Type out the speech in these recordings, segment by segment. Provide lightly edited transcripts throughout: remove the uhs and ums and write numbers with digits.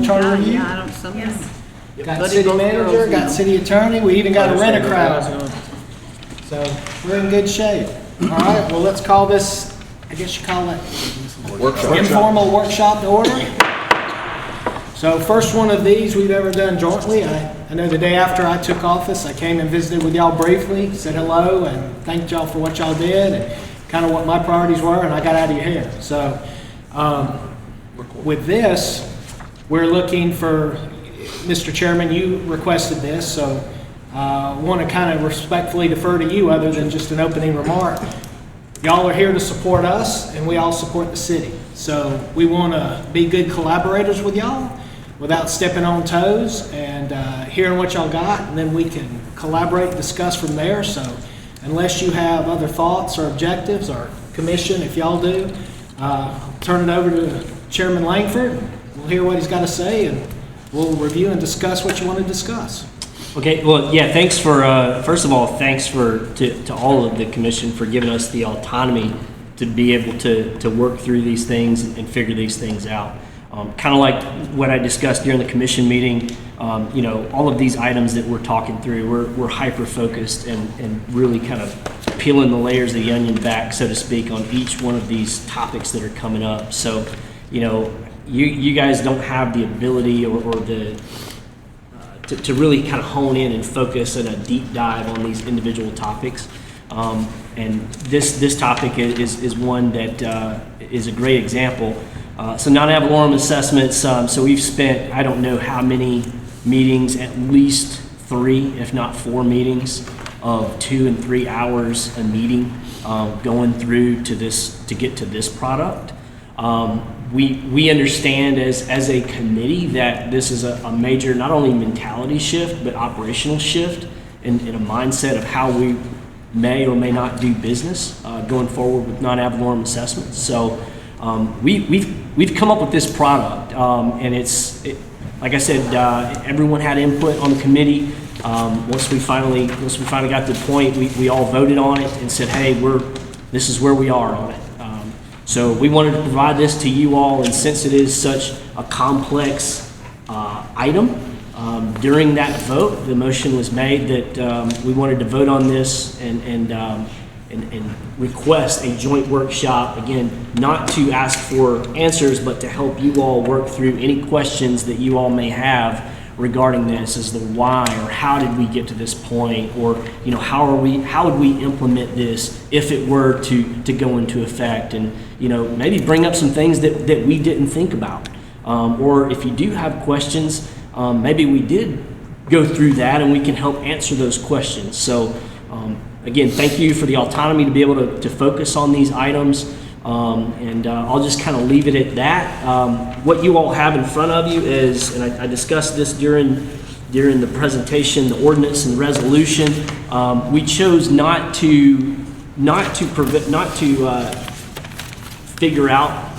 charter review? Yeah, I don't, something. Yes. Got Buddy, city both manager, girls got know. city attorney, we even got a rent-a-crowd. So we're in good shape. All right, well, let's call this, I guess you call it informal workshop to order. So first one of these we've ever done jointly. I know the day after I took office, I came and visited with y'all briefly, said hello, and thanked y'all for what y'all did, and kind of what my priorities were, and I got out of your hair. So with this, we're looking for, Mr. Chairman, you requested this, so want to kind of respectfully defer to you other than just an opening remark. Y'all are here to support us, and we all support the city. So we want to be good collaborators with y'all without stepping on toes, and hearing what y'all got, and then we can collaborate and discuss from there. So unless you have other thoughts or objectives, or commission, if y'all do, I'll turn it over to Chairman Langford. We'll hear what he's got to say, and we'll review and discuss what you want to discuss. Okay, well, yeah, thanks for, first of all, thanks to all of the commission for giving us the autonomy to be able to work through these things and figure these things out. Kind of like what I discussed during the commission meeting, you know, all of these items that we're talking through, we're hyper-focused and really kind of peeling the layers of the onion back, so to speak, on each one of these topics that are coming up. So, you know, you guys don't have the ability or the to really kind of hone in and focus in a deep dive on these individual topics. And this topic is one that is a great example. So non-ad valorem assessments, so we've spent, I don't know how many meetings, at least 3, if not 4 meetings of 2 and 3 hours a meeting, going through to get to this product. We understand as a committee that this is a major, not only mentality shift, but operational shift in a mindset of how we may or may not do business going forward with non-ad valorem assessments. So we've come up with this product, and like I said, everyone had input on the committee. Once we finally got to the point, we all voted on it and said, hey, this is where we are on it. So we wanted to provide this to you all, and since it is such a complex item, during that vote, the motion was made that we wanted to vote on this and request a joint workshop, again, not to ask for answers, but to help you all work through any questions that you all may have regarding this, as the why, or how did we get to this point, or you know, how would we implement this if it were to go into effect, and you know, maybe bring up some things that we didn't think about, or if you do have questions, maybe we did go through that and we can help answer those questions. So again, thank you for the autonomy to be able to focus on these items. And I'll just kind of leave it at that. What you all have in front of you is, and I discussed this during the presentation, the ordinance and the resolution. We chose not to figure out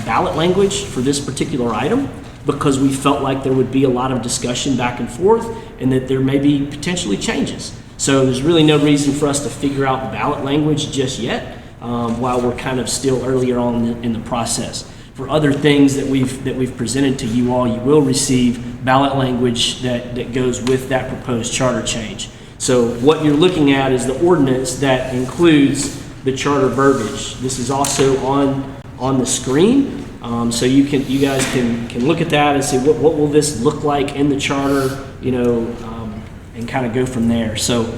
ballot language for this particular item, because we felt like there would be a lot of discussion back and forth, and that there may be potentially changes. So there's really no reason for us to figure out ballot language just yet. While we're kind of still earlier on in the process. For other things that we've presented to you all, you will receive ballot language that goes with that proposed charter change. So what you're looking at is the ordinance that includes the charter verbiage. This is also on the screen, so you guys can look at that and say what will this look like in the charter, you know, and kind of go from there. So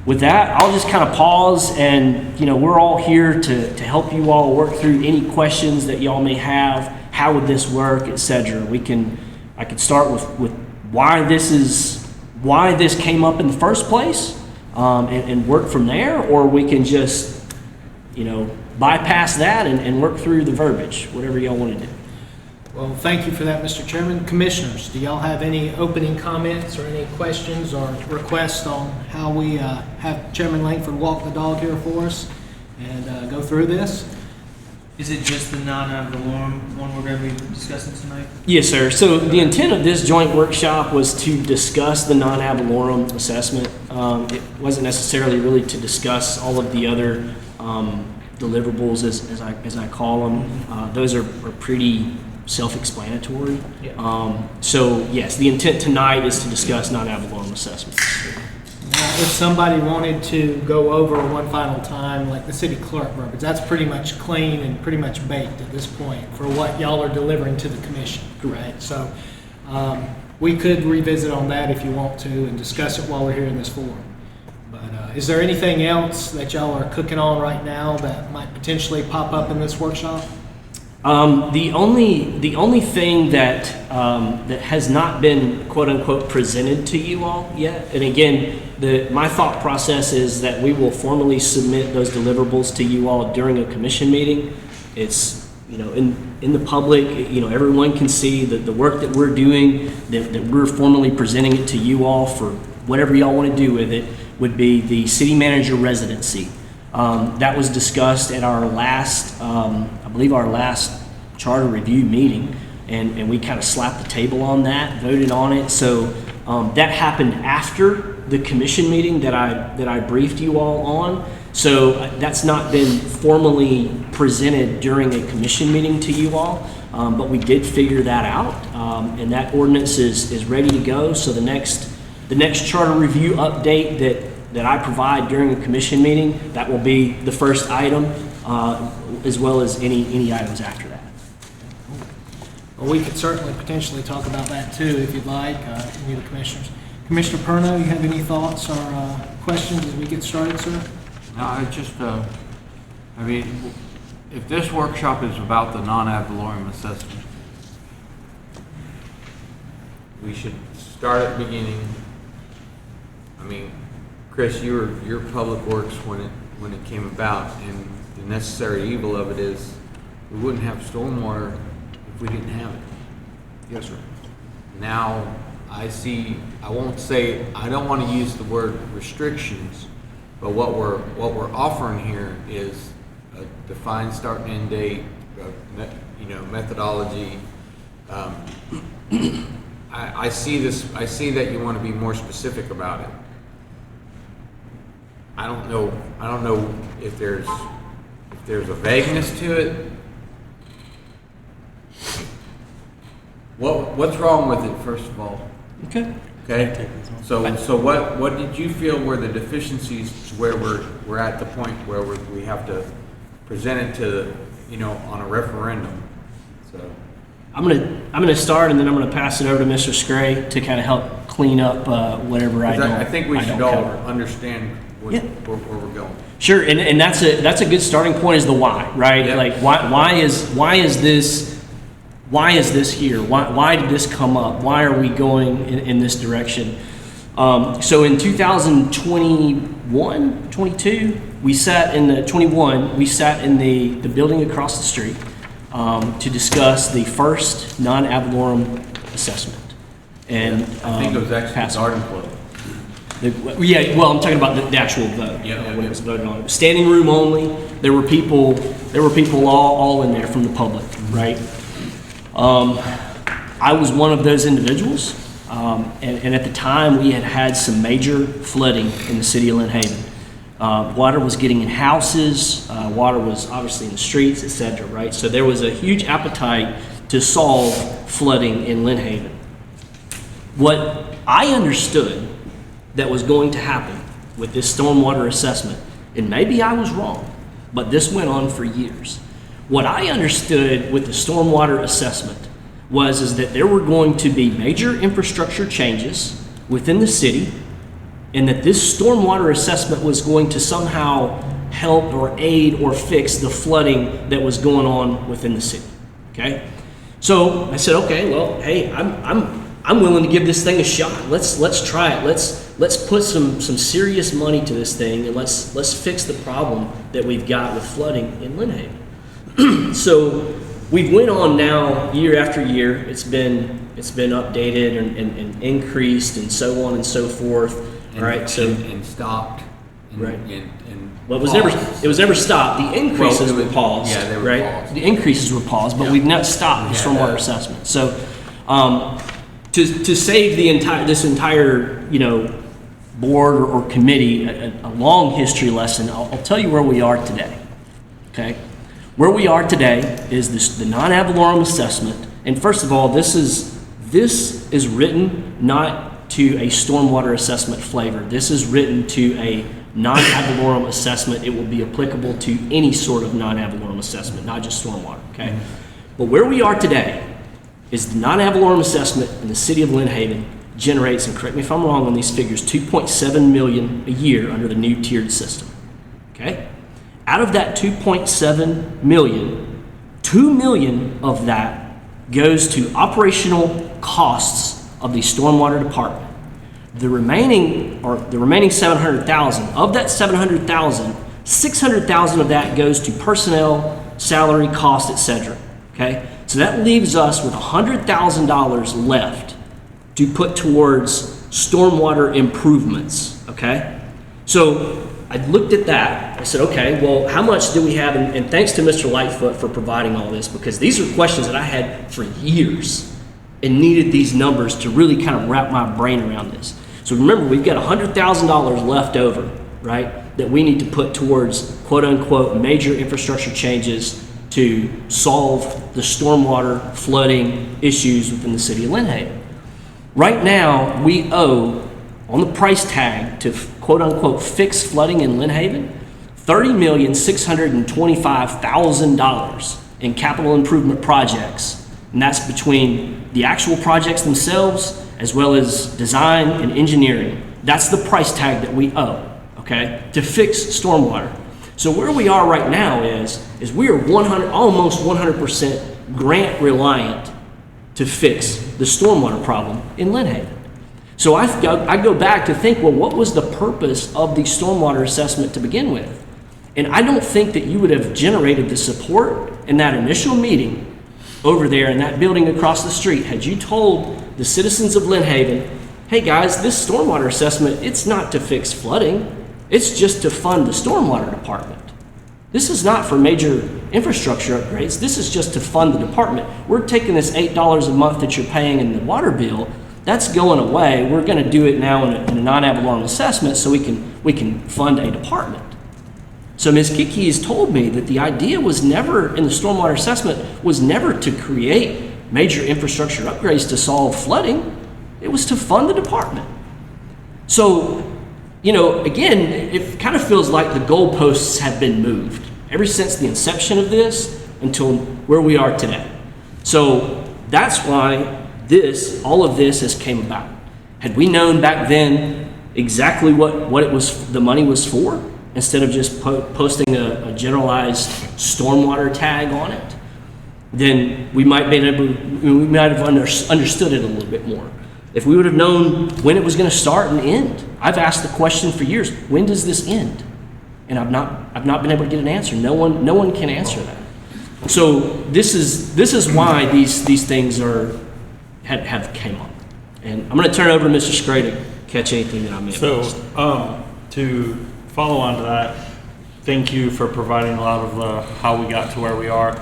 with that, I'll just kind of pause, and you know, we're all here to help you all work through any questions that y'all may have. How would this work, etc. I could start with why this came up in the first place, and work from there, or we can just, you know, bypass that and work through the verbiage, whatever y'all want to do. Well, thank you for that, Mr. Chairman. Commissioners, do y'all have any opening comments or any questions or requests on how we have Chairman Langford walk the dog here for us and go through this? Is it just the non-ad valorem one we're going to be discussing tonight? Yes, sir. So the intent of this joint workshop was to discuss the non-ad valorem assessment. It wasn't necessarily really to discuss all of the other deliverables, as I call them. Those are pretty self-explanatory. Yeah. So yes, the intent tonight is to discuss non-ad valorem assessments. Now, if somebody wanted to go over one final time, like the city clerk verbiage, that's pretty much clean and pretty much baked at this point for what y'all are delivering to the commission, right? So we could revisit on that if you want to and discuss it while we're here in this forum. But is there anything else that y'all are cooking on right now that might potentially pop up in this workshop? The only thing that that has not been quote unquote presented to you all yet, and again, my thought process is that we will formally submit those deliverables to you all during a commission meeting. It's in the public, everyone can see the work that we're doing, that we're formally presenting it to you all for whatever y'all want to do with it. Would be the city manager residency. That was discussed at our last, I believe our last charter review meeting, and we kind of slapped the table on that, voted on it. So that happened after the commission meeting that I briefed you all on. So that's not been formally presented during a commission meeting to you all, but we did figure that out, and that ordinance is ready to go. So the next charter review update that I provide during a commission meeting, that will be the first item, as well as any items after that. Well, we could certainly potentially talk about that too, if you'd like, any of the commissioners. Commissioner Perno, you have any thoughts or questions as we get started, sir? No, I just, if this workshop is about the non-ad valorem assessment, we should start at the beginning. Chris, your public works when it came about, and the necessary evil of it is we wouldn't have stormwater if we didn't have it. Yes, sir. Now I don't want to use the word restrictions, but what we're offering here is a defined start and end date, methodology. I see that you want to be more specific about it. I don't know if there's a vagueness to it. What's wrong with it, first of all? Okay. Okay. So what did you feel were the deficiencies where we're at the point where we have to present it to on a referendum? So I'm gonna start, and then I'm gonna pass it over to Mr. Scray to kind of help clean up whatever I think we should all cover. understand where we're going. Sure, and that's a good starting point, is the why, right? Yep. Like why is this here? Why did this come up? Why are we going in this direction? So in 2021, 22, we sat in the building across the street to discuss the first non-ad valorem assessment. And I think it was actually passed. the Garden Club. Well, I'm talking about the actual vote. Yeah, when it was voted on. Standing room only. There were people all in there from the public, right? I was one of those individuals, and at the time we had some major flooding in the city of Lynn Haven. Water was getting in houses, water was obviously in the streets, etc. Right? So there was a huge appetite to solve flooding in Lynn Haven. What I understood that was going to happen with this stormwater assessment, and maybe I was wrong, but this went on for years. What I understood with the stormwater assessment is that there were going to be major infrastructure changes within the city, and that this stormwater assessment was going to somehow help or aid or fix the flooding that was going on within the city. Okay, so I said, okay, well, hey, I'm willing to give this thing a shot. Let's try it. Let's put some serious money to this thing, and let's fix the problem that we've got with flooding in Lynn Haven. So we've went on now year after year. It's been updated and increased and so on and so forth. And stopped. Right. Well, it was never stopped. The increases were paused. Yeah, they were right? paused. The increases were paused, but we've not stopped the stormwater assessment. So to save this entire board or committee a long history lesson, I'll tell you where we are today. Okay, where we are today is the non-ad valorem assessment And first of all, this is written not to a stormwater assessment flavor. This is written to a non-ad valorem assessment. It will be applicable to any sort of non-ad valorem assessment, not just stormwater, okay? But where we are today is the non-ad valorem assessment in the city of Lynn Haven generates, and correct me if I'm wrong on these figures, $2.7 million a year under the new tiered system, okay? Out of that $2.7 million, $2 million of that goes to operational costs of the stormwater department. The remaining $700,000, of that $700,000, $600,000 of that goes to personnel, salary, cost, etc. Okay, so that leaves us with $100,000 left to put towards stormwater improvements. Okay, so I looked at that. I said, okay, well, how much do we have? And thanks to Mr. Lightfoot for providing all this, because these are questions that I had for years and needed these numbers to really kind of wrap my brain around this. So remember, we've got $100,000 left over, right, that we need to put towards quote unquote major infrastructure changes to solve the stormwater flooding issues within the city of Lynn Haven. Right now, we owe on the price tag to quote unquote fix flooding in Lynn Haven $30,625,000 in capital improvement projects. And that's between the actual projects themselves as well as design and engineering. That's the price tag that we owe, okay, to fix stormwater. So where we are right now is we are almost 100% grant reliant to fix the stormwater problem in Lynn Haven. So I go back to think, well, what was the purpose of the stormwater assessment to begin with? And I don't think that you would have generated the support in that initial meeting over there in that building across the street had you told the citizens of Lynn Haven, hey guys, this stormwater assessment, it's not to fix flooding, it's just to fund the stormwater department. This is not for major infrastructure upgrades, this is just to fund the department. We're taking this $8 a month that you're paying in the water bill, that's going away. We're going to do it now in a non-ad valorem assessment so we can fund a department. So Ms. Kiki has told me that the idea was never, in the stormwater assessment, was never to create major infrastructure upgrades to solve flooding. It was to fund the department. So, you know, again, it kind of feels like the goalposts have been moved ever since the inception of this until where we are today. So that's why all of this has came about. Had we known back then exactly what it was, the money was for, instead of just posting a generalized stormwater tag on it, then we might have understood it a little bit more. If we would have known when it was going to start and end. I've asked the question for years, when does this end? And I've not been able to get an answer. No one can answer that. So this is why these things have came up. And I'm going to turn it over to Mr. Scray to catch anything that I missed. So to follow on to that, thank you for providing a lot of how we got to where we are.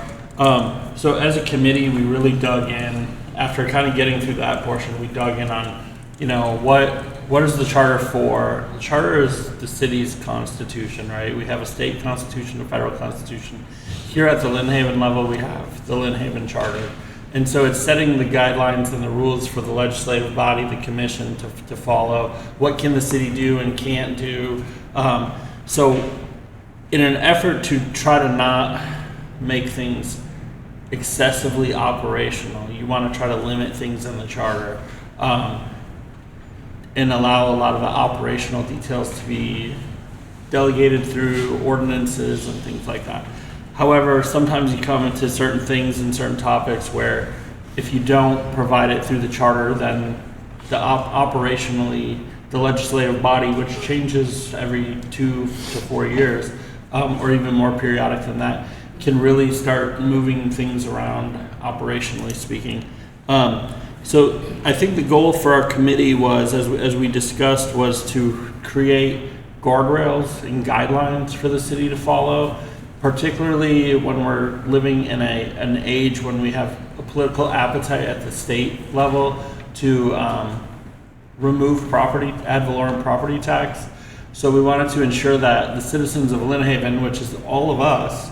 So as a committee, we really dug in. After kind of getting through that portion, we dug in on, you know, what is the charter for? The charter is the city's constitution, right? We have a state constitution, a federal constitution. Here at the Lynn Haven level, we have the Lynn Haven Charter. And so it's setting the guidelines and the rules for the legislative body, the commission, to follow. What can the city do and can't do? So in an effort to try to not make things excessively operational, you want to try to limit things in the charter and allow a lot of the operational details to be delegated through ordinances and things like that. However, sometimes you come into certain things and certain topics where if you don't provide it through the charter, then operationally the legislative body, which changes every 2 to 4 years, or even more periodic than that, can really start moving things around operationally speaking. So I think the goal for our committee was, as we discussed, was to create guardrails and guidelines for the city to follow, particularly when we're living in an age when we have a political appetite at the state level to remove ad valorem property tax. So we wanted to ensure that the citizens of Lynn Haven, which is all of us,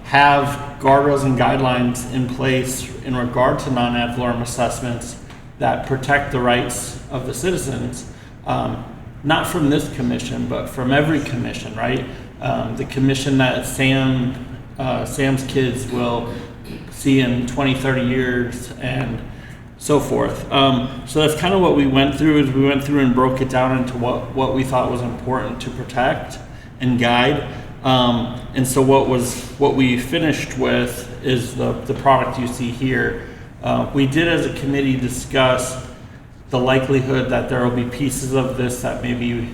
have guardrails and guidelines in place in regard to non-ad valorem assessments that protect the rights of the citizens, not from this commission, but from every commission, right? The commission that Sam's kids will see in 20, 30 years and so forth. So that's kind of what we went through, is we went through and broke it down into what we thought was important to protect and guide. And so what we finished with is the product you see here. We did as a committee discuss the likelihood that there will be pieces of this that maybe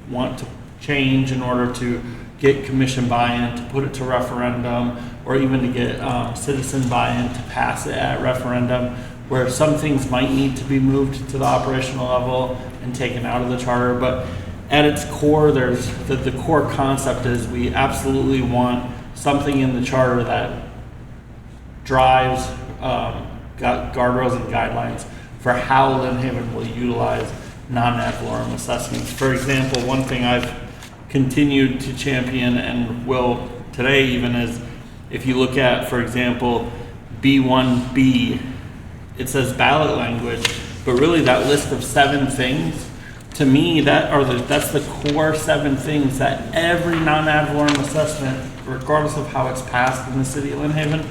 want to change in order to get commission buy-in, to put it to referendum, or even to get citizen buy-in to pass it at referendum, where some things might need to be moved to the operational level and taken out of the charter. But at its core, there's the core concept is we absolutely want something in the charter that drives guardrails and guidelines for how Lynn Haven will utilize non-ad valorem assessments. For example, one thing I've continued to champion and will today even is, if you look at, for example, B1B, it says ballot language, but really that list of 7 things, to me, that's the core 7 things that every non-ad valorem assessment, regardless of how it's passed in the city of Lynn Haven,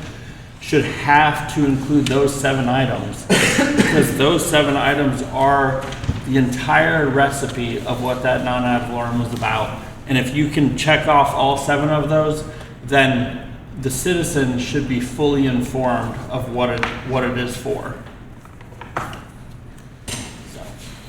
should have to include those 7 items, because those 7 items are the entire recipe of what that non-ad valorem is about. And if you can check off all 7 of those, then the citizen should be fully informed of what it is for.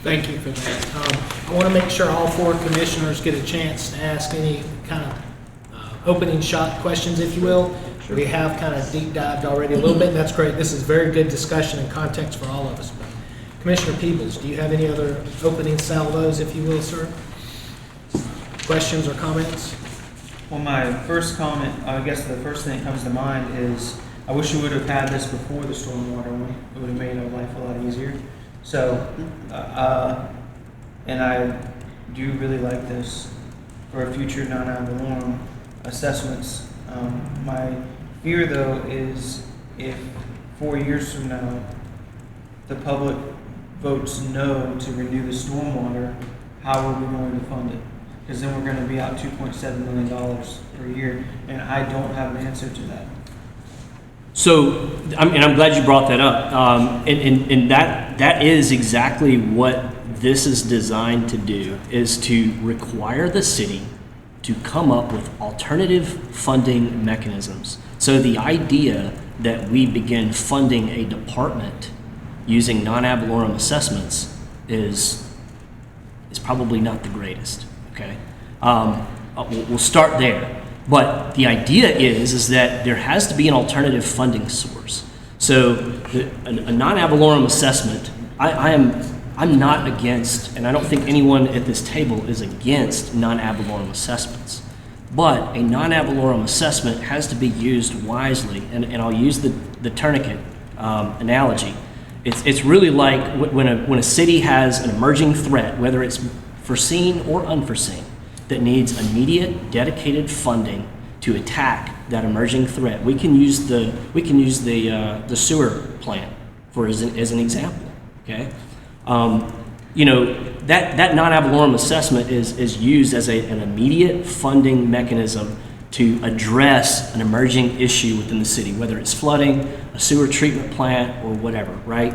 Thank you for that. I want to make sure all 4 commissioners get a chance to ask any kind of opening shot questions, if you will. We have kind of deep dived already a little bit, and that's great. This is very good discussion and context for all of us. But Commissioner Peebles, do you have any other opening salvos, if you will, sir? Questions or comments? Well, my first comment, I guess the first thing that comes to mind is, I wish we would have had this before the stormwater one. It would have made our life a lot easier. So, and I do really like this for future non-ad valorem assessments. My fear, though, is if 4 years from now the public votes no to renew the stormwater, how are we going to fund it? Because then we're going to be out $2.7 million per year, and I don't have an answer to that. So, and I'm glad you brought that up. And that is exactly what this is designed to do, is to require the city to come up with alternative funding mechanisms. So the idea that we begin funding a department using non-ad valorem assessments is probably not the greatest, okay? We'll start there. But the idea is that there has to be an alternative funding source. So a non-ad valorem assessment, I'm not against, and I don't think anyone at this table is against non-ad valorem assessments. But a non-ad valorem assessment has to be used wisely, and I'll use the tourniquet analogy. It's really like when a city has an emerging threat, whether it's foreseen or unforeseen, that needs immediate, dedicated funding to attack that emerging threat. We can use the sewer plant as an example. Okay, that non-ad valorem assessment is used as an immediate funding mechanism to address an emerging issue within the city, whether it's flooding, a sewer treatment plant, or whatever, right?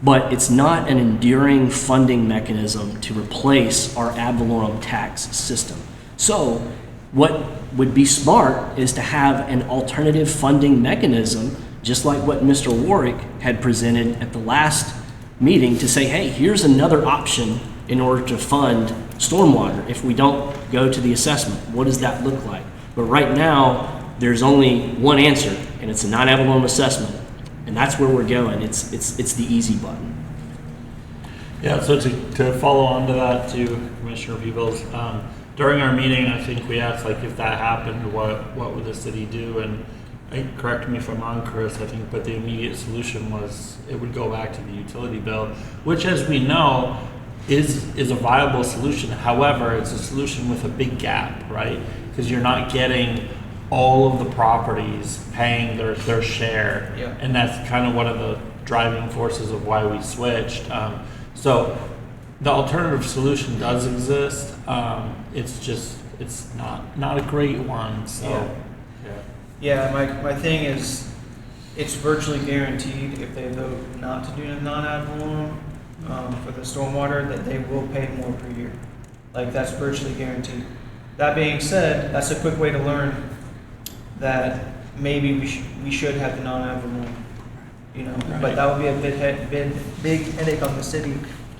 But it's not an enduring funding mechanism to replace our ad valorem tax system. So what would be smart is to have an alternative funding mechanism, just like what Mr. Warwick had presented at the last meeting, to say, hey, here's another option in order to fund stormwater if we don't go to the assessment. What does that look like? But right now, there's only one answer, and it's a non-ad valorem assessment. And that's where we're going. It's the easy button. Yeah, so to follow on to that too, Commissioner Peebles, during our meeting, I think we asked, like, if that happened, what would the city do? And correct me if I'm wrong, Chris, I think, but the immediate solution was it would go back to the utility bill, which, as we know, is a viable solution. However, it's a solution with a big gap, right? Because you're not getting all of the properties paying their share. Yeah. And that's kind of one of the driving forces of why we switched. So the alternative solution does exist. It's just, it's not a great one, so. Yeah, my thing is, it's virtually guaranteed if they vote not to do the non-ad valorem for the stormwater, that they will pay more per year. Like, that's virtually guaranteed. That being said, that's a quick way to learn that maybe we should have the non-ad valorem, you know. Right. But that would be a big headache on the city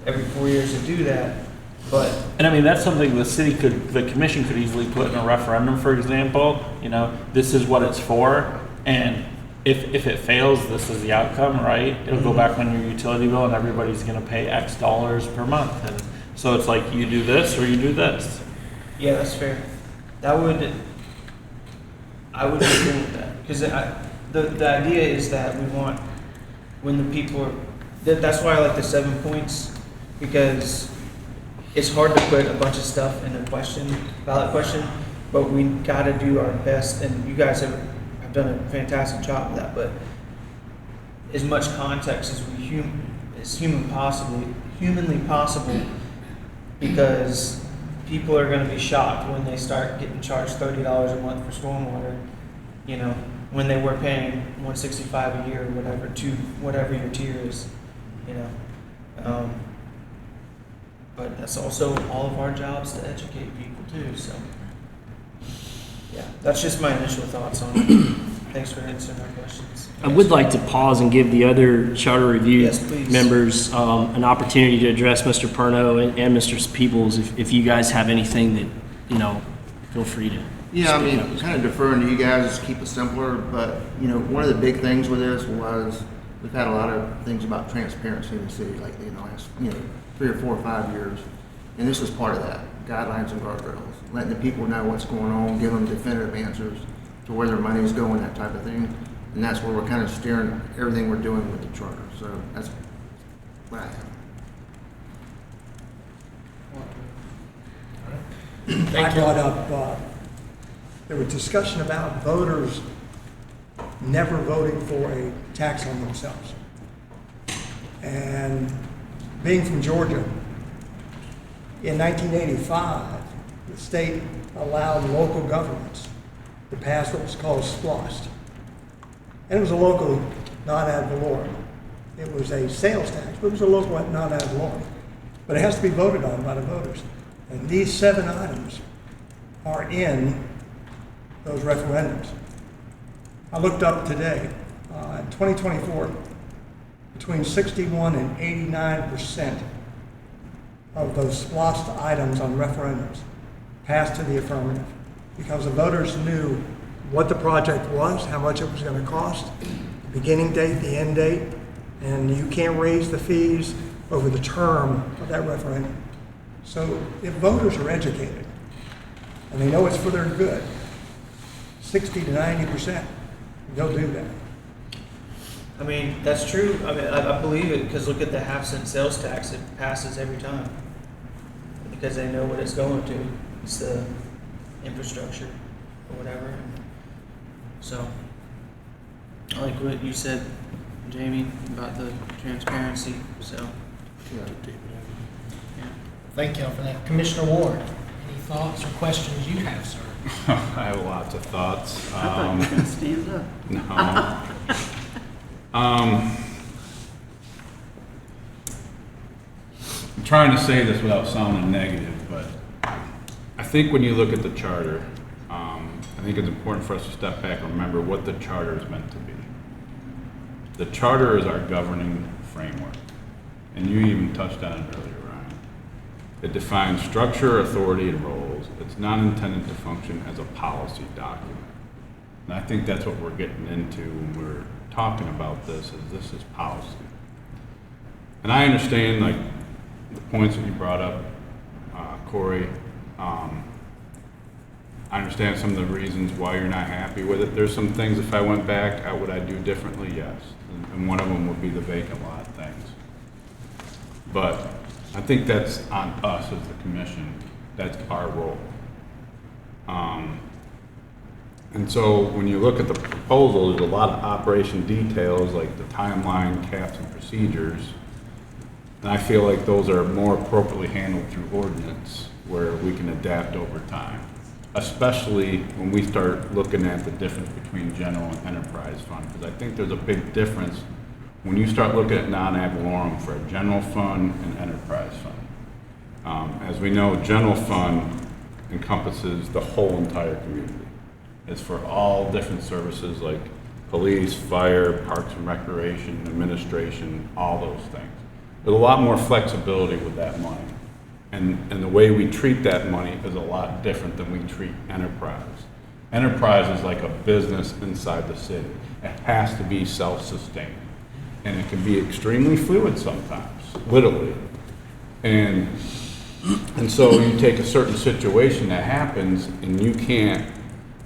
every 4 years to do that. But And I mean, that's something the commission could easily put in a referendum, for example, you know, this is what it's for, and if it fails, this is the outcome, right? It'll go back on your utility bill and everybody's gonna pay X dollars per month, and so it's like, you do this or you do this. yeah, that's fair. I would be cool with that, because the idea is that we want, when the people are, that's why I like the 7 points, because it's hard to put a bunch of stuff in a ballot question, but we gotta do our best, and you guys have done a fantastic job of that, but as much context as humanly possible, because people are gonna be shocked when they start getting charged $30 a month for stormwater, you know, when they were paying $165 a year or whatever, to whatever your tier is, you know. But that's also all of our jobs to educate people too, so. Yeah, that's just my initial thoughts on it. Thanks for answering our questions. I would like to pause and give the other charter review Yes, please. members an opportunity to address Mr. Perno and Mr. Peebles. If you guys have anything that, you know, feel free to. Yeah, I speak mean, up. kind of deferring to you guys to keep it simpler, but, you know, one of the big things with this was, we've had a lot of things about transparency in the city, like, in the last, 3 or 4 or 5 years. And this is part of that, guidelines and guardrails, letting the people know what's going on, give them definitive answers to where their money is going, that type of thing. And that's where we're kind of steering everything we're doing with the charter. So that's what I have. Thank I you. brought up, there was discussion about voters never voting for a tax on themselves. And being from Georgia, in 1985, the state allowed local governments to pass what was called SPLOST. And it was a local non-ad valorem. It was a sales tax, but it was a local non-ad valorem. But it has to be voted on by the voters. And these 7 items are in those referendums. I looked up today, in 2024, between 61 and 89% of those SPLOST items on referendums passed to the affirmative, because the voters knew what the project was, how much it was going to cost, the beginning date, the end date, and you can't raise the fees over the term of that referendum. So if voters are educated and they know it's for their good, 60 to 90%, they'll do that. I mean, that's true. I mean, I believe it, because look at the half-cent sales tax. It passes every time because they know what it's going to. It's the infrastructure or whatever. So I like what you said, Jamie, about the transparency. So yeah. Thank you for that. Commissioner Ward, any thoughts or questions you have, sir? I have lots of thoughts. I thought you were going to stand up. No. I'm trying to say this without sounding negative, but I think when you look at the charter, I think it's important for us to step back and remember what the charter is meant to be. The charter is our governing framework, and you even touched on it earlier, Ryan. It defines structure, authority, and roles. It's not intended to function as a policy document. And I think that's what we're getting into when we're talking about this is policy. And I understand like the points that you brought up, Corey. I understand some of the reasons why you're not happy with it. There's some things, if I went back, would I do differently? Yes. And one of them would be the vacant lot things. But I think that's on us as the commission. That's our role. And so when you look at the proposal, there's a lot of operation details like the timeline, caps, and procedures. And I feel like those are more appropriately handled through ordinance where we can adapt over time, especially when we start looking at the difference between general and enterprise fund. Because I think there's a big difference when you start looking at non-ad valorem for a general fund and enterprise fund. As we know, general fund encompasses the whole entire community. It's for all different services like police, fire, parks and recreation, administration, all those things. There's a lot more flexibility with that money. And the way we treat that money is a lot different than we treat enterprise. Enterprise is like a business inside the city. It has to be self-sustained. And it can be extremely fluid sometimes, literally. And so you take a certain situation that happens and you can't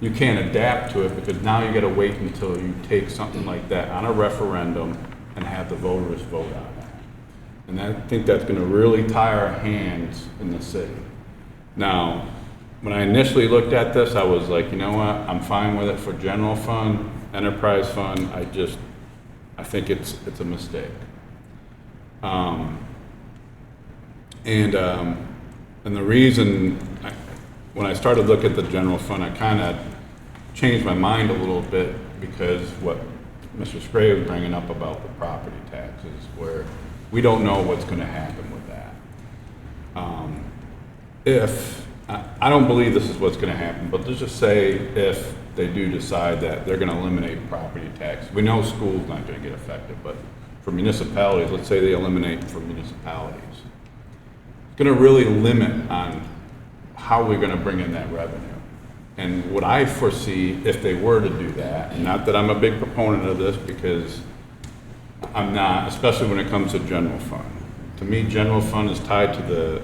adapt to it because now you got to wait until you take something like that on a referendum and have the voters vote on it. And I think that's going to really tie our hands in the city. Now, when I initially looked at this, I was like, you know what, I'm fine with it for general fund, enterprise fund. I think it's a mistake. And the reason, when I started looking at the general fund, I kind of changed my mind a little bit because what Mr. Spray was bringing up about the property taxes, where we don't know what's going to happen with that. I don't believe this is what's going to happen, but let's just say if they do decide that they're going to eliminate property tax. We know school's not going to get affected, but for municipalities, let's say they eliminate for municipalities. It's going to really limit on how we're going to bring in that revenue. And what I foresee if they were to do that, and not that I'm a big proponent of this because I'm not, especially when it comes to general fund. To me, general fund is tied to the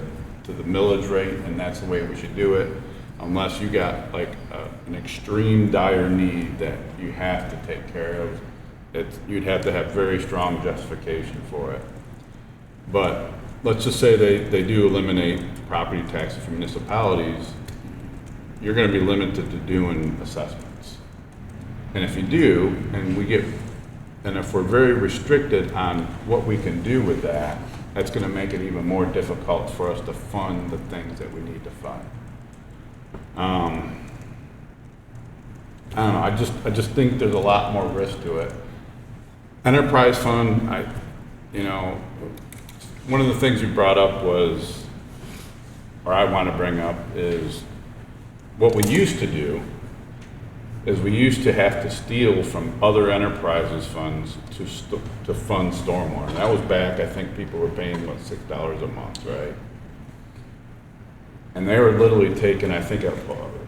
millage rate, and that's the way we should do it, unless you got like an extreme dire need that you have to take care of. You'd have to have very strong justification for it. But let's just say they do eliminate property taxes for municipalities, you're going to be limited to doing assessments. And if you do, and if we're very restricted on what we can do with that, that's going to make it even more difficult for us to fund the things that we need to fund. I don't know. I just think there's a lot more risk to it. Enterprise fund, one of the things you brought up was, or I want to bring up, is what we used to do is we used to have to steal from other enterprises funds to fund stormwater. And that was back, I think people were paying, $6 a month, right? And they were literally taking, I think,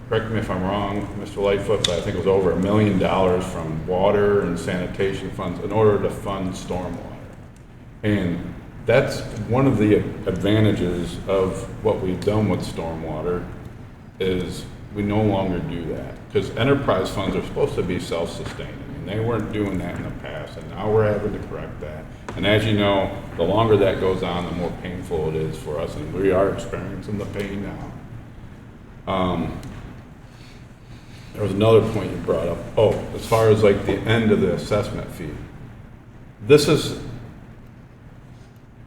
correct me if I'm wrong, Mr. Lightfoot, but I think it was over $1 million from water and sanitation funds in order to fund stormwater. And that's one of the advantages of what we've done with stormwater is we no longer do that. Because enterprise funds are supposed to be self-sustaining, and they weren't doing that in the past, and now we're having to correct that. And as you know, the longer that goes on, the more painful it is for us, and we are experiencing the pain now. There was another point you brought up. Oh, as far as like the end of the assessment fee. This is,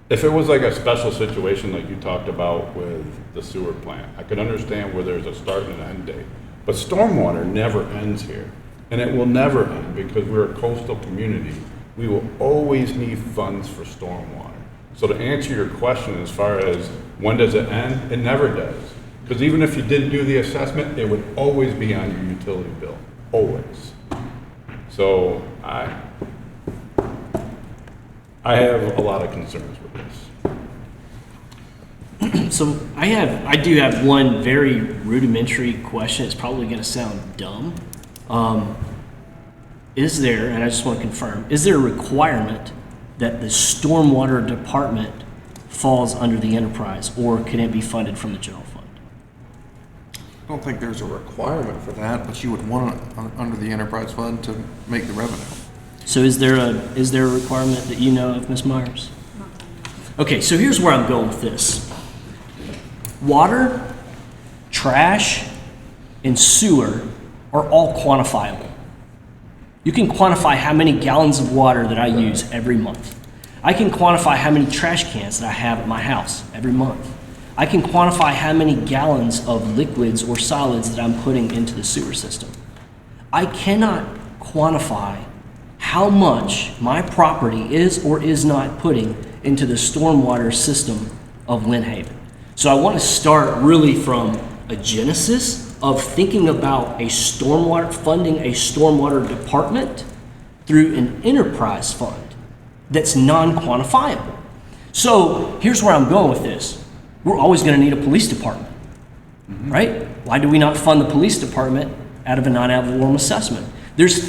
if it was like a special situation like you talked about with the sewer plant, I could understand where there's a start and an end date. But stormwater never ends here, and it will never end because we're a coastal community. We will always need funds for stormwater. So to answer your question as far as when does it end, it never does. Because even if you didn't do the assessment, it would always be on your utility bill, always. So I have a lot of concerns with this. So I do have one very rudimentary question. It's probably going to sound dumb. Is there, and I just want to confirm, is there a requirement that the stormwater department falls under the enterprise, or can it be funded from the general fund? I don't think there's a requirement for that, but you would want it under the enterprise fund to make the revenue. So is there a requirement that you know of, Ms. Myers? Okay, so here's where I'm going with this. Water, trash, and sewer are all quantifiable. You can quantify how many gallons of water that I use every month. I can quantify how many trash cans that I have at my house every month. I can quantify how many gallons of liquids or solids that I'm putting into the sewer system. I cannot quantify how much my property is or is not putting into the stormwater system of Lynn Haven. So I want to start really from a genesis of thinking about funding a stormwater department through an enterprise fund that's non-quantifiable. So here's where I'm going with this. We're always going to need a police department, right? Why do we not fund the police department out of a non-ad valorem assessment? There's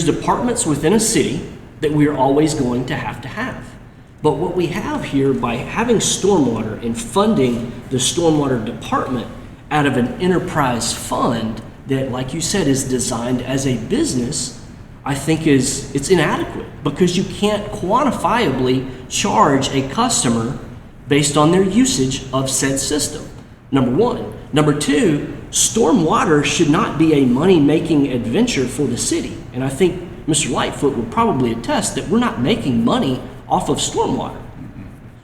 departments within a city that we are always going to have. But what we have here by having stormwater and funding the stormwater department out of an enterprise fund that, like you said, is designed as a business, I think it's inadequate because you can't quantifiably charge a customer based on their usage of said system, number one. Number two, stormwater should not be a money-making adventure for the city. And I think Mr. Lightfoot would probably attest that we're not making money off of stormwater.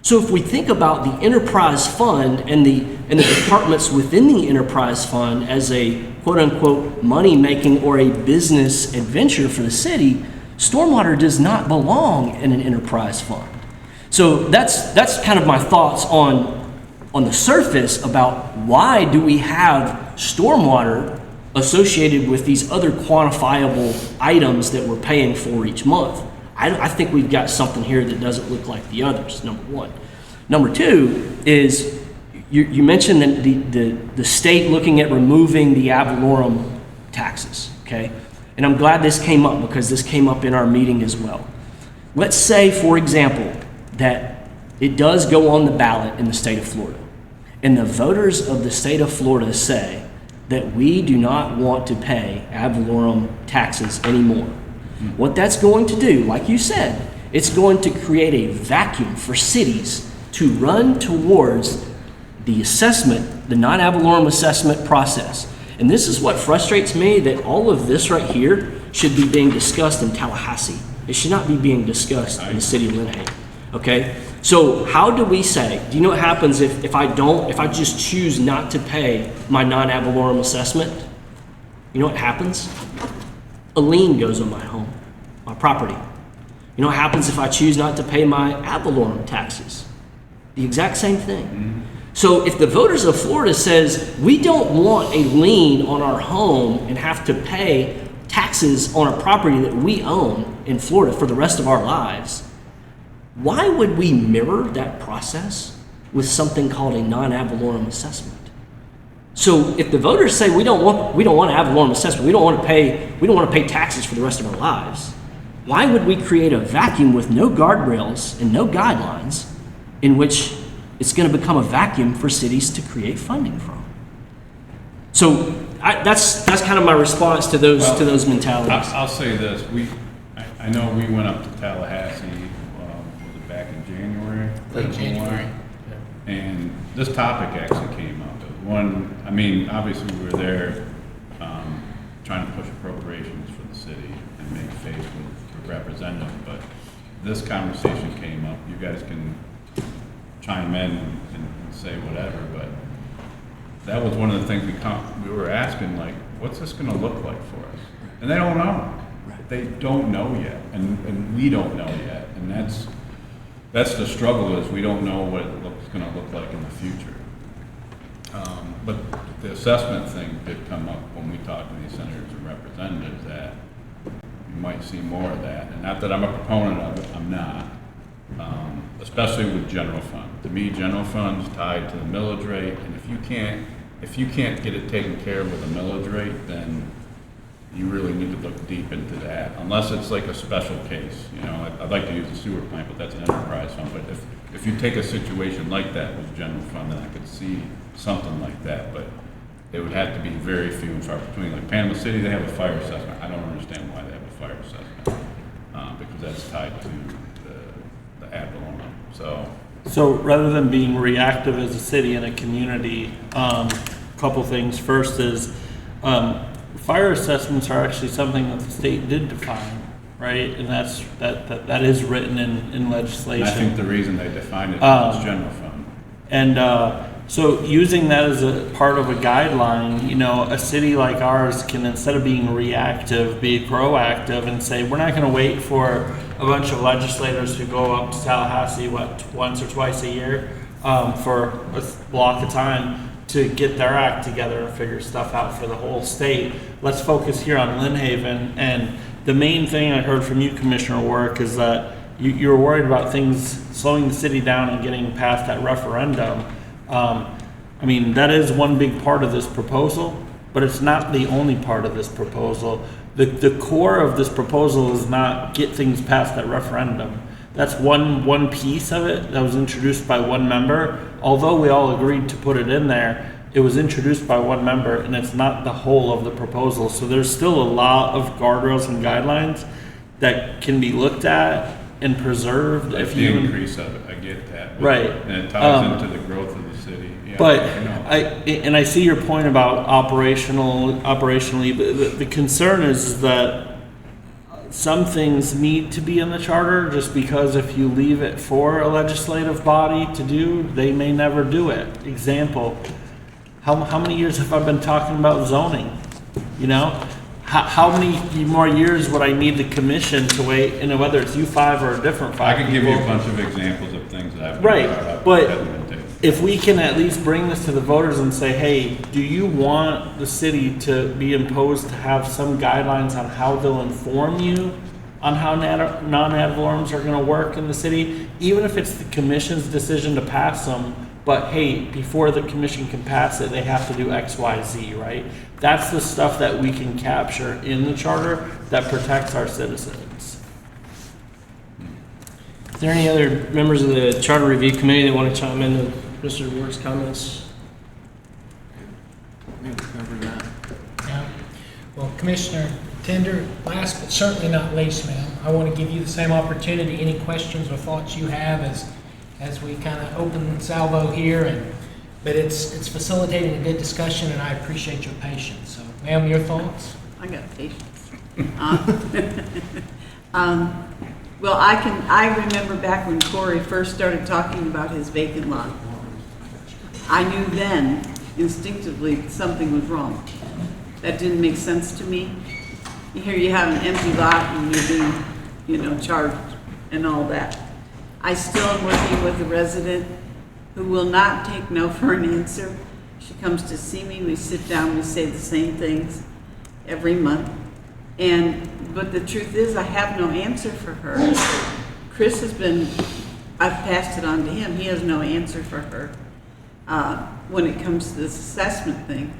So if we think about the enterprise fund and the departments within the enterprise fund as a quote-unquote money-making or a business adventure for the city, stormwater does not belong in an enterprise fund. So that's kind of my thoughts on the surface about why do we have stormwater associated with these other quantifiable items that we're paying for each month. I think we've got something here that doesn't look like the others, number one. Number two is you mentioned the state looking at removing the ad valorem taxes, okay? And I'm glad this came up because this came up in our meeting as well. Let's say, for example, that it does go on the ballot in the state of Florida, and the voters of the state of Florida say that we do not want to pay ad valorem taxes anymore. What that's going to do, like you said, it's going to create a vacuum for cities to run towards the assessment, the non-ad valorem assessment process. And this is what frustrates me, that all of this right here should be being discussed in Tallahassee. It should not be being discussed in the city of Lynn Haven. Okay? So how do we say, do you know what happens if I just choose not to pay my non-ad valorem assessment? You know what happens? A lien goes on my home, my property. You know what happens if I choose not to pay my ad valorem taxes? The exact same thing. Mm-hmm. So if the voters of Florida says we don't want a lien on our home and have to pay taxes on a property that we own in Florida for the rest of our lives, why would we mirror that process with something called a non-ad valorem assessment? So if the voters say we don't want an ad valorem assessment, we don't want to pay taxes for the rest of our lives, why would we create a vacuum with no guardrails and no guidelines in which it's going to become a vacuum for cities to create funding from? So that's kind of my response to those mentalities. I'll say this: I know we went up to Tallahassee. Was it back in January? Late January. And this topic actually came up. I mean, obviously we were there trying to push appropriations for the city and make face with the representative, but this conversation came up. You guys can chime in and say whatever, but that was one of the things we were asking, like, what's this going to look like for us? And they don't know. They don't know yet, and we don't know yet, and that's the struggle, is we don't know what it's going to look like in the future. But the assessment thing did come up when we talked to these senators and representatives, that you might see more of that. And not that I'm a proponent of it, I'm not. Especially with general fund. To me, general fund's tied to the millage rate, and if you can't get it taken care of with a millage rate, then you really need to look deep into that, unless it's like a special case. You know, I'd like to use the sewer plant, but that's an enterprise fund. But if you take a situation like that with general fund, then I could see something like that. But it would have to be very few and far between. Like Panama City, they have a fire assessment. I don't understand why they have a fire assessment, because that's tied to the ad valorem. So rather than being reactive as a city and a community, couple things. First is, fire assessments are actually something that the state did define, right? And that is written in And legislation. I think the reason they defined it was general fund. And so using that as a part of a guideline, you know, a city like ours can, instead of being reactive, be proactive and say, we're not going to wait for a bunch of legislators who go up to Tallahassee, once or twice a year for a block of time to get their act together and figure stuff out for the whole state. Let's focus here on Lynn Haven. And the main thing I heard from you, Commissioner Warwick, is that you're worried about things slowing the city down and getting past that referendum. I mean, that is one big part of this proposal, but it's not the only part of this proposal. The core of this proposal is not get things past that referendum. That's one piece of it that was introduced by one member. Although we all agreed to put it in there, it was introduced by one member, and it's not the whole of the proposal. So there's still a lot of guardrails and guidelines that can be looked at and preserved. Like if the you increase of it, I get that. But- Right. And it ties into the growth of the city. Yeah, But I know. I see your point about operationally, but the concern is that some things need to be in the charter, just because if you leave it for a legislative body to do, they may never do it. Example, how many years have I been talking about zoning? You know, how many more years would I need the commission to wait, and whether it's you five or a different I five could give you a people? bunch of examples of things that I've Right, brought up. but that haven't been taken. if we can at least bring this to the voters and say, hey, do you want the city to be imposed to have some guidelines on how they'll inform you on how non-ad valorems are gonna work in the city? Even if it's the commission's decision to pass them, but hey, before the commission can pass it, they have to do X, Y, Z, right? That's the stuff that we can capture in the charter that protects our citizens. Is there any other members of the Charter Review Committee that want to chime in to Mr. Ward's comments? Yeah. Well, Commissioner Tender, last but certainly not least, ma'am, I want to give you the same opportunity. Any questions or thoughts you have as we kind of open salvo here, but it's facilitating a good discussion, and I appreciate your patience. So, ma'am, your thoughts? I got patience. Well, I remember back when Corey first started talking about his vacant lot. I knew then instinctively something was wrong. That didn't make sense to me. Here you have an empty lot and you're being, charged and all that. I still am working with a resident who will not take no for an answer. She comes to see me, we sit down, we say the same things every month. But the truth is, I have no answer for her. Chris I've passed it on to him, he has no answer for her when it comes to this assessment thing.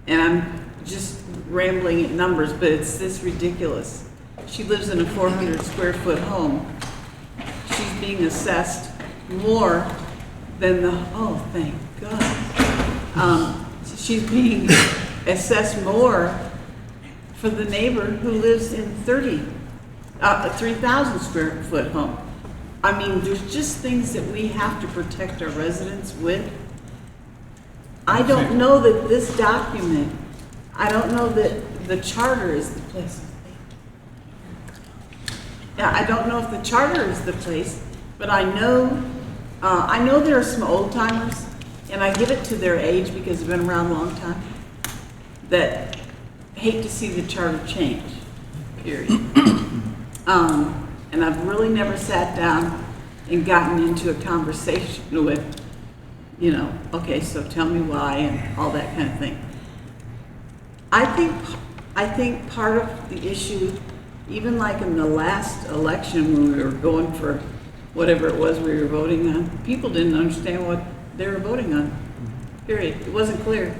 And I'm just rambling at numbers, but it's this ridiculous. She lives in a 400 square foot home. She's being assessed more than thank God. She's being assessed more for the neighbor who lives in 3,000 square foot home. I mean, there's just things that we have to protect our residents with. I don't know that this document, I don't know that the charter is the place. Yeah, I don't know if the charter is the place, but I know there are some old timers, and I give it to their age because they've been around a long time, that hate to see the charter change, period. And I've really never sat down and gotten into a conversation with, okay, so tell me why and all that kind of thing. I think part of the issue, even like in the last election when we were going for whatever it was we were voting on, people didn't understand what they were voting on, period. It wasn't clear.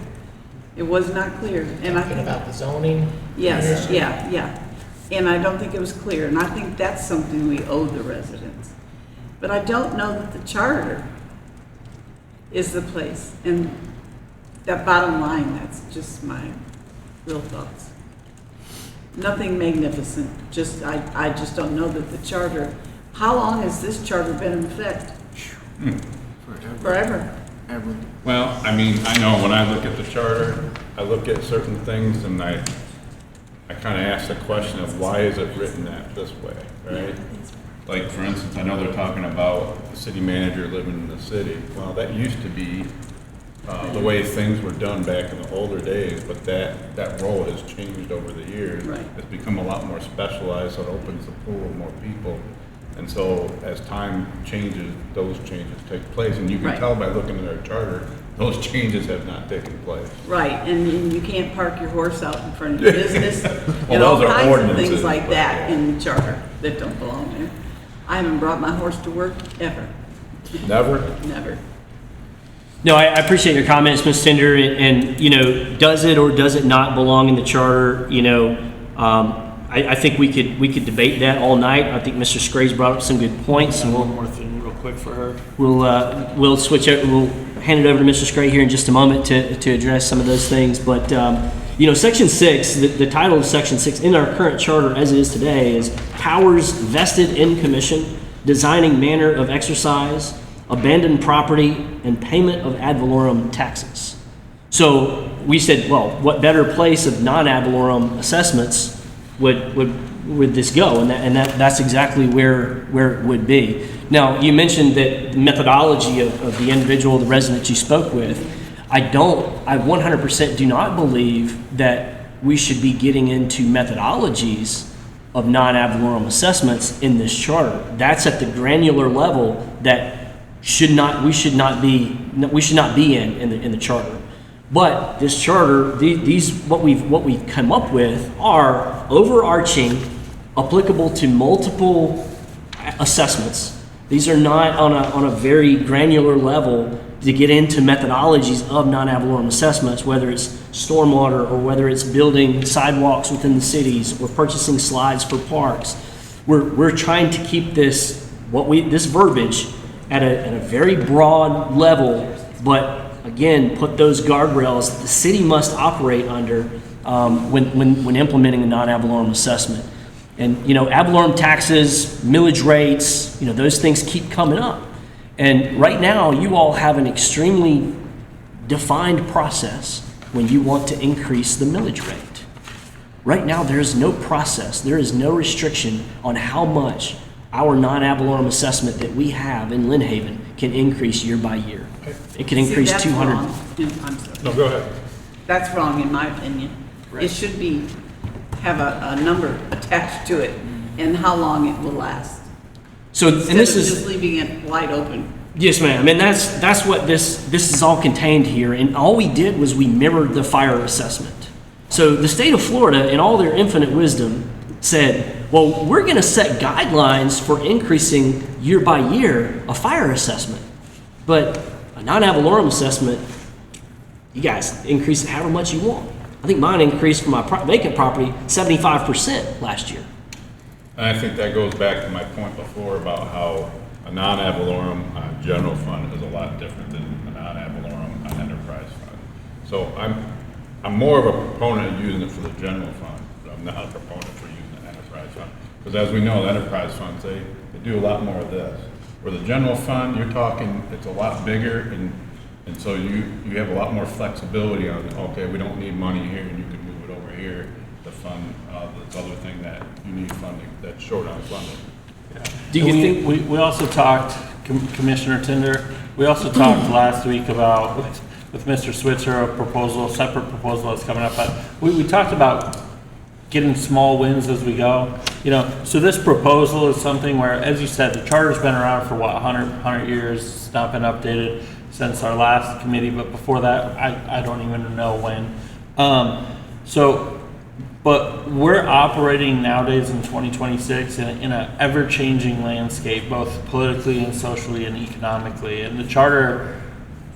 It was not clear. And I Talking think about the zoning? yes, issue? yeah. And I don't think it was clear, and I think that's something we owe the residents. But I don't know that the charter is the place. And that bottom line, that's just my real thoughts. Nothing magnificent, I just don't know that the charter, how long has this charter been in effect? Forever. Ever. Well, I mean, I know when I look at the charter, I look at certain things and I I kind of asked the question of why is it written that this way, right? Like, for instance, I know they're talking about the city manager living in the city. Well, that used to be the way things were done back in the older days, but that role has changed over the years. Right. It's become a lot more specialized, so it opens the pool of more people. And so as time changes, those changes take place. And you can Right. tell by looking at our charter, those changes have not taken place. Right, and you can't park your horse out in front of your business, Well, and all those are kinds of ordinances, things like but, that yeah. in the charter that don't belong there. I haven't brought my horse to work ever, Never? never. No, I appreciate your comments, Ms. Tinder, and, you know, does it or does it not belong in the charter? You know, I think we could debate that all night. I think Mr. Scray's brought up some good points, and One more thing real quick for her. we'll switch out, we'll hand it over to Mr. Scray here in just a moment to address some of those things. But, you know, Section 6, the title of Section 6 in our current charter as it is today is powers vested in commission, designing manner of exercise, abandoned property, and payment of ad valorem taxes. So we said, well, what better place of non-ad valorem assessments would this go? And that's exactly where it would be. Now, you mentioned that the methodology of the individual, the resident you spoke with. I 100% do not believe that we should be getting into methodologies of non-ad valorem assessments in this charter. That's at the granular level that we should not be in the charter. But this charter, what we've come up with are overarching, applicable to multiple assessments. These are not on a very granular level to get into methodologies of non-ad valorem assessments, whether it's stormwater or whether it's building sidewalks within the cities or purchasing slides for parks. We're trying to keep this verbiage at a very broad level, but again, put those guardrails that the city must operate under when implementing a non-ad valorem assessment. And, you know, ad valorem taxes, millage rates, you know, those things keep coming up. And right now, you all have an extremely defined process when you want to increase the millage rate. Right now, there is no process, there is no restriction on how much our non-ad valorem assessment that we have in Lynn Haven can increase year by year. It can increase See, that's 200. wrong. I'm sorry. No, go ahead. That's wrong, in my opinion. It should have a number attached to it and how long it will last. So, and Instead this of is, just leaving it wide open. yes, ma'am, and that's what this is all contained here. And all we did was we mirrored the fire assessment. So the state of Florida, in all their infinite wisdom, said, well, we're going to set guidelines for increasing year by year a fire assessment. But a non-ad valorem assessment, you guys increase it however much you want. I think mine increased for my vacant property 75% last year. And I think that goes back to my point before about how a non-ad valorem general fund is a lot different than a non-ad valorem enterprise fund. So I'm more of a proponent of using it for the general fund, but I'm not a proponent for using the enterprise fund. Because as we know, the enterprise funds, they do a lot more of this. Where the general fund, you're talking, it's a lot bigger, and so you have a lot more flexibility on, okay, we don't need money here, and you can move it over here to fund this other thing that you need funding, that's short on funding. Do you think We also talked, Commissioner Tinder, we also talked last week about, with Mr. Switzer, a separate proposal that's coming up, but we talked about getting small wins as we go. You know, so this proposal is something where, as you said, the charter's been around for what, 100 years, it's not been updated since our last committee, but before that, I don't even know when. But we're operating nowadays in 2026 in an ever-changing landscape, both politically and socially and economically. And the charter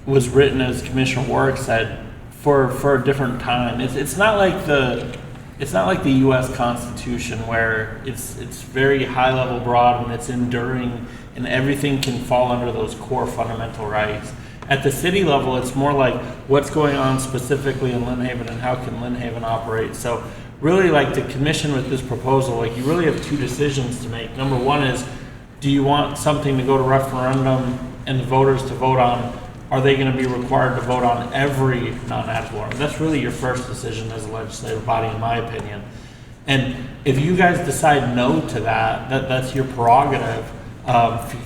was written, as Commissioner Warwick said, for a different time. It's not like the U.S. Constitution, where it's very high level, broad, and it's enduring, and everything can fall under those core fundamental rights. At the city level, it's more like what's going on specifically in Lynn Haven and how can Lynn Haven operate. So really, like, the commission with this proposal, like, you really have two decisions to make. Number one is, do you want something to go to referendum and the voters to vote on? Are they going to be required to vote on every non-ad valorem? That's really your first decision as a legislative body, in my opinion. And if you guys decide no to that, that's your prerogative.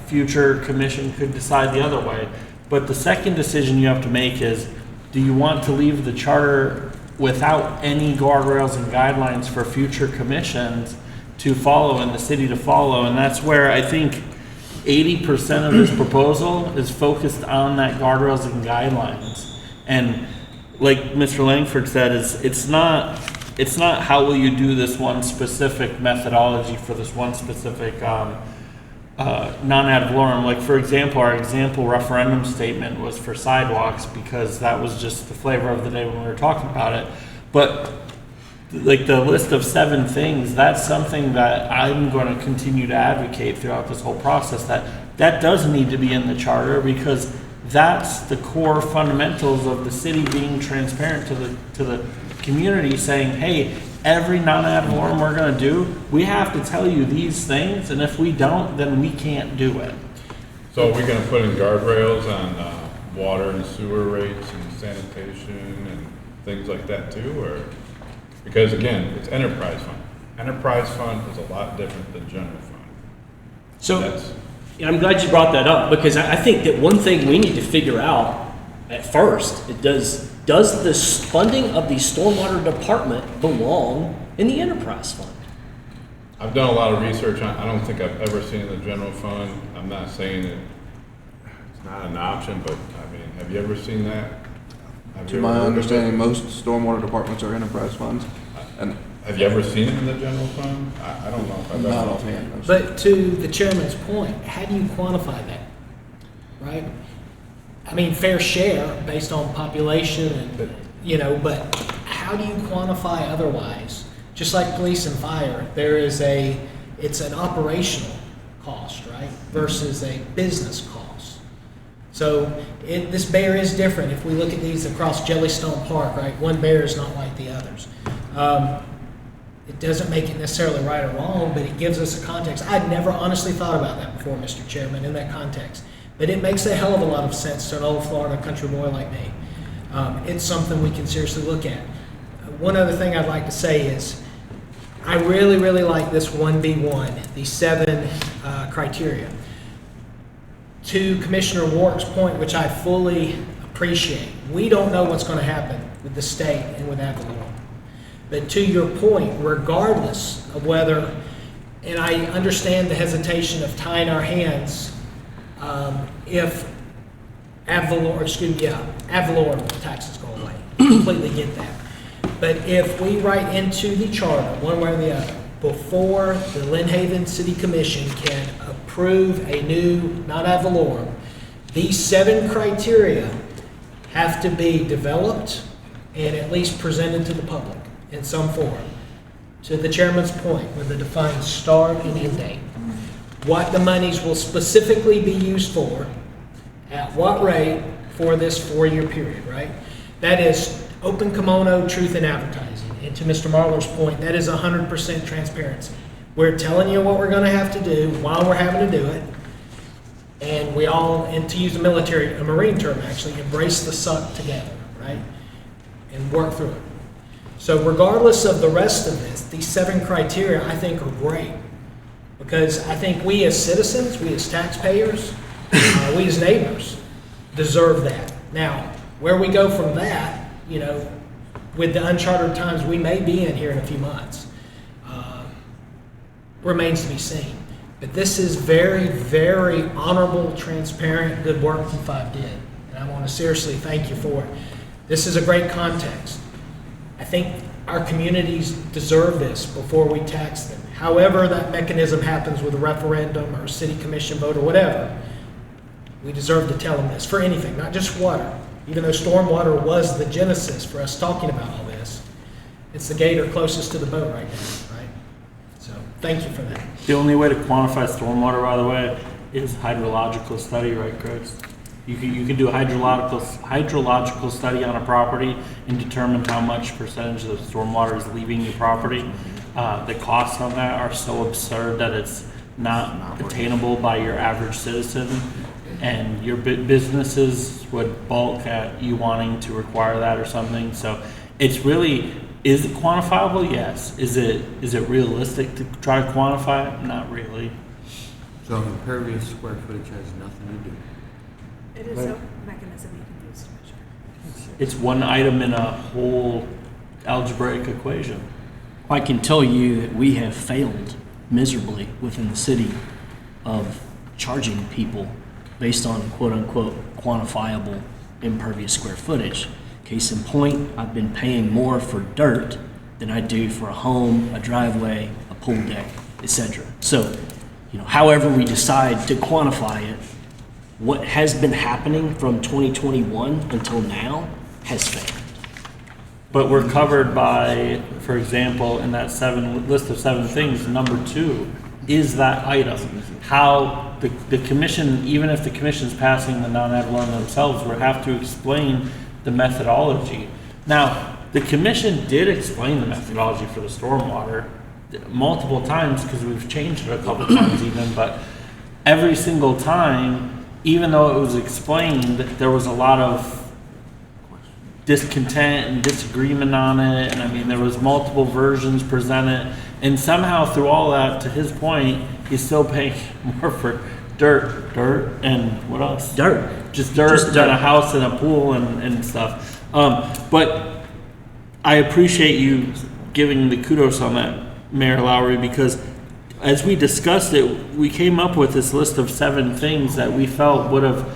Future commission could decide the other way. But the second decision you have to make is, do you want to leave the charter without any guardrails and guidelines for future commissions to follow and the city to follow? And that's where I think 80% of this proposal is focused on that guardrails and guidelines. And like Mr. Langford said, it's not how will you do this one specific methodology for this one specific non-ad valorem. Like, for example, our example referendum statement was for sidewalks because that was just the flavor of the day when we were talking about it. But like the list of 7 things, that's something that I'm going to continue to advocate throughout this whole process, that does need to be in the charter, because that's the core fundamentals of the city being transparent to the community, saying, hey, every non-ad valorem we're going to do, we have to tell you these things, and if we don't, then we can't do it. So are we gonna put in guardrails on water and sewer rates and sanitation and things like that too, or? Because again, it's enterprise fund. Enterprise fund is a lot different than general fund. So, That's- yeah, I'm glad you brought that up, because I think that one thing we need to figure out at first, does the funding of the stormwater department belong in the enterprise fund? I've done a lot of research on, I don't think I've ever seen the general fund. I'm not saying that it's not an option, but I mean, have you ever seen that? Have To you my ever heard of it? understanding, most stormwater departments are enterprise funds, and Have you ever seen it in the general fund? I don't know if I've ever. not offhand. no. But to the chairman's point, how do you quantify that, right? I mean, fair share based on population and, but how do you quantify otherwise? Just like police and fire, it's an operational cost, right? Versus a business cost. So this bear is different if we look at these across Jellystone Park, right? One bear is not like the others. It doesn't make it necessarily right or wrong, but it gives us a context. I'd never honestly thought about that before, Mr. Chairman, in that context. But it makes a hell of a lot of sense to an old Florida country boy like me. It's something we can seriously look at. One other thing I'd like to say is I really, really like this 1B1, the 7 criteria. To Commissioner Warwick's point, which I fully appreciate, we don't know what's going to happen with the state and with ad valorem. But to your point, regardless of whether, and I understand the hesitation of tying our hands if ad valorem taxes go away. Completely get that. But if we write into the charter, one way or the other, before the Lynn Haven City Commission can approve a new non-ad valorem, these 7 criteria have to be developed and at least presented to the public in some form. To the chairman's point, with a defined start and end date, what the monies will specifically be used for, at what rate for this 4-year period, right? That is open kimono, truth in advertising. And to Mr. Marler's point, that is 100% transparency. We're telling you what we're going to have to do while we're having to do it. And we all, and to use a Marine term actually, embrace the suck together, right? And work through it. So regardless of the rest of this, these 7 criteria I think are great. Because I think we as citizens, we as taxpayers, we as neighbors deserve that. Now, where we go from that, with the uncharted times we may be in here in a few months, remains to be seen. But this is very, very honorable, transparent, good work you 5 did. And I want to seriously thank you for it. This is a great context. I think our communities deserve this before we tax them. However that mechanism happens with a referendum or a city commission vote or whatever, we deserve to tell them this for anything, not just water. Even though stormwater was the genesis for us talking about all this, it's the gator closest to the boat right now, right? So thank you for that. The only way to quantify stormwater, by the way, is hydrological study, right, Chris? You can do a hydrological study on a property and determine how much percentage of the stormwater is leaving your property. The costs on that are so absurd that it's not attainable by your average citizen, and your businesses would balk at you wanting to require that or something. So it's Is it quantifiable? Yes. Is it realistic to try to quantify it? Not really. So impervious square footage has nothing to do. It is a mechanism you can use to measure. It's one item in a whole algebraic equation. I can tell you that we have failed miserably within the city of charging people based on quote-unquote quantifiable impervious square footage. Case in point, I've been paying more for dirt than I do for a home, a driveway, a pool deck, etc. So, however we decide to quantify it, what has been happening from 2021 until now has failed. But we're covered by, for example, in that list of 7 things, number 2 is that item. How the commission, even if the commission's passing the non-ad valorem themselves, will have to explain the methodology. Now, the commission did explain the methodology for the stormwater multiple times because we've changed it a couple times even, but every single time, even though it was explained, there was a lot of discontent and disagreement on it, and I mean there was multiple versions presented, and somehow through all that, to his point, he's still paying more for dirt and what else? Just dirt than a house and a pool and stuff. But I appreciate you giving the kudos on that, Mayor Lowry, because as we discussed it, we came up with this list of 7 things that we felt would have,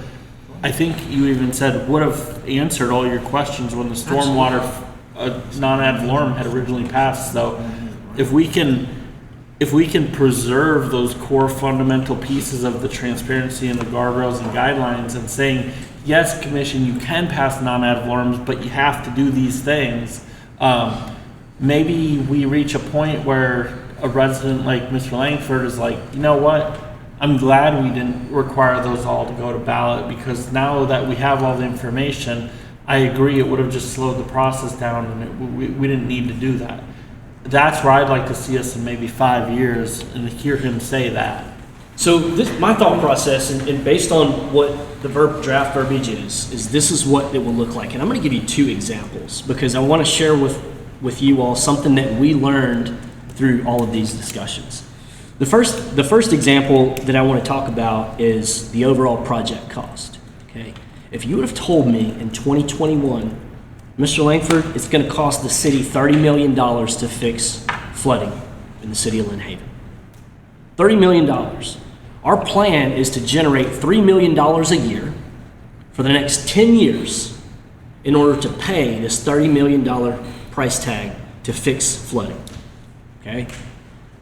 I think you even said, would have answered all your questions when the stormwater non-ad valorem had originally passed. So if we can preserve those core fundamental pieces of the transparency and the guardrails and guidelines and saying, yes, commission, you can pass non-ad valorems, but you have to do these things. Maybe we reach a point where a resident like Mr. Langford is like, you know what? I'm glad we didn't require those all to go to ballot, because now that we have all the information, I agree it would have just slowed the process down, and we didn't need to do that. That's where I'd like to see us in maybe 5 years and hear him say that. So my thought process, and based on what the draft verbiage is this is what it will look like. And I'm going to give you 2 examples because I want to share with you all something that we learned through all of these discussions. The first example that I want to talk about is the overall project cost. Okay, if you would have told me in 2021, Mr. Langford, it's going to cost the city $30 million to fix flooding in the city of Lynn Haven. $30 million. Our plan is to generate $3 million a year for the next 10 years in order to pay this $30 million price tag to fix flooding. Okay?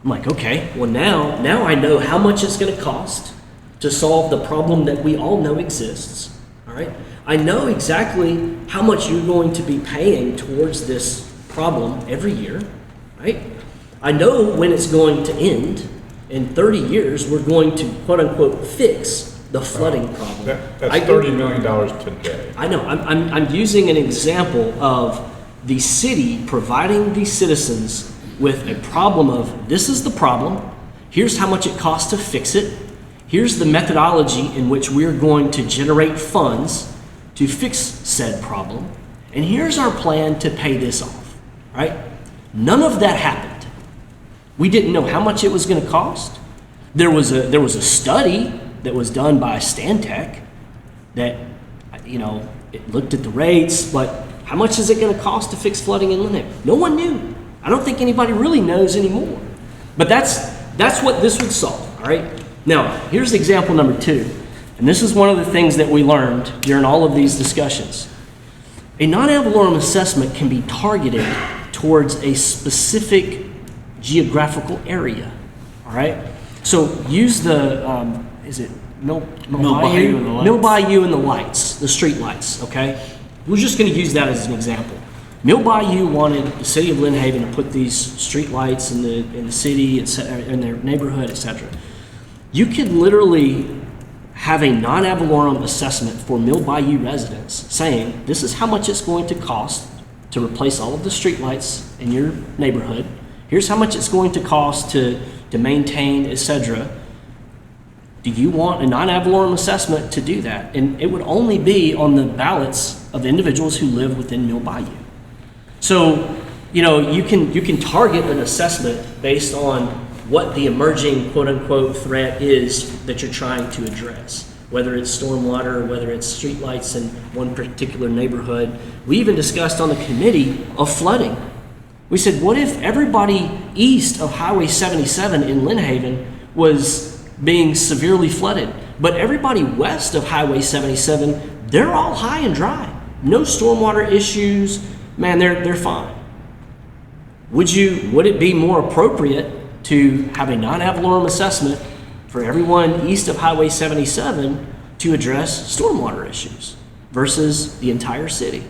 I'm like, okay, well now I know how much it's going to cost to solve the problem that we all know exists. All right? I know exactly how much you're going to be paying towards this problem every year, right? I know when it's going to end. In 30 years, we're going to, quote unquote, fix the flooding problem. That's $30 million today. I know. I'm using an example of the city providing the citizens with a problem of, this is the problem, here's how much it costs to fix it, here's the methodology in which we're going to generate funds to fix said problem, and here's our plan to pay this off, right? None of that happened. We didn't know how much it was going to cost. There was a study that was done by Stantec that, it looked at the rates, but how much is it going to cost to fix flooding in Lynn? No one knew. I don't think anybody really knows anymore. But that's what this would solve, all right? Now, here's example number 2. And this is one of the things that we learned during all of these discussions. A non-ad valorem assessment can be targeted towards a specific geographical area, all right? So use the, is it Mill Bayou and the lights, the street lights, okay? We're just gonna use that as an example. Mill Bayou wanted the city of Lynn Haven to put these street lights in the city, in their neighborhood, etc. You could literally have a non-ad valorem assessment for Mill Bayou residents saying, this is how much it's going to cost to replace all of the street lights in your neighborhood. Here's how much it's going to cost to maintain, etc. Do you want a non-ad valorem assessment to do that? And it would only be on the ballots of the individuals who live within Mill Bayou. So you know, you can target an assessment based on what the emerging quote unquote threat is that you're trying to address, whether it's stormwater or whether it's streetlights in one particular neighborhood. We even discussed on the committee of flooding. We said, what if everybody east of Highway 77 in Lynn Haven was being severely flooded, but everybody west of Highway 77, they're all high and dry. No stormwater issues. Man, they're fine. Would it be more appropriate to have a non-ad valorem assessment for everyone east of Highway 77 to address stormwater issues versus the entire city?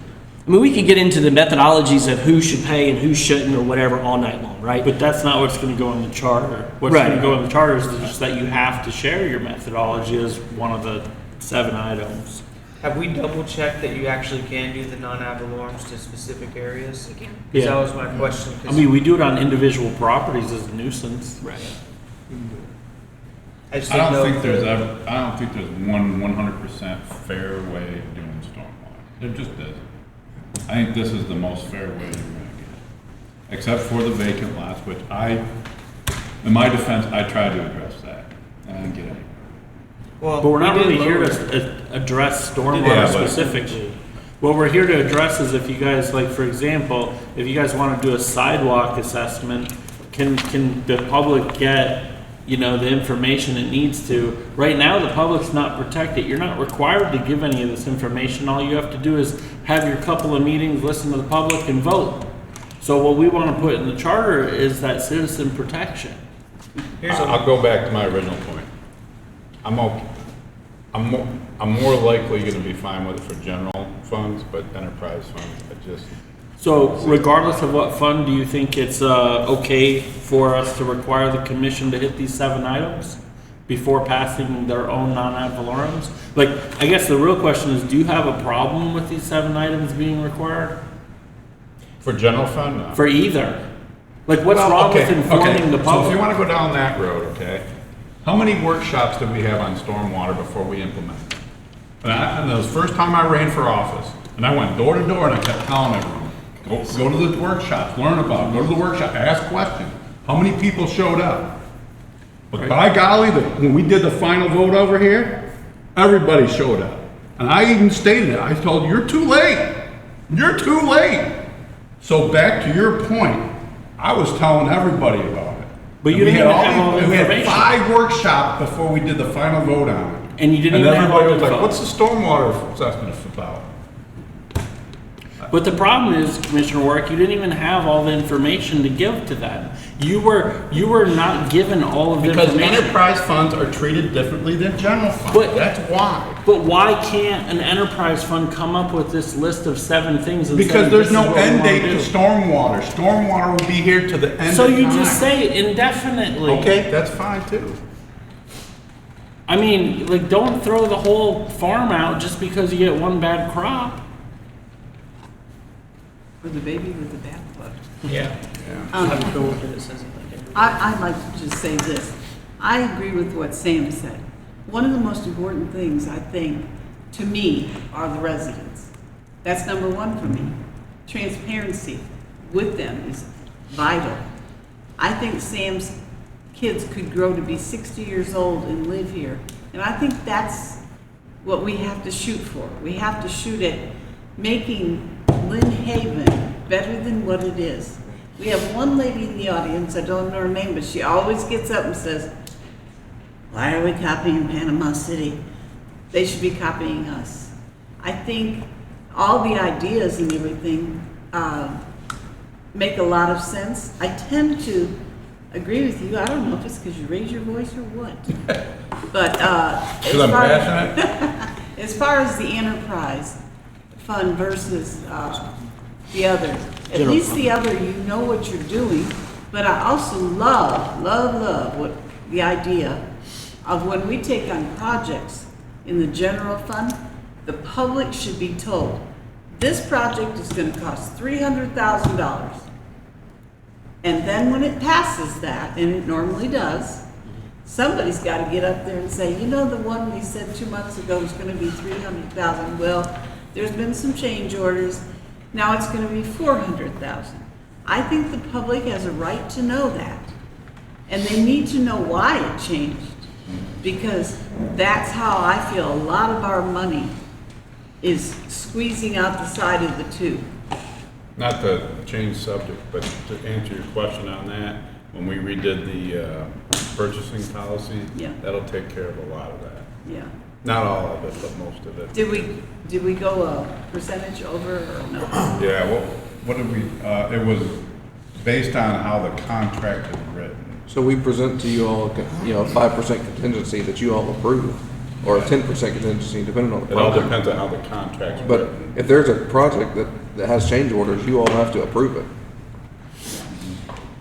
I mean, we could get into the methodologies of who should pay and who shouldn't or whatever all night long, right? But that's not what's going to go in the charter. What's Right. going to go in the charter is just that you have to share your methodology as one of the 7 items. Have we double checked that you actually can do the non-ad valorums to specific areas? You can. Because Yeah. that was my question. I mean, we do it on individual properties as a nuisance. Right. I just I didn't don't know think if there's the- ever, I don't think there's one 100% fair way of doing stormwater. There just isn't. I think this is the most fair way you're gonna get. Except for the vacant lots, which in my defense, I tried to address that, and I didn't get anywhere. well, But we're not we did really here lower- to address Yeah, stormwater but- specifically. What we're here to address is if you guys, like, for example, if you guys want to do a sidewalk assessment, can the public get, you know, the information it needs to? Right now, the public's not protected. You're not required to give any of this information. All you have to do is have your couple of meetings, listen to the public, and vote. So what we want to put in the charter is that citizen protection. Here's a- I'll go back to my original point. I'm more likely gonna be fine with it for general funds, but enterprise funds, So regardless of what fund, do you think it's okay for us to require the commission to hit these 7 items before passing their own non-ad valorums? Like, I guess the real question is, do you have a problem with these 7 items being required? for general fund, no. For either? Like, what's Well, wrong okay, with informing the So if public? you wanna go down that road, okay, how many workshops did we have on stormwater before we implemented? And that was the first time I ran for office, and I went door to door and I kept telling everyone, go to the workshops, learn about it, go to the workshop, ask questions. How many people showed up? But by golly, when we did the final vote over here, everybody showed up. And I even stated it, I told you, you're too late. You're too late. So back to your point, I was telling everybody about it. But you And we didn't had even have all the we had information. 5 workshops before we did the final vote on it. And you didn't even have all everybody the was like, info. what's the stormwater assessment about? But the problem is, Commissioner Warwick, you didn't even have all the information to give to them. You were not given all of the Because information. enterprise funds are treated differently than general funds. But- That's why. But why can't an enterprise fund come up with this list of 7 things and say, Because there's "This no is what we end wanna date to do"? stormwater. Stormwater will be here to the end of So time. you just say it indefinitely. Okay, that's fine too. I mean, like, don't throw the whole farm out just because you get one bad crop. Or the baby with the bathwater. Yeah. Um, Have a coworker that says it like that. I'd like to just say this. I agree with what Sam said. One of the most important things, I think, to me, are the residents. That's number one for me. Transparency with them is vital. I think Sam's kids could grow to be 60 years old and live here. And I think that's what we have to shoot for. We have to shoot at making Lynn Haven better than what it is. We have one lady in the audience, I don't know her name, but she always gets up and says, "Why are we copying Panama City? They should be copying us." I think all the ideas and everything make a lot of sense. I tend to agree with you. I don't know if it's because you raise your voice or what. But Because I'm passionate. as far as the enterprise fund versus the other, at least the other, you know what you're doing. But I also love what the idea of when we take on projects in the general fund, the public should be told, this project is going to cost $300,000. And then when it passes that, and it normally does, somebody's got to get up there and say, you know, the one we said 2 months ago was going to be $300,000. Well, there's been some change orders. Now it's going to be $400,000. I think the public has a right to know that. And they need to know why it changed. Because that's how I feel a lot of our money is squeezing out the side of the tube. Not to change subject, but to answer your question on that, when we redid the purchasing policy, Yeah. that'll take care of a lot of that. Yeah. Not all of it, but most of it. Did we go a percentage over or no? Yeah, well, what did we, it was based on how the contract is written. So we present to you all, a 5% contingency that you all approve, or a 10% contingency, depending on the It all project. depends on how the contract's But written. if there's a project that has change orders, you all have to approve it.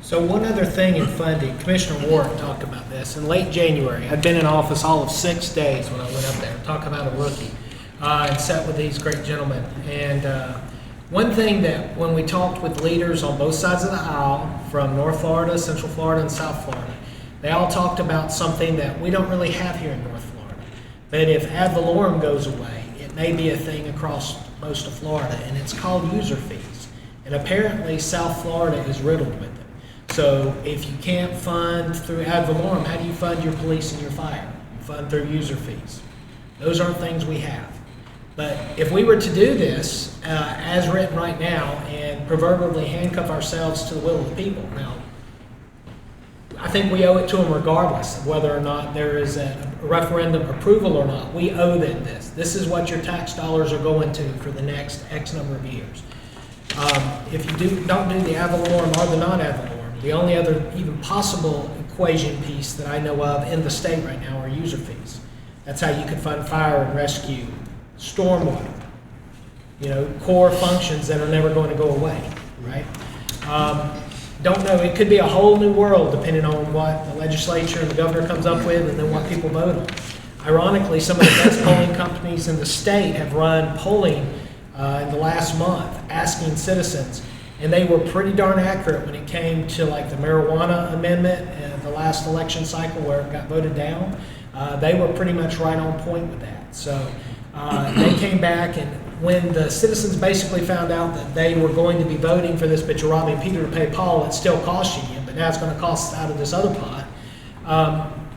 So one other thing in funding, Commissioner Warren talked about this. In late January, I'd been in office all of 6 days when I went up there, talk about a rookie, and sat with these great gentlemen. And one thing that when we talked with leaders on both sides of the aisle, from North Florida, Central Florida, and South Florida, they all talked about something that we don't really have here in North Florida. But if ad valorem goes away, it may be a thing across most of Florida, and it's called user fees. And apparently South Florida is riddled with them. So if you can't fund through ad valorem, how do you fund your police and your fire? You fund through user fees. Those aren't things we have. But if we were to do this as written right now and proverbially handcuff ourselves to the will of the people, now, I think we owe it to them regardless of whether or not there is a referendum approval or not. We owe them this. This is what your tax dollars are going to for the next X number of years. If you don't do the ad valorem or the non-ad valorem, the only other even possible equation piece that I know of in the state right now are user fees. That's how you could fund fire and rescue, stormwater, core functions that are never going to go away, right? Don't know, it could be a whole new world depending on what the legislature and the governor comes up with and then what people vote on. Ironically, some of the best polling companies in the state have run polling in the last month asking citizens, and they were pretty darn accurate when it came to like the marijuana amendment and the last election cycle where it got voted down. They were pretty much right on point with that. So they came back, and when the citizens basically found out that they were going to be voting for this, but you're robbing Peter to pay Paul, it's still costing you, but now it's going to cost out of this other pot.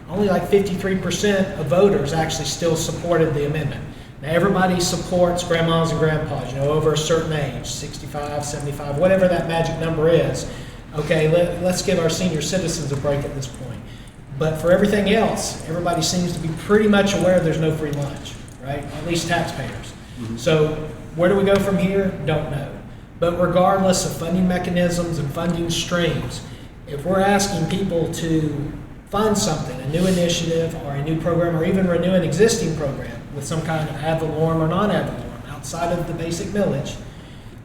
Only like 53% of voters actually still supported the amendment. Now everybody supports grandmas and grandpas, over a certain age, 65, 75, whatever that magic number is. Okay, let's give our senior citizens a break at this point. But for everything else, everybody seems to be pretty much aware there's no free lunch, right? At least taxpayers. So where do we go from here? Don't know. But regardless of funding mechanisms and funding streams, if we're asking people to fund something, a new initiative or a new program, or even renew an existing program with some kind of ad valorem or non-ad valorem outside of the basic millage,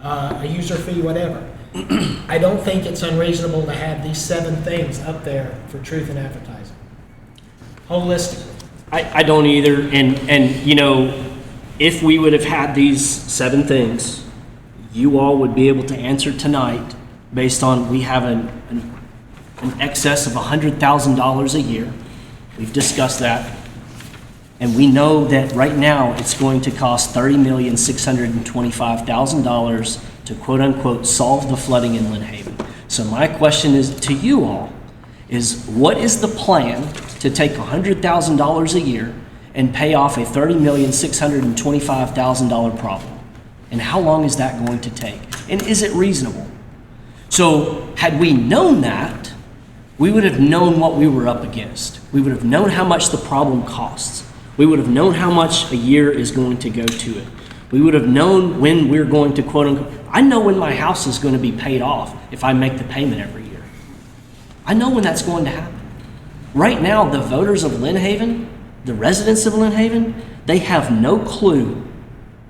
a user fee, whatever, I don't think it's unreasonable to have these 7 things up there for truth in advertising. Holistically. I don't either. And if we would have had these 7 things, you all would be able to answer tonight based on we have an excess of $100,000 a year. We've discussed that. And we know that right now it's going to cost $30,625,000 to quote unquote solve the flooding in Lynn Haven. So my question is to you all is what is the plan to take $100,000 a year and pay off a $30,625,000 problem? And how long is that going to take? And is it reasonable? So had we known that, we would have known what we were up against. We would have known how much the problem costs. We would have known how much a year is going to go to it. We would have known when we're going to quote unquote, I know when my house is going to be paid off if I make the payment every year. I know when that's going to happen. Right now, the voters of Lynn Haven, the residents of Lynn Haven, they have no clue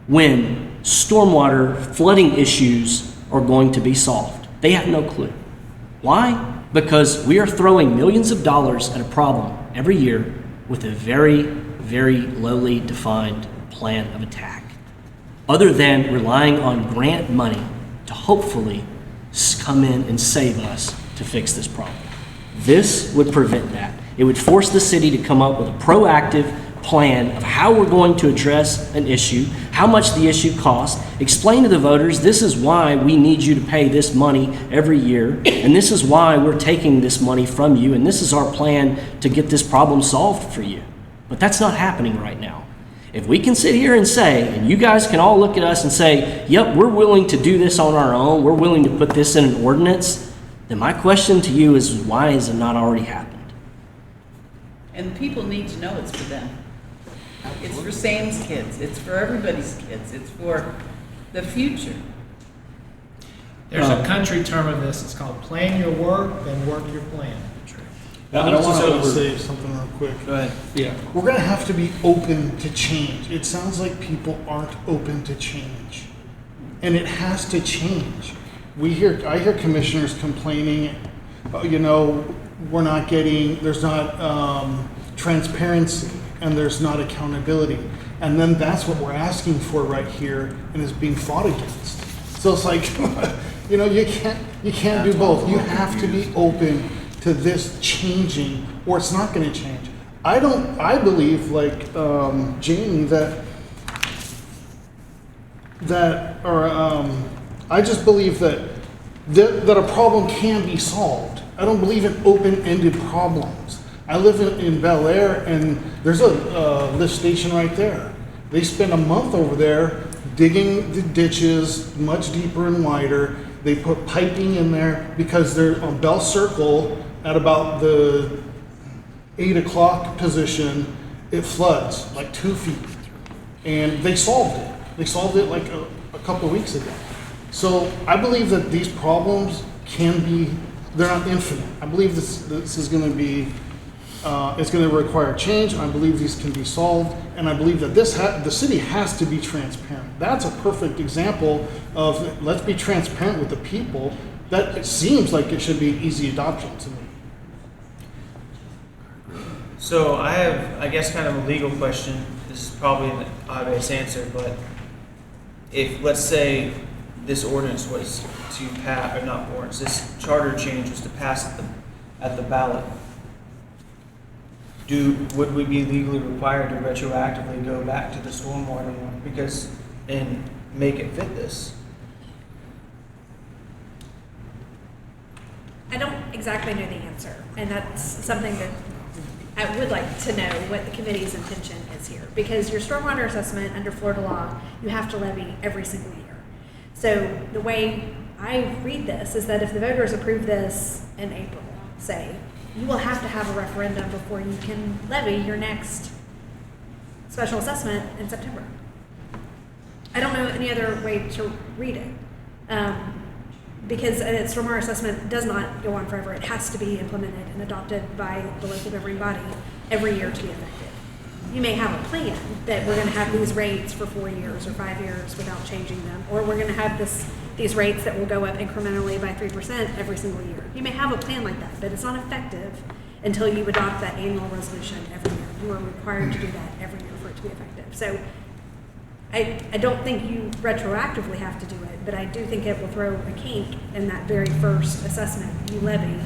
when stormwater flooding issues are going to be solved. They have no clue. Why? Because we are throwing millions of dollars at a problem every year with a very, very lowly defined plan of attack, other than relying on grant money to hopefully come in and save us to fix this problem. This would prevent that. It would force the city to come up with a proactive plan of how we're going to address an issue, how much the issue costs, explain to the voters, this is why we need you to pay this money every year, and this is why we're taking this money from you, and this is our plan to get this problem solved for you. But that's not happening right now. If we can sit here and say, and you guys can all look at us and say, yep, we're willing to do this on our own, we're willing to put this in an ordinance, then my question to you is, why has it not already happened? And people need to know it's for them. It's for Sam's kids, it's for everybody's kids, it's for the future. There's a country term of this, it's called plan your work, then work your plan. I don't want to say something real quick. Go ahead. Yeah. We're gonna have to be open to change. It sounds like people aren't open to change, and it has to change. I hear commissioners complaining, we're not getting, there's not transparency and there's not accountability, and then that's what we're asking for right here, and is being fought against. So it's like, you can't do both. You have to be open to this changing, or it's not going to change. I believe, like Jamie, I just believe that a problem can be solved. I don't believe in open-ended problems. I live in Bel Air, and there's a lift station right there. They spend a month over there digging the ditches much deeper and wider. They put piping in there because they're on Bell Circle at about the 8 o'clock position. It floods like 2 feet, and they solved it. They solved it like a couple of weeks ago. So I believe that these problems they're not infinite. I believe this is going to be, it's going to require change. I believe these can be solved, and I believe that the city has to be transparent. That's a perfect example of, let's be transparent with the people. That it seems like it should be easy adoption to me. So I have, I guess, kind of a legal question. This is probably an obvious answer, but if, let's say, this ordinance was to pass, or not ordinance, this charter change was to pass at the ballot, would we be legally required to retroactively go back to the stormwater one and make it fit this? I don't exactly know the answer, and that's something that I would like to know what the committee's intention is here. Because your stormwater assessment under Florida law, you have to levy every single year. So the way I read this is that if the voters approve this in April, say, you will have to have a referendum before you can levy your next special assessment in September. I don't know any other way to read it. Because stormwater assessment does not go on forever. It has to be implemented and adopted by the local governing body every year to be effective. You may have a plan that we're going to have these rates for 4 years or 5 years without changing them, or we're going to have these rates that will go up incrementally by 3% every single year. You may have a plan like that, but it's not effective until you adopt that annual resolution every year. You are required to do that every year for it to be effective. So I don't think you retroactively have to do it, but I do think it will throw a kink in that very first assessment you levy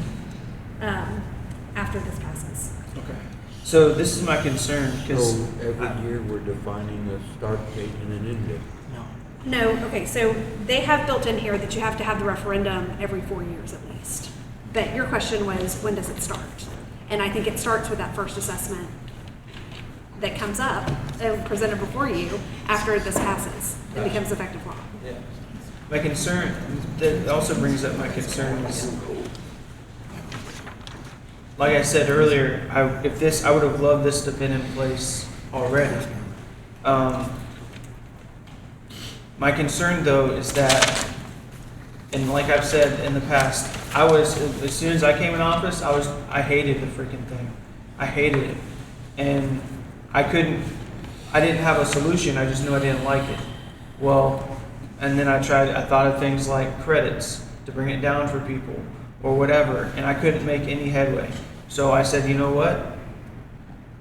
after this passes. Okay. So this is my concern, because So every year we're defining a start date and an end date. No, okay, so they have built in here that you have to have the referendum every 4 years at least. But your question was, when does it start? And I think it starts with that first assessment that comes up and presented before you after this passes and becomes effective law. yeah. My concern, that also brings up my concerns. Like I said earlier, I would have loved this to have been in place already. My concern, though, is that, and like I've said in the past, as soon as I came in office, I hated the freaking thing. I hated it. And I didn't have a solution, I just knew I didn't like it. Well, and then I thought of things like credits to bring it down for people or whatever, and I couldn't make any headway. So I said, you know what?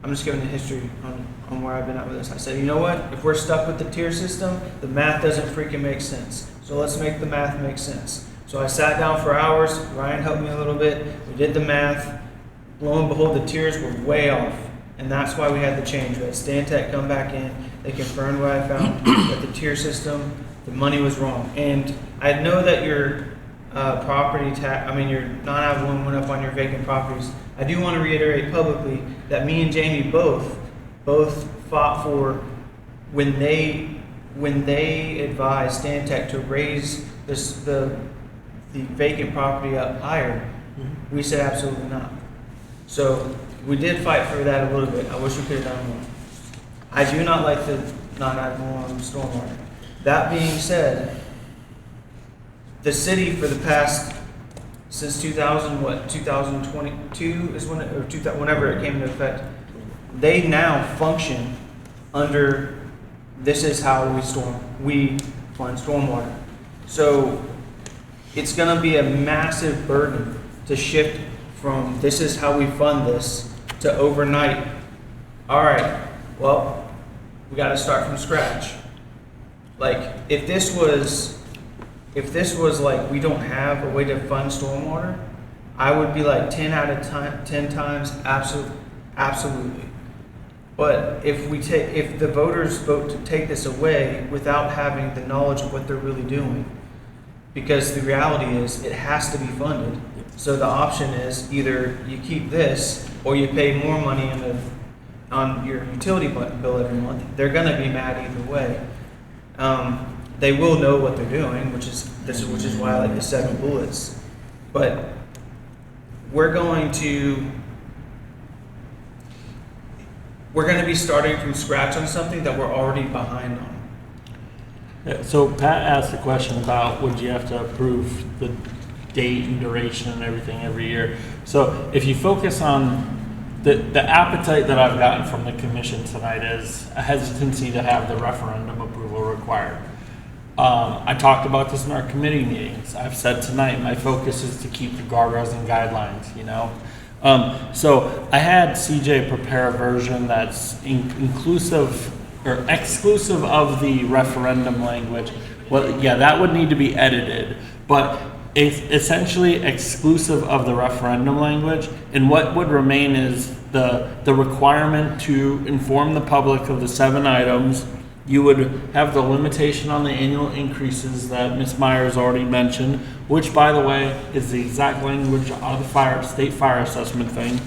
I'm just giving the history on where I've been at with this. I said, you know what? If we're stuck with the tier system, the math doesn't freaking make sense. So let's make the math make sense. So I sat down for hours. Ryan helped me a little bit. We did the math. Lo and behold, the tiers were way off. And that's why we had the change. We had Stantec come back in, they confirmed what I found, that the tier system, the money was wrong. And I know that your property tax, your non-ag one went up on your vacant properties. I do want to reiterate publicly that me and Jamie both fought for when they advised Stantec to raise the vacant property up higher. We said absolutely not. So we did fight for that a little bit. I wish we could have done more. I do not like the non-ag stormwater. That being said, the city for the past, since 2022 is when whenever it came into effect, they now function under, this is how we fund stormwater. So it's gonna be a massive burden to shift from this is how we fund this to overnight. All right, well, we gotta start from scratch. Like, if this was like, we don't have a way to fund stormwater, I would be like 10 out of 10 times absolutely. But if the voters vote to take this away without having the knowledge of what they're really doing, because the reality is it has to be funded. So the option is either you keep this or you pay more money on your utility bill every month. They're gonna be mad either way. They will know what they're doing, which is why I like the 7 bullets. But we're going to be starting from scratch on something that we're already behind on. Yeah, so Pat asked the question about would you have to approve the date and duration and everything every year. So if you focus on the appetite that I've gotten from the commission tonight is a hesitancy to have the referendum approval required. I talked about this in our committee meetings. I've said tonight my focus is to keep the guardrails and guidelines, So I had CJ prepare a version that's inclusive or exclusive of the referendum language. Well, yeah, that would need to be edited, but it's essentially exclusive of the referendum language. And what would remain is the requirement to inform the public of the 7 items. You would have the limitation on the annual increases that Ms. Myers already mentioned, which, by the way, is the exact language out of the state fire assessment thing.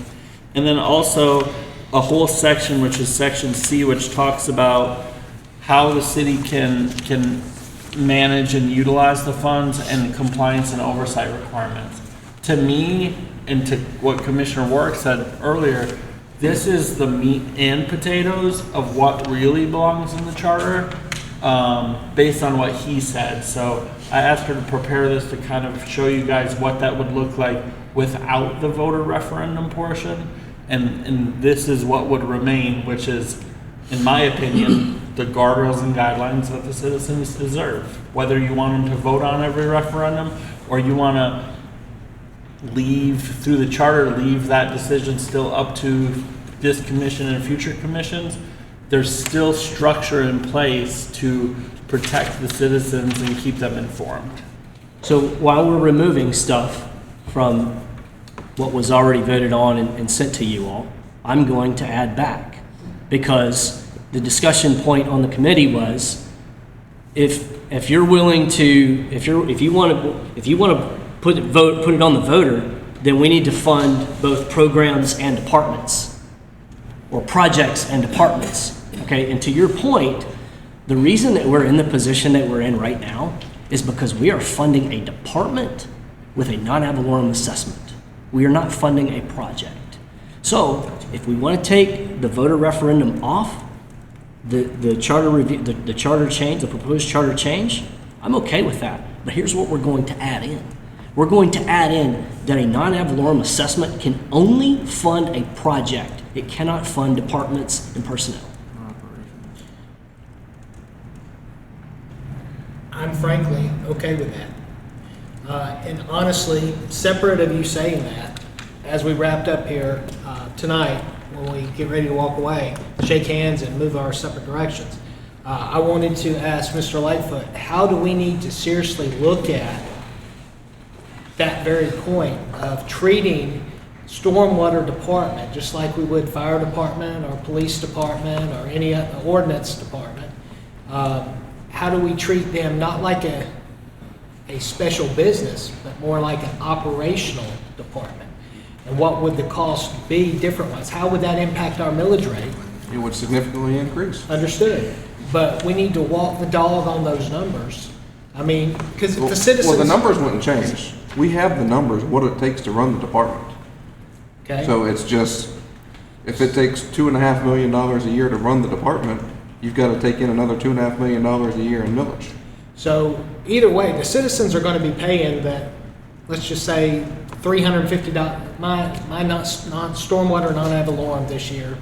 And then also a whole section, which is section C, which talks about how the city can manage and utilize the funds and compliance and oversight requirements. To me, and to what Commissioner Warwick said earlier, this is the meat and potatoes of what really belongs in the charter, based on what he said. So I asked her to prepare this to kind of show you guys what that would look like without the voter referendum portion. And this is what would remain, which is, in my opinion, the guardrails and guidelines that the citizens deserve. Whether you want them to vote on every referendum or you want to leave through the charter, leave that decision still up to this commission and future commissions, there's still structure in place to protect the citizens and keep them informed. So while we're removing stuff from what was already voted on and sent to you all, I'm going to add back, because the discussion point on the committee was if you're willing to, if you want to put it on the voter, then we need to fund both programs and departments, or projects and departments. Okay, and to your point, the reason that we're in the position that we're in right now is because we are funding a department with a non-ad valorem assessment. We are not funding a project. So if we want to take the voter referendum off, the charter review, the charter change, the proposed charter change, I'm okay with that. But here's what we're going to add in. We're going to add in that a non-ad valorem assessment can only fund a project. It cannot fund departments and personnel. I'm frankly okay with that. And honestly, separate of you saying that, as we wrapped up here tonight, when we get ready to walk away, shake hands and move our separate directions, I wanted to ask Mr. Lightfoot, how do we need to seriously look at that very point of treating stormwater department, just like we would fire department or police department or any ordinance department, how do we treat them not like a special business, but more like an operational department? And what would the cost be different-wise? How would that impact our millage rate? It would significantly increase. Understood. But we need to walk the dog on those numbers. I mean, because the citizens... Well, the numbers wouldn't change. We have the numbers, what it takes to run the department. Okay. So it's just, if it takes $2.5 million a year to run the department, you've got to take in another $2.5 million a year in millage. So either way, the citizens are going to be paying that, let's just say, $350. My stormwater non-ad valorem this year,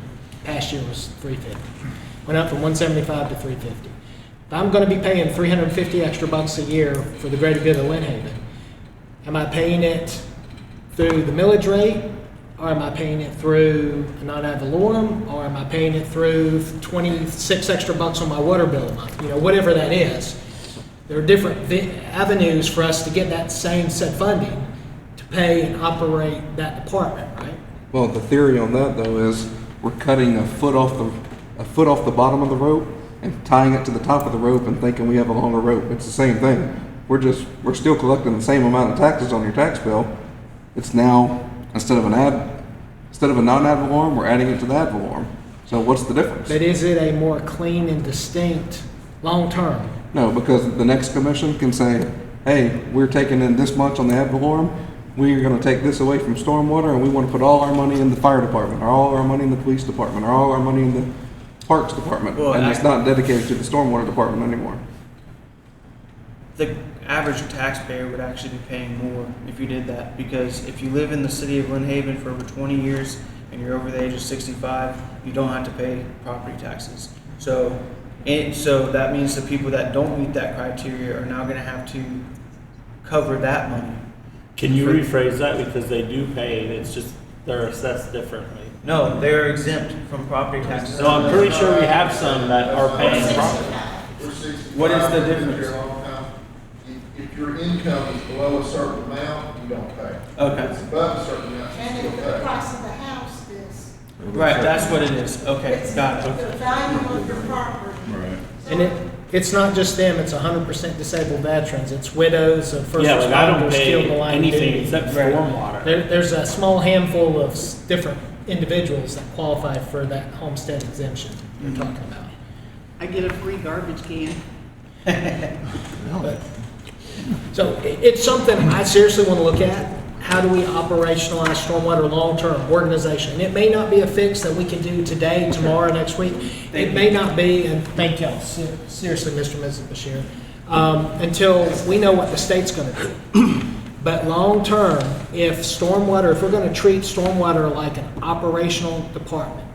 past year was $350. Went up from $175 to $350. If I'm going to be paying $350 extra bucks a year for the greater good of Lynn Haven, am I paying it through the millage rate, or am I paying it through a non-ad valorem, or am I paying it through 26 extra bucks on my water bill a month? You know, whatever that is. There are different avenues for us to get that same said funding to pay and operate that department, right? Well, the theory on that though is we're cutting a foot off the bottom of the rope and tying it to the top of the rope and thinking we have a longer rope. It's the same thing. We're still collecting the same amount of taxes on your tax bill. It's now, instead of a non-ad valorem, we're adding it to the ad valorem. So what's the difference? But is it a more clean and distinct long-term? No, because the next commission can say, hey, we're taking in this much on the ad valorem, we're gonna take this away from stormwater, and we wanna put all our money in the fire department, or all our money in the police department, or all our money in the parks department, Well, and it's not dedicated to the stormwater department anymore. The average taxpayer would actually be paying more if you did that, because if you live in the city of Lynn Haven for over 20 years and you're over the age of 65, you don't have to pay property taxes. So that means the people that don't meet that criteria are now going to have to cover that money. Can you rephrase that? Because they do pay, it's just they're assessed differently. No, they're exempt from property taxes. So I'm pretty sure we have some that are paying property. What is the difference? If your income is below a certain amount, you don't pay. Okay. If it's above a certain amount, you And still if the pay. price of the house is, Right, that's what it is. Okay, it's got it. the value of your property. Right. And it's not just them, it's 100% disabled veterans, it's widows of first Yeah, like I don't responders killed in the pay line of anything duty. except Right. stormwater. There's a small handful of different individuals that qualify for that homestead exemption you're talking about. I get a free garbage can. But- So it's something I seriously want to look at. How do we operationalize stormwater long-term organization? And it may not be a fix that we can do today, tomorrow, next week. It may not be, and thank y'all, seriously, Mr. and Mrs. Bashir, until we know what the state's going to do. But long-term, if we're going to treat stormwater like an operational department,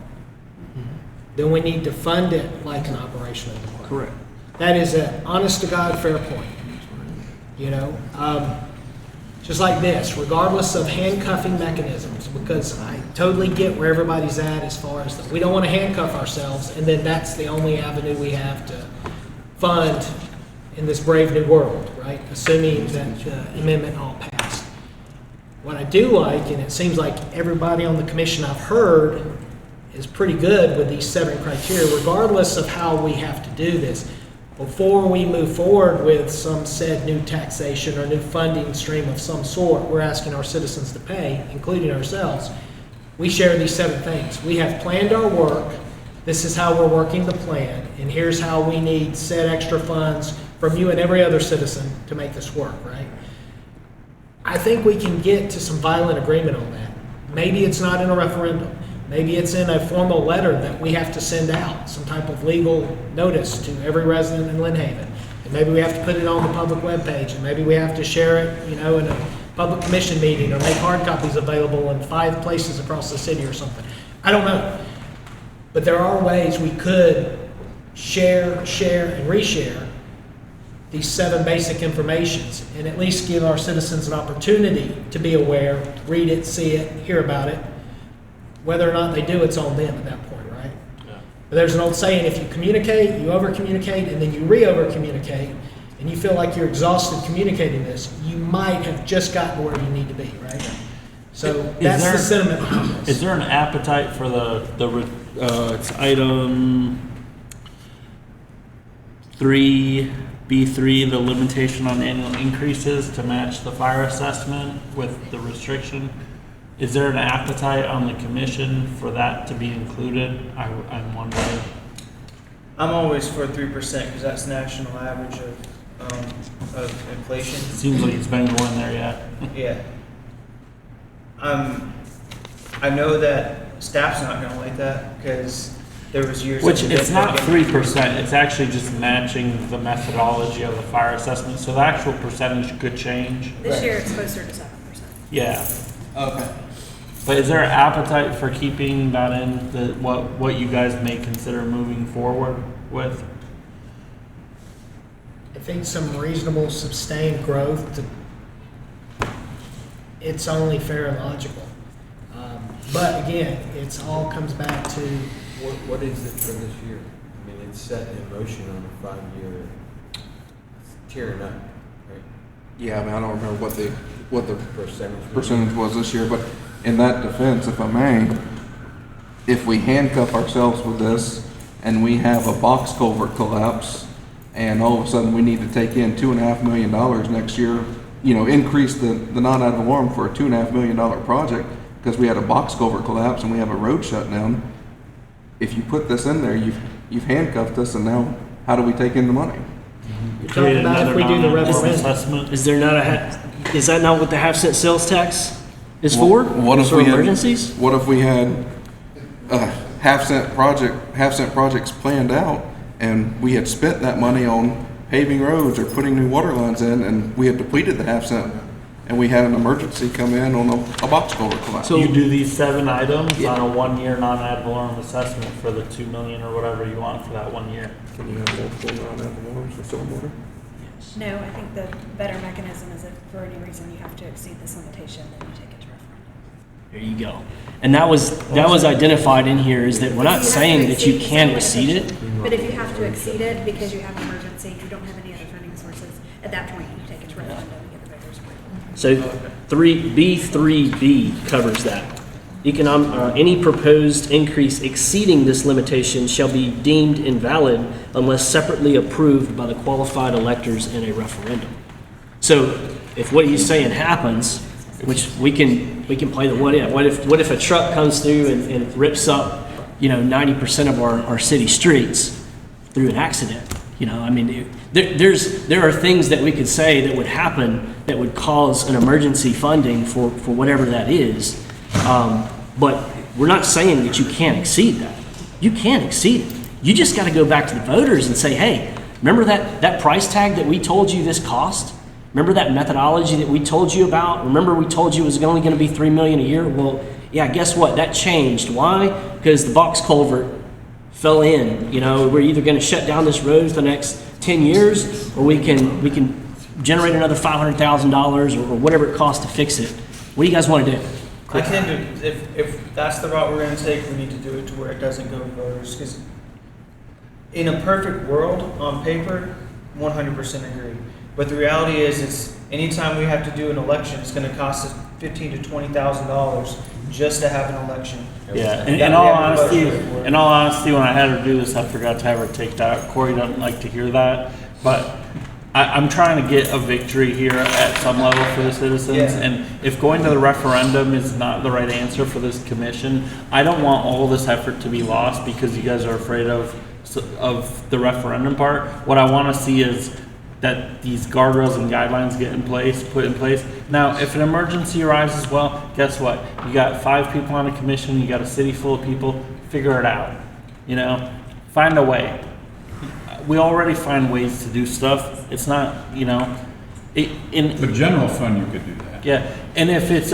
then we need to fund it like an operational department. Correct. That is an honest-to-God fair point. You know, just like this, regardless of handcuffing mechanisms, because I totally get where everybody's at as far as that we don't want to handcuff ourselves, and then that's the only avenue we have to fund in this brave new world, right? Assuming that the amendment all passed. What I do like, and it seems like everybody on the commission I've heard is pretty good with these 7 criteria, regardless of how we have to do this. Before we move forward with some said new taxation or new funding stream of some sort, we're asking our citizens to pay, including ourselves. We share these 7 things. We have planned our work. This is how we're working the plan. And here's how we need said extra funds from you and every other citizen to make this work, right? I think we can get to some violent agreement on that. Maybe it's not in a referendum. Maybe it's in a formal letter that we have to send out, some type of legal notice to every resident in Lynn Haven. And maybe we have to put it on the public webpage, and maybe we have to share it, in a public commission meeting, or make hard copies available in 5 places across the city or something. I don't know. But there are ways we could share, and reshare these 7 basic informations, and at least give our citizens an opportunity to be aware, read it, see it, hear about it. Whether or not they do, it's on them at that point, right? Yeah. But there's an old saying, if you communicate, you over-communicate, and then you re-over-communicate, and you feel like you're exhausted communicating this, you might have just gotten where you need to be, right? So Is that's there- the sentiment behind this. Is there an appetite for it's item 3B3, the limitation on annual increases to match the fire assessment with the restriction? Is there an appetite on the commission for that to be included? I'm wondering. I'm always for 3% because that's national average of inflation. Seems like it's been going there, yeah. Yeah. I know that staff's not gonna like that because there was years. Which that it's not didn't- 3%, it's actually just matching the methodology of the fire assessment, so the actual percentage could change. This Right. year it's closer to 7%. Yeah, Okay. but is there an appetite for keeping that in what you guys may consider moving forward with? I think some reasonable sustained growth, it's only fair and logical. But again, it's all comes back to, What is it for this year? I mean, it's set in motion on a 5-year, it's tearing up, right? Yeah, I mean, I don't remember what the Percentage. percentage was this year, but in that defense, if I may, if we handcuff ourselves with this and we have a box culvert collapse and all of a sudden we need to take in $2.5 million next year, increase the non-ad valorem for a $2.5 million project because we had a box culvert collapse and we have a road shut down. If you put this in there, you've handcuffed us, and now how do we take in the money? you're talking about if we do the referendum. Assessment. Is there not is that not what the half-cent sales tax is for? What if For we had emergencies? What if we had half-cent projects planned out, and we had spent that money on paving roads or putting new water lines in, and we had depleted the half-cent, and we had an emergency come in on a box culvert collapse? So- You do these 7 items on a 1-year non-ad valorem assessment for the 2 million or whatever you want for that 1 year. Can you have multiple non-ad valorem for stormwater? No, I think the better mechanism is if for any reason you have to exceed this limitation, then you take it to referendum. There you go. And that was identified in here, is that we're not saying that you can exceed it. But if you have to exceed it because you have an emergency, you don't have any other funding sources, at that point you take it to referendum and get the voters' approval. So 3B covers that. Any proposed increase exceeding this limitation shall be deemed invalid unless separately approved by the qualified electors in a referendum. So if what he's saying happens, which we can play the what if. What if a truck comes through and rips up, 90% of our city streets through an accident? There are things that we could say that would happen that would cause an emergency funding for whatever that is. But we're not saying that you can't exceed that. You can exceed it. You just got to go back to the voters and say, hey, remember that price tag that we told you this cost? Remember that methodology that we told you about? Remember we told you it was only going to be $3 million a year? Well, yeah, guess what? That changed. Why? Because the box culvert fell in. We're either going to shut down this road for the next 10 years, or we can generate another $500,000 or whatever it costs to fix it. What do you guys want to do? I tend to, if that's the route we're gonna take, we need to do it to where it doesn't go to voters, because in a perfect world, on paper, 100% agree. But the reality is, it's anytime we have to do an election, it's gonna cost us $15,000 to $20,000 just to have an election. Yeah, That in we all have to honesty, budget for. when I had her do this, I forgot to have her take that. Corey doesn't like to hear that, but I'm trying to get a victory here at some level for the citizens. Yeah. And if going to the referendum is not the right answer for this commission, I don't want all this effort to be lost because you guys are afraid of the referendum part. What I want to see is that these guardrails and guidelines put in place. Now, if an emergency arises, well, guess what? You got 5 people on a commission, you got a city full of people, figure it out. Find a way. We already find ways to do stuff. It's not, The general fund, you could do that. yeah. And if it's,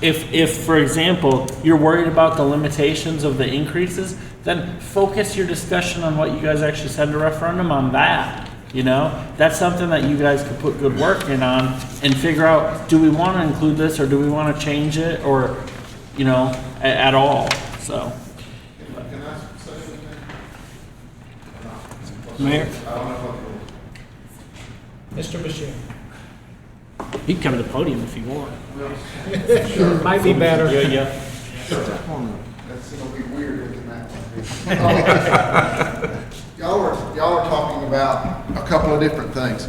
if for example, you're worried about the limitations of the increases, then focus your discussion on what you guys actually said to referendum on that. That's something that you guys could put good work in on and figure out, do we want to include this or do we want to change it or, at all, so. Can I say anything? Mayor? I don't know what Mr. Bashir. You can come to the podium if you want. Might be better. Yeah. That's gonna be weird looking that one. Y'all are talking about a couple of different things.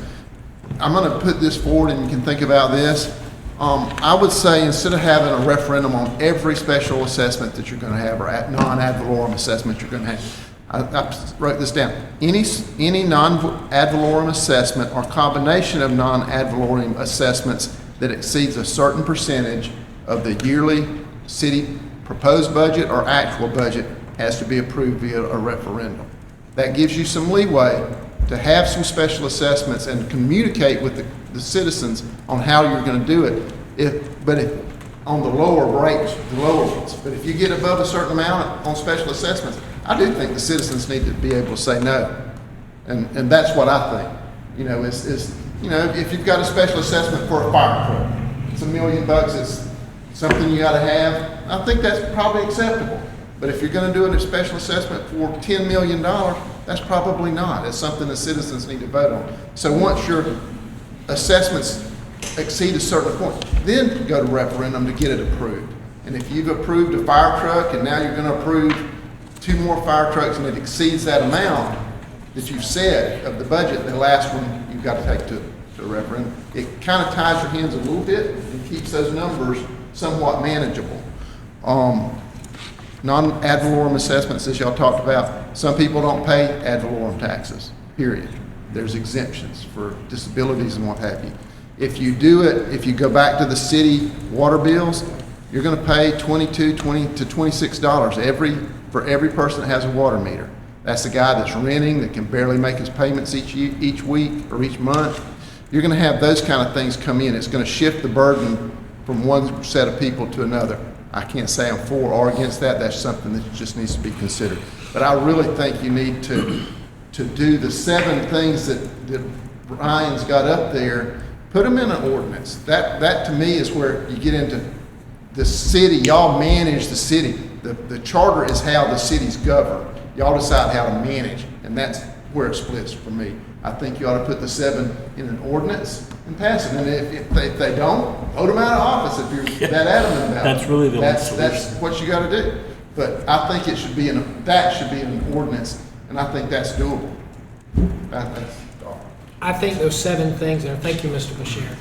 I'm gonna put this forward and you can think about this. I would say instead of having a referendum on every special assessment that you're gonna have, or non-ad valorem assessment you're gonna have, I wrote this down. Any non-ad valorem assessment or combination of non-ad valorem assessments that exceeds a certain percentage of the yearly city proposed budget or actual budget has to be approved via a referendum. That gives you some leeway to have some special assessments and communicate with the citizens on how you're going to do it. But on the lower breaks, the lower ones. But if you get above a certain amount on special assessments, I do think the citizens need to be able to say no. And that's what I think. You know, if you've got a special assessment for a fire truck, it's $1 million, it's something you got to have. I think that's probably acceptable. But if you're going to do a special assessment for $10 million, that's probably not. It's something the citizens need to vote on. So once your assessments exceed a certain point, then go to referendum to get it approved. And if you've approved a fire truck and now you're going to approve 2 more fire trucks and it exceeds that amount that you've said of the budget, the last one you've got to take to a referendum. It kind of ties your hands a little bit and keeps those numbers somewhat manageable. Non-ad valorem assessments, as y'all talked about, some people don't pay ad valorem taxes, period. There's exemptions for disabilities and what have you. If you do it, if you go back to the city water bills, you're going to pay $20 to $26 for every person that has a water meter. That's the guy that's renting, that can barely make his payments each week or each month. You're going to have those kind of things come in. It's going to shift the burden from one set of people to another. I can't say I'm for or against that. That's something that just needs to be considered. But I really think you need to do the 7 things that Ryan's got up there, put them in an ordinance. That to me is where you get into the city. Y'all manage the city. The charter is how the city's governed. Y'all decide how to manage, and that's where it splits for me. I think you ought to put the 7 in an ordinance and pass it. And if they don't, vote them out of office if you're that adamant about it. That's really the That's solution. what you got to do. But I think it should be that should be in an ordinance, and I think that's doable. That's all. I think those 7 things there, thank you, Mr. Bashir.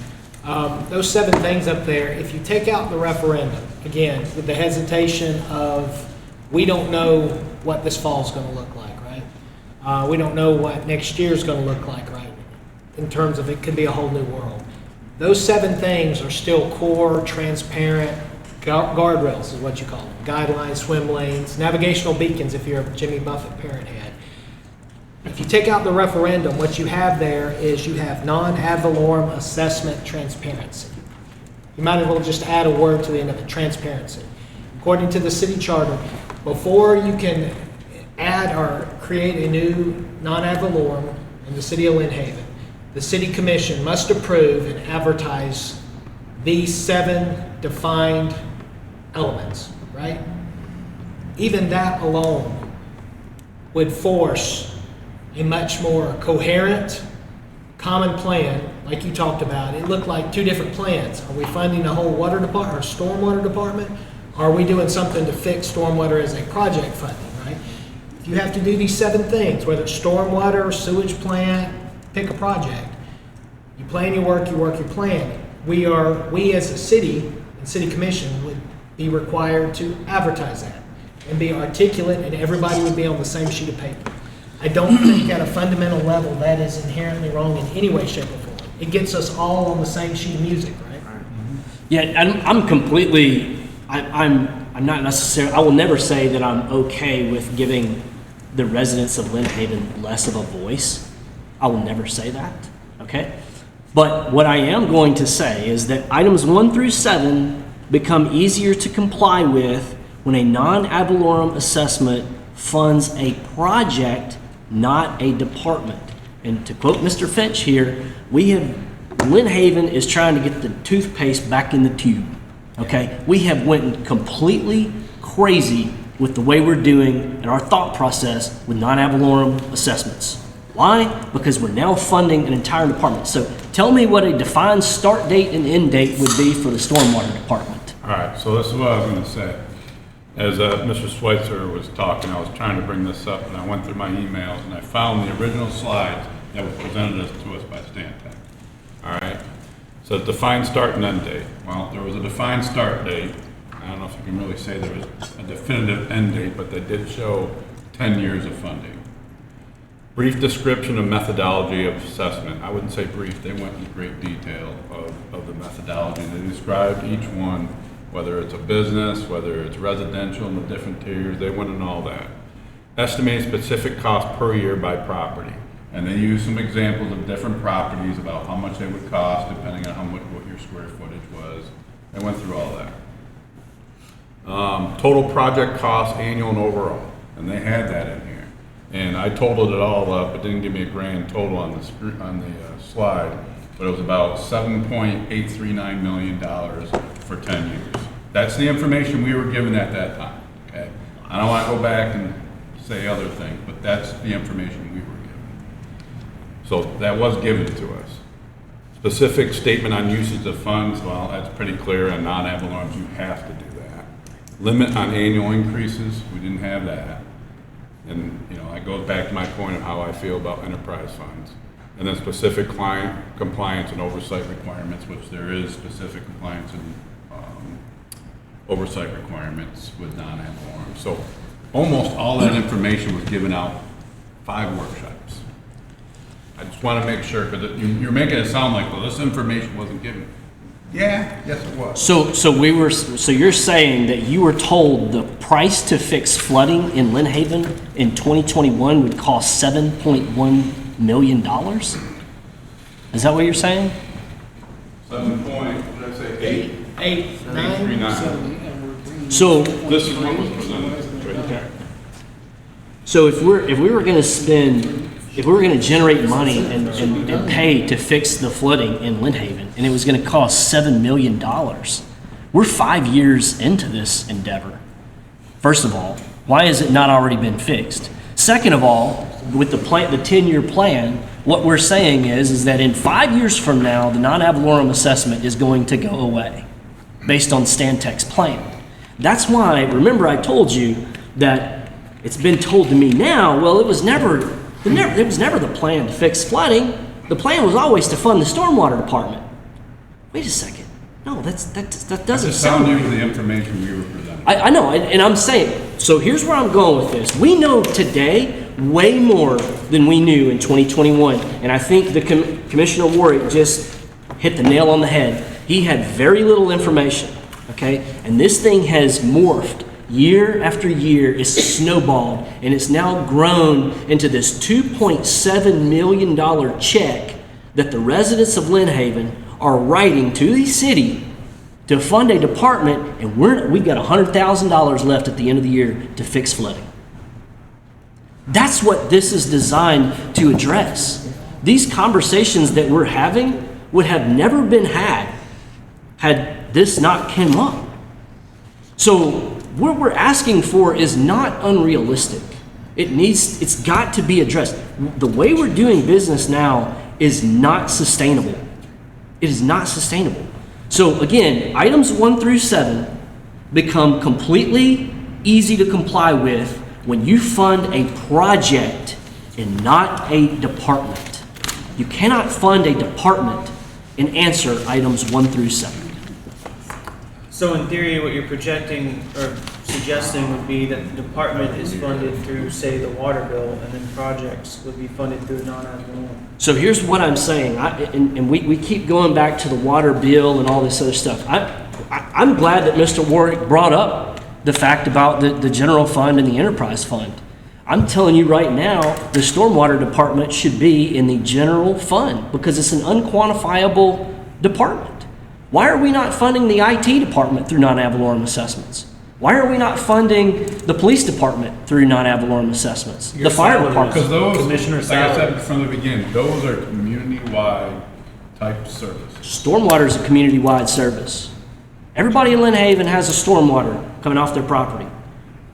Those 7 things up there, if you take out the referendum, again, with the hesitation of, we don't know what this fall is going to look like, right? We don't know what next year is going to look like, right? In terms of it could be a whole new world. Those 7 things are still core, transparent, guardrails is what you call them, guidelines, swim lanes, navigational beacons if you're a Jimmy Buffett parent head. If you take out the referendum, what you have there is you have non-ad valorem assessment transparency. You might as well just add a word to the end of it, transparency. According to the city charter, before you can add or create a new non-ad valorem in the city of Lynn Haven, the city commission must approve and advertise these 7 defined elements, right? Even that alone would force a much more coherent, common plan, like you talked about. It looked like 2 different plans. Are we funding the whole water department or stormwater department? Or are we doing something to fix stormwater as a project funding, right? If you have to do these 7 things, whether it's stormwater, sewage plant, pick a project. You plan your work, your plan. We as a city and city commission would be required to advertise that and be articulate, and everybody would be on the same sheet of paper. I don't think at a fundamental level that is inherently wrong in any way, shape, or form. It gets us all on the same sheet of music, right? Yeah, I'm completely, I'm not necessarily, I will never say that I'm okay with giving the residents of Lynn Haven less of a voice. I will never say that, okay? But what I am going to say is that items 1 through 7 become easier to comply with when a non-ad valorem assessment funds a project, not a department. And to quote Mr. Finch here, Lynn Haven is trying to get the toothpaste back in the tube, okay? We have went completely crazy with the way we're doing and our thought process with non-ad valorem assessments. Why? Because we're now funding an entire department. So tell me what a defined start date and end date would be for the stormwater department. All right, so this is what I was gonna say. As Mr. Schweitzer was talking, I was trying to bring this up, and I went through my emails, and I found the original slides that were presented to us by Stantec. All right? So defined start and end date. Well, there was a defined start date. I don't know if you can really say there was a definitive end date, but they did show 10 years of funding. Brief description of methodology of assessment. I wouldn't say brief, they went into great detail of the methodology. They described each one, whether it's a business, whether it's residential, and the different tiers, they went into all that. Estimated specific cost per year by property. And they used some examples of different properties about how much they would cost depending on how much, what your square footage was. They went through all that. Total project cost, annual and overall. And they had that in here. And I totaled it all up. It didn't give me a grand total on the slide, but it was about $7.839 million for 10 years. That's the information we were given at that time, okay? I don't want to go back and say other things, but that's the information we were given. So that was given to us. Specific statement on usage of funds, well, that's pretty clear. On non-ad valorem, you have to do that. Limit on annual increases, we didn't have that. And, you know, that goes back to my point of how I feel about enterprise funds. And then specific client compliance and oversight requirements, which there is specific compliance and oversight requirements with non-ad valorem. So almost all that information was given out 5 workshops. I just want to make sure, because you're making it sound like, well, this information wasn't given. Yeah, yes it was. So you're saying that you were told the price to fix flooding in Lynn Haven in 2021 would cost $7.1 million? Is that what you're saying? 7 point, what did I say, 8? 839. So This is what was presented. Right? So if we were going to spend, if we were going to generate money and pay to fix the flooding in Lynn Haven, and it was going to cost $7 million, we're 5 years into this endeavor. First of all, why has it not already been fixed? Second of all, with the 10-year plan, what we're saying is that in 5 years from now, the non-ad valorem assessment is going to go away based on Stantec's plan. That's why, remember I told you that it's been told to me now, well, it was never the plan to fix flooding. The plan was always to fund the stormwater department. Wait a second. No, that doesn't sound Telling you the information we were presenting. I know, and I'm saying, so here's where I'm going with this. We know today way more than we knew in 2021, and I think the Commissioner Warwick just hit the nail on the head. He had very little information, okay? And this thing has morphed year after year. It's snowballed, and it's now grown into this $2.7 million check that the residents of Lynn Haven are writing to the city to fund a department, and we've got $100,000 left at the end of the year to fix flooding. That's what this is designed to address. These conversations that we're having would have never been had this not come up. So what we're asking for is not unrealistic. It's got to be addressed. The way we're doing business now is not sustainable. It is not sustainable. So again, items 1 through 7 become completely easy to comply with when you fund a project and not a department. You cannot fund a department and answer items 1 through 7. So in theory, what you're projecting or suggesting would be that the department is funded through, say, the water bill, and then projects would be funded through non-ad valorem. So here's what I'm saying, and we keep going back to the water bill and all this other stuff. I'm glad that Mr. Warwick brought up the fact about the general fund and the enterprise fund. I'm telling you right now, the stormwater department should be in the general fund because it's an unquantifiable department. Why are we not funding the IT department through non-ad valorem assessments? Why are we not funding the police department through non-ad valorem assessments? The fire department? Because those, Commissioner like I salary. said from the beginning, those are community-wide type services. Stormwater is a community-wide service. Everybody in Lynn Haven has a stormwater coming off their property,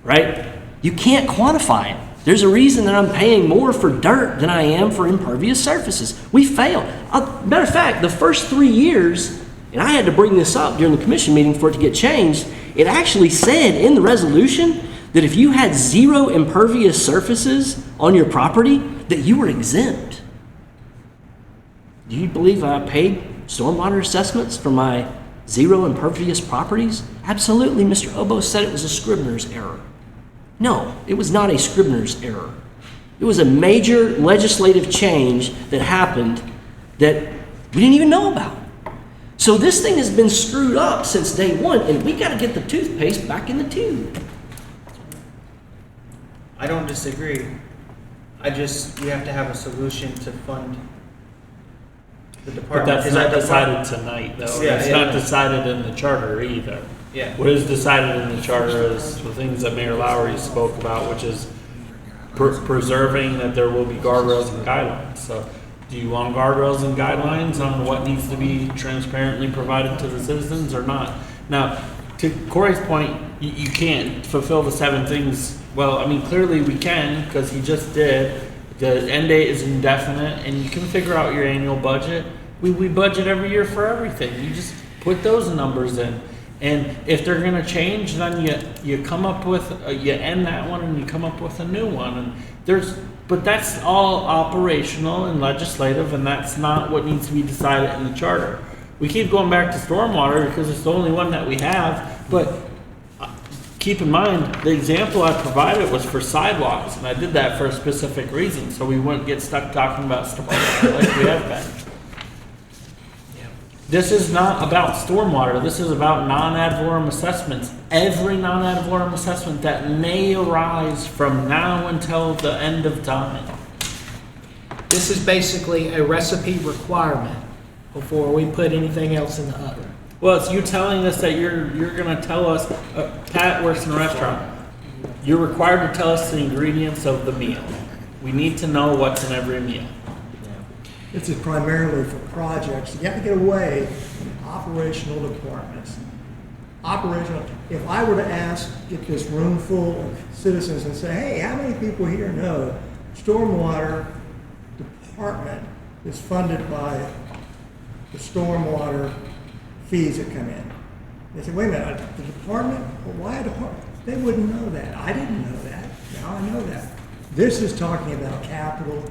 right? You can't quantify it. There's a reason that I'm paying more for dirt than I am for impervious surfaces. We fail. Matter of fact, the first 3 years, and I had to bring this up during the commission meeting for it to get changed, it actually said in the resolution that if you had 0 impervious surfaces on your property, that you were exempt. Do you believe I paid stormwater assessments for my 0 impervious properties? Absolutely. Mr. Obo said it was a Scribner's error. No, it was not a Scribner's error. It was a major legislative change that happened that we didn't even know about. So this thing has been screwed up since day one, and we got to get the toothpaste back in the tube. I don't disagree. We have to have a solution to fund the But department. that's Is not that decided tonight, though. Yeah, It's yeah. not decided in the charter either. Yeah. What is decided in the charter is the things that Mayor Lowry spoke about, which is preserving that there will be guardrails and guidelines. So do you want guardrails and guidelines on what needs to be transparently provided to the citizens or not? Now, to Corey's point, you can't fulfill the 7 things. Well, I mean, clearly we can, because he just did. The end date is indefinite, and you can figure out your annual budget. We budget every year for everything. You just put those numbers in. And if they're going to change, then you come up with, you end that one and you come up with a new one. And but that's all operational and legislative, and that's not what needs to be decided in the charter. We keep going back to stormwater because it's the only one that we have, but keep in mind, the example I provided was for sidewalks, and I did that for a specific reason, so we wouldn't get stuck talking about stormwater like we have been. This is not about stormwater. This is about non-ad valorem assessments. Every non-ad valorem assessment that may arise from now until the end of time. This is basically a recipe requirement before we put anything else in the oven. Well, it's you telling us that you're going to tell us, Pat works in a restaurant. You're required to tell us the ingredients of the meal. We need to know what's in every meal. This is primarily for projects. You have to get away from operational departments. If I were to get this room full of citizens and say, hey, how many people here know stormwater department is funded by the stormwater fees that come in? They say, wait a minute, the department? Well, why a department? They wouldn't know that. I didn't know that. Now I know that. This is talking about capital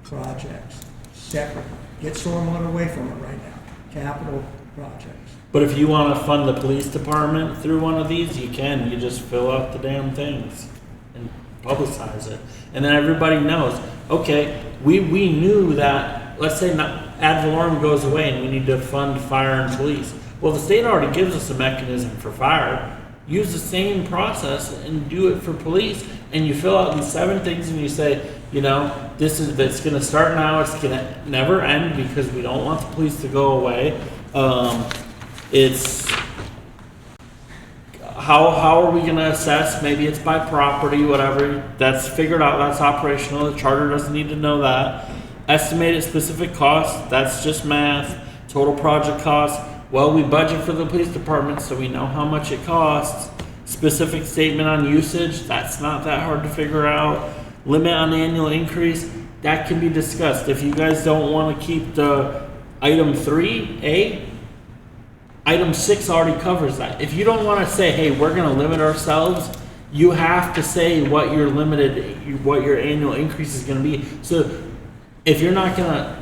projects. Separate. Get stormwater away from it right now. Capital projects. But if you want to fund the police department through one of these, you can. You just fill out the damn things and publicize it. And then everybody knows, okay, we knew that, let's say ad valorem goes away and we need to fund fire and police. Well, the state already gives us a mechanism for fire. Use the same process and do it for police. And you fill out these 7 things and you say, it's going to start now. It's going to never end because we don't want the police to go away. It's how are we going to assess? Maybe it's by property, whatever. That's figured out. That's operational. The charter doesn't need to know that. Estimated specific costs. That's just math. Total project costs. Well, we budget for the police department, so we know how much it costs. Specific statement on usage. That's not that hard to figure out. Limit on the annual increase, that can be discussed. If you guys don't want to keep the item 3A, item 6 already covers that. If you don't want to say, hey, we're going to limit ourselves, you have to say what your annual increase is going to be. So if you're not going to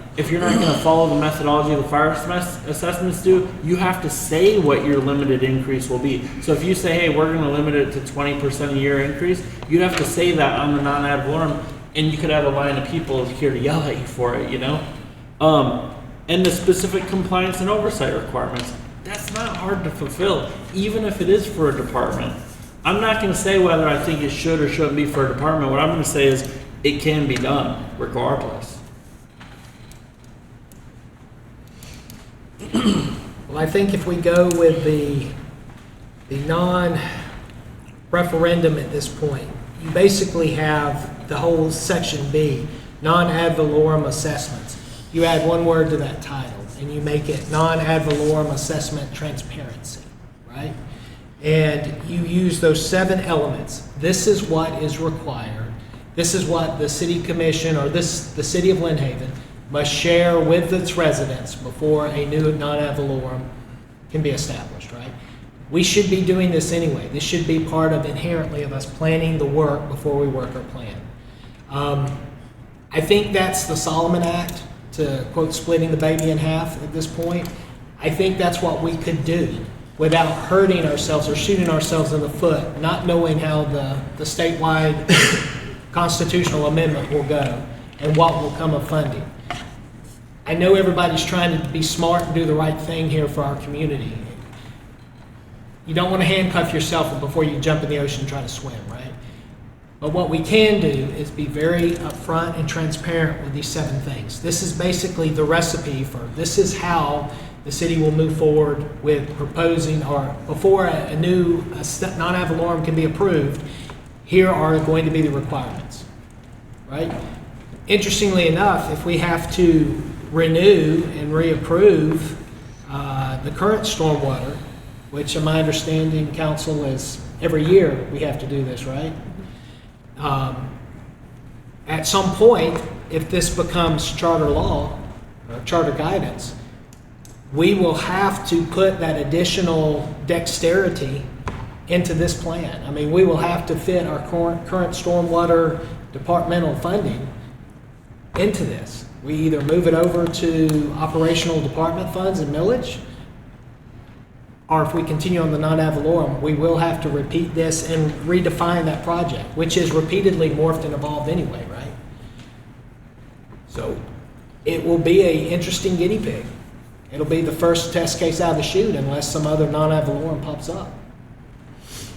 follow the methodology the fire assessments do, you have to say what your limited increase will be. So if you say, hey, we're going to limit it to 20% a year increase, you'd have to say that on the non-ad valorem, and you could have a line of people here to yell at you for it, And the specific compliance and oversight requirements, that's not hard to fulfill, even if it is for a department. I'm not going to say whether I think it should or shouldn't be for a department. What I'm going to say is it can be done regardless. Well, I think if we go with the non-referendum at this point, you basically have the whole section B, non-ad valorem assessments. You add one word to that title, and you make it non-ad valorem assessment transparency, right? And you use those 7 elements. This is what is required, This is what the city commission, or the city of Lynn Haven, must share with its residents before a new non-ad valorem can be established, right? We should be doing this anyway. This should be part of inherently of us planning the work before we work our plan. I think that's the Solomon Act, to quote splitting the baby in half at this point. I think that's what we could do without hurting ourselves or shooting ourselves in the foot, not knowing how the statewide constitutional amendment will go and what will come of funding. I know everybody's trying to be smart and do the right thing here for our community. You don't want to handcuff yourself before you jump in the ocean and try to swim, right? But what we can do is be very upfront and transparent with these 7 things. This is basically the recipe for, this is how the city will move forward with proposing, or before a new non-ad valorem can be approved, here are going to be the requirements, right? Interestingly enough, if we have to renew and reapprove the current stormwater, which in my understanding, council, is every year we have to do this, right? At some point, if this becomes charter law, or charter guidance, we will have to put that additional dexterity into this plan. I mean, we will have to fit our current stormwater departmental funding into this. We either move it over to operational department funds and millage, or if we continue on the non-ad valorem, we will have to repeat this and redefine that project, which is repeatedly morphed and evolved anyway, right? So it will be an interesting guinea pig. It'll be the first test case out of the chute unless some other non-ad valorem pops up.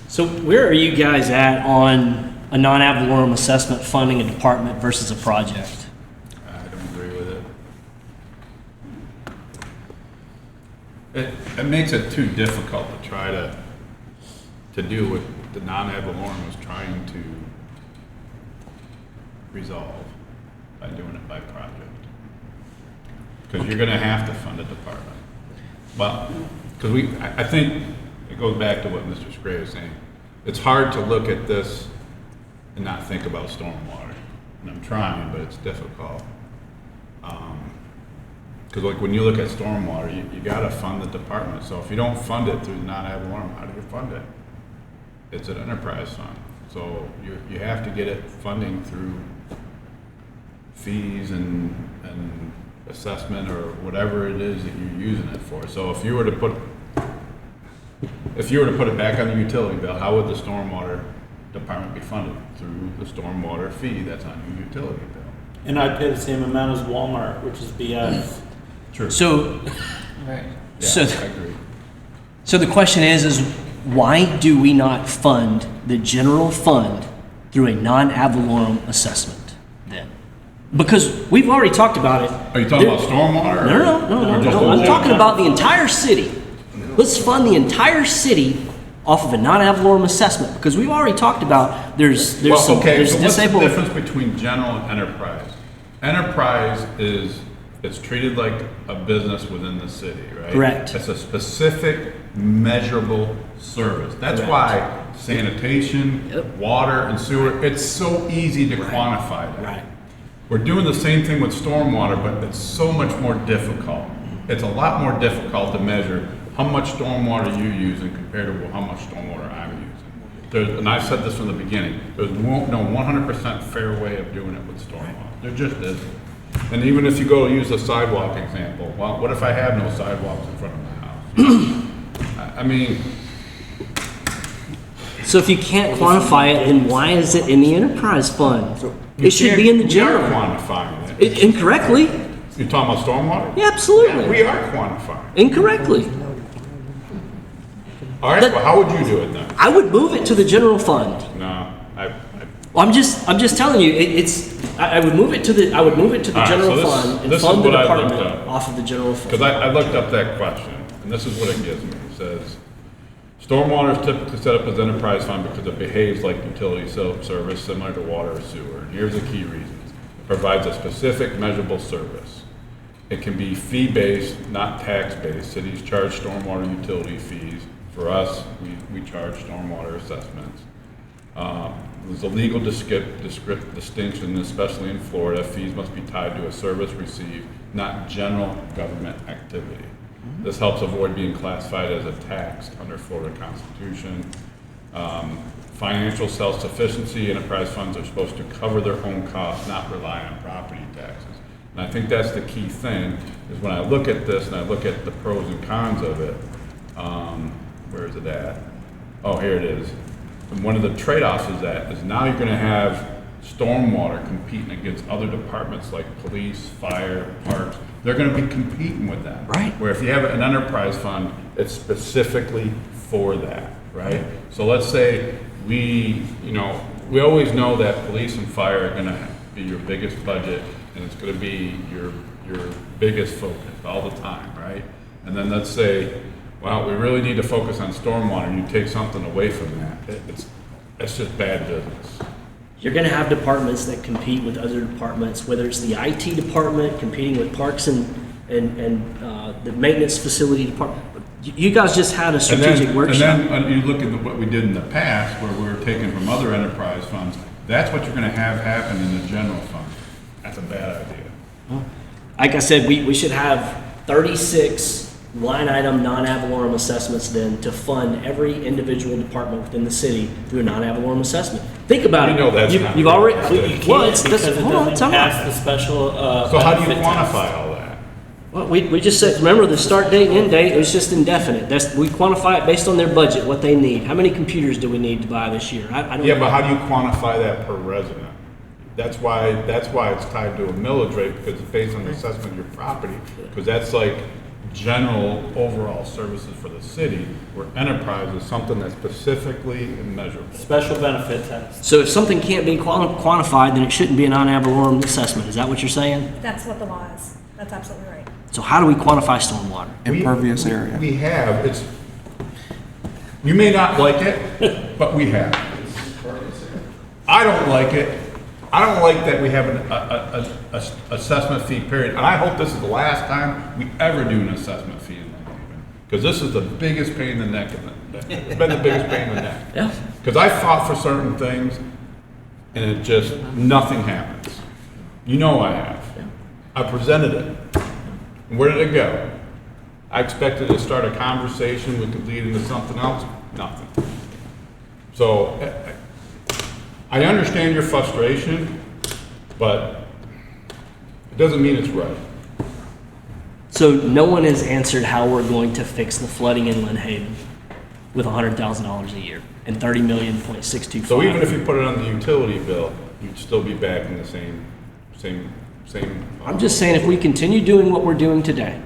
So where are you guys at on a non-ad valorem assessment funding a department versus a project? I don't agree with it. It makes it too difficult to try to do what the non-ad valorem was trying to resolve by doing it by project. Because you're going to have to fund a department. Well, because I think it goes back to what Mr. Scray was saying. It's hard to look at this and not think about stormwater. And I'm trying, but it's difficult. Because like when you look at stormwater, you got to fund the department. So if you don't fund it through the non-ad valorem, how do you fund it? It's an enterprise fund. So you have to get it funding through fees and assessment or whatever it is that you're using it for. So if you were to put it back on the utility bill, how would the stormwater department be funded? Through the stormwater fee that's on your utility bill. And I pay the same amount as Walmart, which is BS. True. So, Yeah, so, I agree. so the question is why do we not fund the general fund through a non-ad valorem assessment then? Because we've already talked about it. Are you talking about stormwater? No. I'm talking about the entire city. Let's fund the entire city off of a non-ad valorem assessment, because we've already talked about there's So what's disabled. the difference between general and enterprise? Enterprise is, it's treated like a business within the city, right? Correct. It's a specific measurable service. That's why sanitation, water, and sewer, it's so easy to quantify that. Right. We're doing the same thing with stormwater, but it's so much more difficult. It's a lot more difficult to measure how much stormwater you're using compared to how much stormwater I'm using. And I've said this from the beginning, there's no 100% fair way of doing it with stormwater. There just isn't. And even if you go use the sidewalk example, well, what if I have no sidewalks in front of my house? I mean, So if you can't quantify it, then why is it in the enterprise fund? It should be in the general. We are quantifying it. Incorrectly. You're talking about stormwater? Yeah, absolutely. Yeah, we are quantifying. Incorrectly. All right, well, how would you do it then? I would move it to the general fund. No, Well, I'm just telling you, I would move it to the All right, general so this- fund and this is fund the what I looked department up. off of the general fund. Because I looked up that question, and this is what it gives me. It says, stormwater is typically set up as enterprise fund because it behaves like utility service similar to water or sewer. And here's the key reasons. It provides a specific measurable service. It can be fee-based, not tax-based. Cities charge stormwater utility fees. For us, we charge stormwater assessments. There's a legal distinction, especially in Florida. Fees must be tied to a service received, not general government activity. This helps avoid being classified as a tax under Florida Constitution. Financial self-sufficiency, enterprise funds are supposed to cover their own costs, not rely on property taxes. And I think that's the key thing, is when I look at this and I look at the pros and cons of it, where is it at? Oh, here it is. And one of the trade-offs is now you're gonna have stormwater competing against other departments like police, fire, parks. They're gonna be competing with that. Right. Where if you have an enterprise fund, it's specifically for that, right? So let's say we always know that police and fire are gonna be your biggest budget, and it's gonna be your biggest focus all the time, right? And then let's say, well, we really need to focus on stormwater, and you take something away from that. It's just bad business. You're going to have departments that compete with other departments, whether it's the IT department competing with parks and the maintenance facility department. You guys just had a strategic workshop. And then you look at what we did in the past, where we were taking from other enterprise funds. That's what you're going to have happen in the general fund. That's a bad idea. Like I said, we should have 36 line item non-ad valorem assessments then to fund every individual department within the city through a non-ad valorem assessment. Think about You it. know that's not You've right. already. Well, it's because it hold on, doesn't time out. pass the special. So how do you benefit test. quantify all that? Well, we just said, remember the start date and end date, it was just indefinite. We quantify it based on their budget, what they need. How many computers do we need to buy this year? I don't Yeah, know. but how do you quantify that per resident? That's why it's tied to a millage rate, because it's based on the assessment of your property, because that's like general overall services for the city, where enterprise is something that's specifically measurable. Special benefit test. So if something can't be quantified, then it shouldn't be a non-ad valorem assessment. Is that what you're saying? That's what the law is. That's absolutely right. So how do we quantify stormwater? Impervious area. We have, you may not like it, but we have. I don't like it. I don't like that we have an assessment fee period, and I hope this is the last time we ever do an assessment fee in Lynn Haven, because this is the biggest pain in the neck. It's been the biggest pain in the neck. Yeah. Because I fought for certain things, and it just, nothing happens. You know I have. I presented it. And where did it go? I expected to start a conversation, we could lead into something else, nothing. So, I understand your frustration, but it doesn't mean it's right. So no one has answered how we're going to fix the flooding in Lynn Haven with $100,000 a year and $30.625. So even if you put it on the utility bill, you'd still be back in the same. I'm just saying, if we continue doing what we're doing today,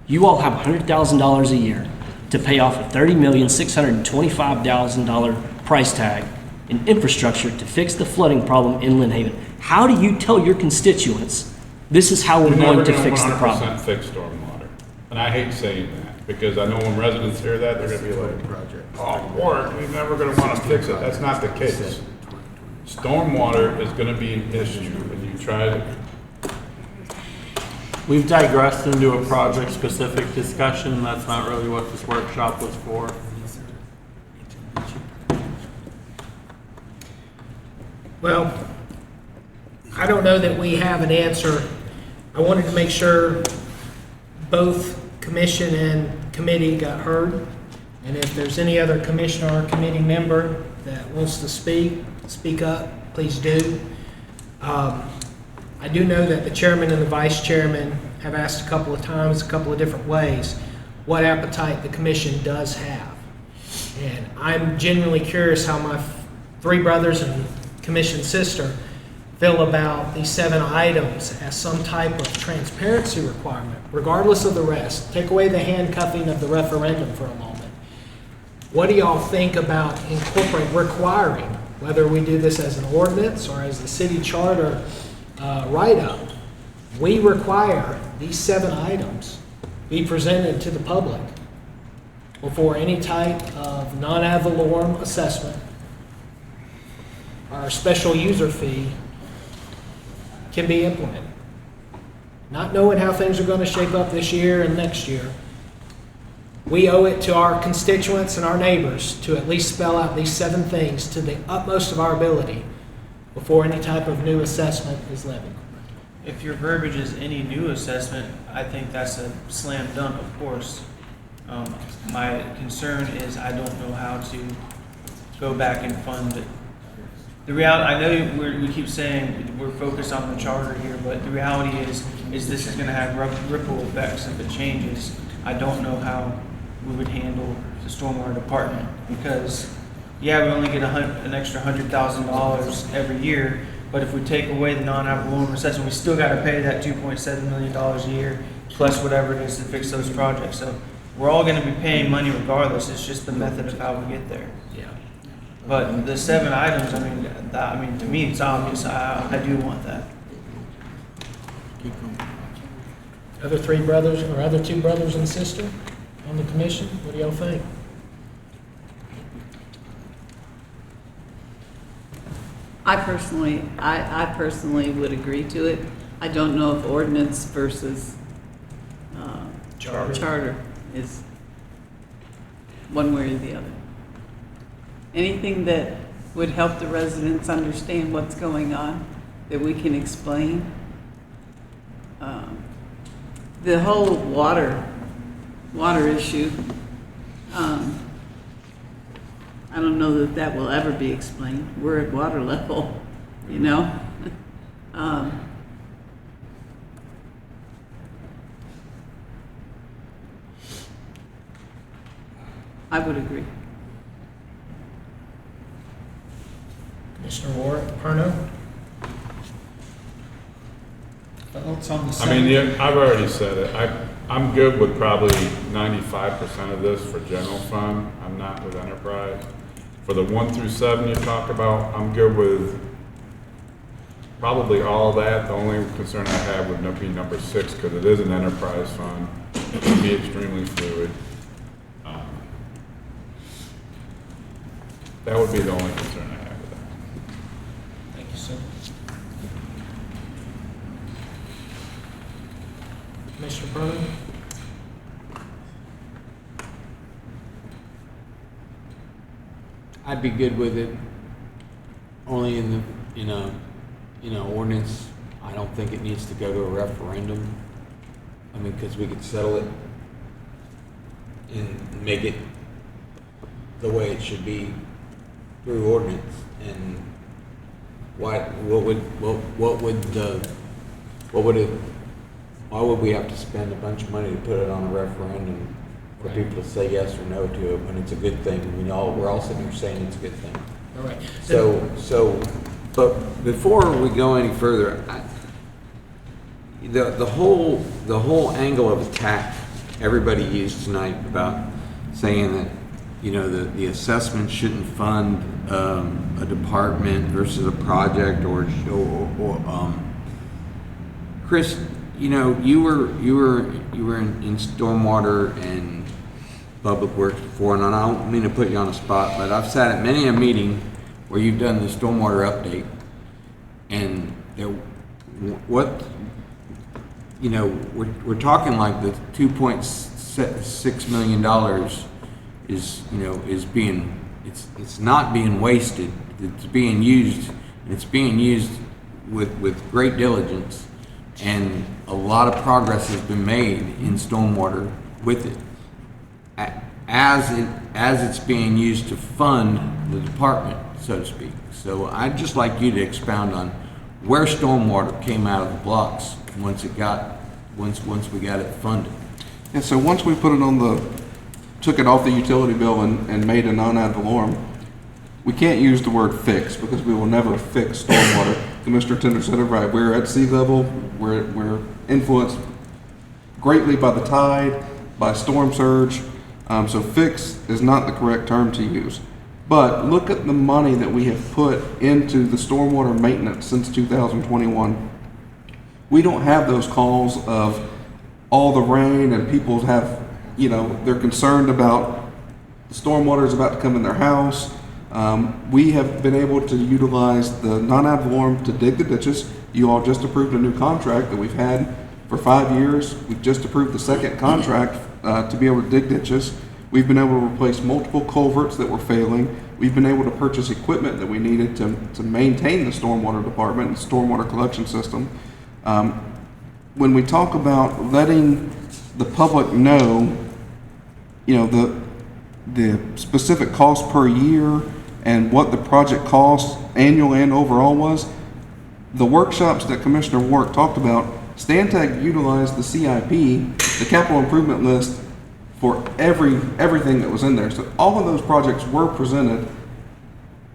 you all have $100,000 a year to pay off a $30,625,000 price tag in infrastructure to fix the flooding problem in Lynn Haven. How do you tell your constituents this is how we're going to fix the problem? We're never going to 100% fix stormwater. And I hate saying that, because I know when residents hear that, they're going to be like, oh, Warren, we're never going to want to fix it. That's not the case. Stormwater is going to be an issue when you try to. We've digressed into a project-specific discussion. That's not really what this workshop was for. Well, I don't know that we have an answer. I wanted to make sure both commission and committee got heard. And if there's any other commissioner or committee member that wants to speak up, please do. I do know that the chairman and the vice chairman have asked a couple of times, a couple of different ways, what appetite the commission does have. And I'm genuinely curious how my three brothers and commission sister feel about these 7 items as some type of transparency requirement, regardless of the rest. Take away the handcuffing of the referendum for a moment. What do y'all think about requiring, whether we do this as an ordinance or as the city charter write-up? We require these 7 items be presented to the public before any type of non-ad valorem assessment or special user fee can be implemented. Not knowing how things are going to shape up this year and next year, We owe it to our constituents and our neighbors to at least spell out these 7 things to the utmost of our ability before any type of new assessment is levied. If your verbiage is any new assessment, I think that's a slam dunk, of course. My concern is I don't know how to go back and fund it. The reality, I know we keep saying we're focused on the charter here, but the reality is this is going to have ripple effects if it changes. I don't know how we would handle the stormwater department because, yeah, we only get an extra $100,000 every year, but if we take away the non-ad valorem assessment, we still got to pay that $2.7 million a year plus whatever it is to fix those projects. So we're all going to be paying money regardless. It's just the method of how we get there. Yeah. But the 7 items, I mean, to me, it's obvious. I do want that. Other 3 brothers or other 2 brothers and sister on the commission, what do y'all think? I personally would agree to it. I don't know if ordinance versus charter is one way or the other. Anything that would help the residents understand what's going on, that we can explain. The whole water issue, I don't know that will ever be explained. We're at water level, you know? I would agree. Commissioner Perno? Thoughts on the I seven? mean, yeah, I've already said it. I'm good with probably 95% of this for general fund. I'm not with enterprise. For the 1 through 7 you talk about, I'm good with probably all that. The only concern I have would be number 6 because it is an enterprise fund. It can be extremely fluid. That would be the only concern I have with that. Thank you, sir. Commissioner Perno? I'd be good with it, only in the, ordinance. I don't think it needs to go to a referendum. I mean, because we could settle it and make it the way it should be through ordinance. And why would we have to spend a bunch of money to put it on a referendum for people to say yes or no to it when it's a good thing? We're all sitting here saying it's a good thing. All right. But before we go any further, the whole angle of attack everybody used tonight about saying that the assessment shouldn't fund a department versus a project or Chris, you were in stormwater and public works before, and I don't mean to put you on the spot, but I've sat at many a meeting where you've done the stormwater update, and we're talking like the $2.6 million is being, it's not being wasted. It's being used, and it's being used with great diligence, and a lot of progress has been made in stormwater with it. As it's being used to fund the department, so to speak. So I'd just like you to expound on where stormwater came out of the blocks once we got it funded. And so once we put it took it off the utility bill and made a non-ad valorem, we can't use the word fix because we will never fix stormwater. Commissioner Tender said it right. We're at sea level. We're influenced greatly by the tide, by storm surge. So fix is not the correct term to use. But look at the money that we have put into the stormwater maintenance since 2021. We don't have those calls of all the rain and people have, they're concerned about the stormwater is about to come in their house. We have been able to utilize the non-ad valorem to dig the ditches. You all just approved a new contract that we've had for 5 years. We've just approved the second contract to be able to dig ditches. We've been able to replace multiple culverts that were failing. We've been able to purchase equipment that we needed to maintain the stormwater department and stormwater collection system. When we talk about letting the public know, you know, the specific cost per year and what the project cost annual and overall was, the workshops that Commissioner Warwick talked about, Stantec utilized the CIP, the capital improvement list, for everything that was in there. So all of those projects were presented.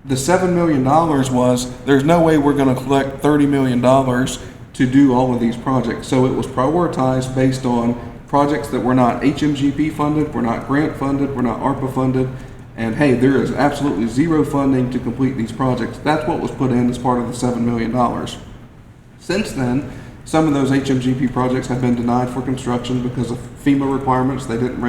The $7 million was, there's no way we're going to collect $30 million to do all of these projects. So it was prioritized based on projects that were not HMGP funded, were not grant funded, were not ARPA funded, and hey, there is absolutely zero funding to complete these projects. That's what was put in as part of the $7 million. Since then, some of those HMGP projects have been denied for construction because of FEMA requirements. They didn't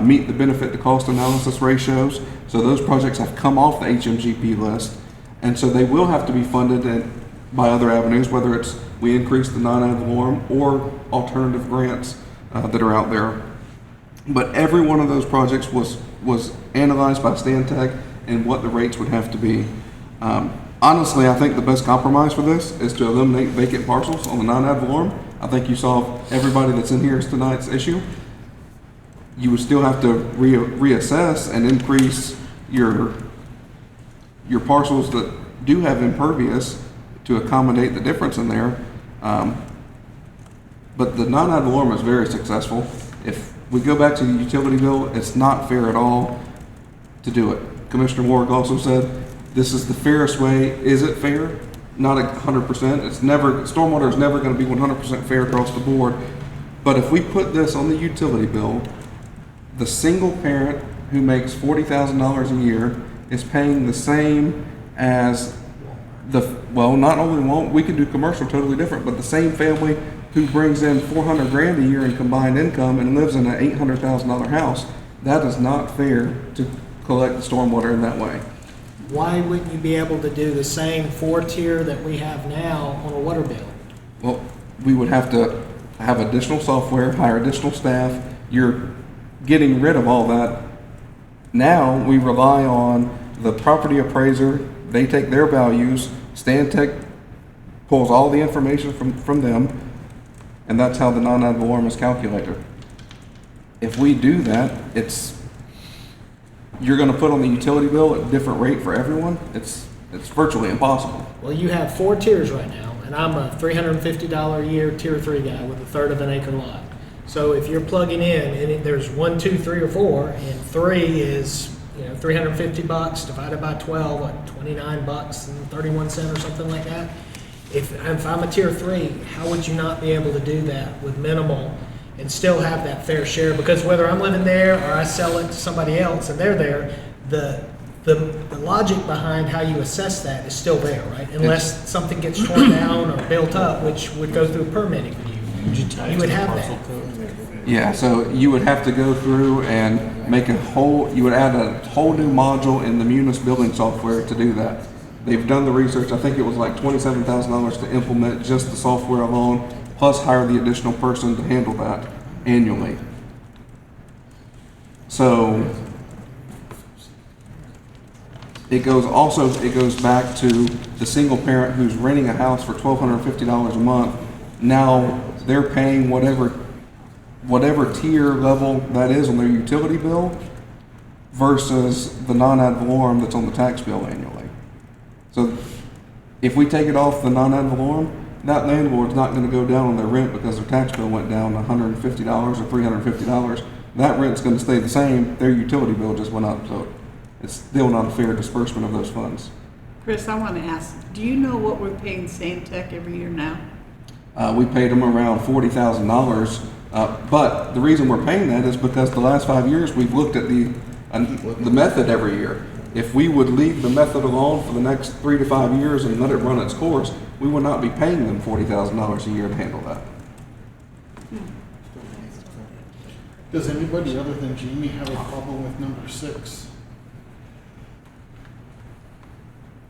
meet the benefit to cost analysis ratios. So those projects have come off the HMGP list. And so they will have to be funded by other avenues, whether it's we increase the non-ad valorem or alternative grants that are out there. But every one of those projects was analyzed by Stantec and what the rates would have to be. Honestly, I think the best compromise for this is to eliminate vacant parcels on the non-ad valorem. I think you solve everybody that's in here tonight's issue. You would still have to reassess and increase your parcels that do have impervious to accommodate the difference in there. But the non-ad valorem is very successful. If we go back to the utility bill, it's not fair at all to do it. Commissioner Warwick also said, this is the fairest way. Is it fair? Not 100%. It's never, stormwater is never going to be 100% fair across the board. But if we put this on the utility bill, the single parent who makes $40,000 a year is paying the same as not only won't, we could do commercial totally different, but the same family who brings in $400 grand a year in combined income and lives in an $800,000 house, that is not fair to collect the stormwater in that way. Why wouldn't you be able to do the same 4-tier that we have now on a water bill? Well, we would have to have additional software, hire additional staff. You're getting rid of all that. Now we rely on the property appraiser. They take their values. Stantec pulls all the information from them, and that's how the non-ad valorem is calculated. If we do that, you're going to put on the utility bill a different rate for everyone. It's virtually impossible. Well, you have 4 tiers right now, and I'm a $350 a year tier 3 guy with a third of an acre lot. So if you're plugging in, and there's 1, 2, 3, or 4, and 3 is $350 divided by 12, what, $29 and 31 cents or something like that. If I'm a tier 3, how would you not be able to do that with minimal and still have that fair share? Because whether I'm living there or I sell it to somebody else and they're there, the logic behind how you assess that is still there, right? Unless something gets torn down or built up, which would go through permitting review. You would have that. Yeah, so you would have to go through and make you would add a whole new module in the Munis building software to do that. They've done the research. I think it was like $27,000 to implement just the software alone, plus hire the additional person to handle that annually. So it goes back to the single parent who's renting a house for $1,250 a month. Now they're paying whatever tier level that is on their utility bill versus the non-ad valorem that's on the tax bill annually. So if we take it off the non-ad valorem, that landlord's not going to go down on their rent because their tax bill went down $150 or $350. That rent's going to stay the same. Their utility bill just went up, so it's still not a fair disbursement of those funds. Chris, I want to ask, do you know what we're paying Stantec every year now? We paid them around $40,000, but the reason we're paying that is because the last 5 years we've looked at the method every year. If we would leave the method alone for the next 3 to 5 years and let it run its course, we would not be paying them $40,000 a year to handle that. Does anybody other than Jamie have a problem with number 6?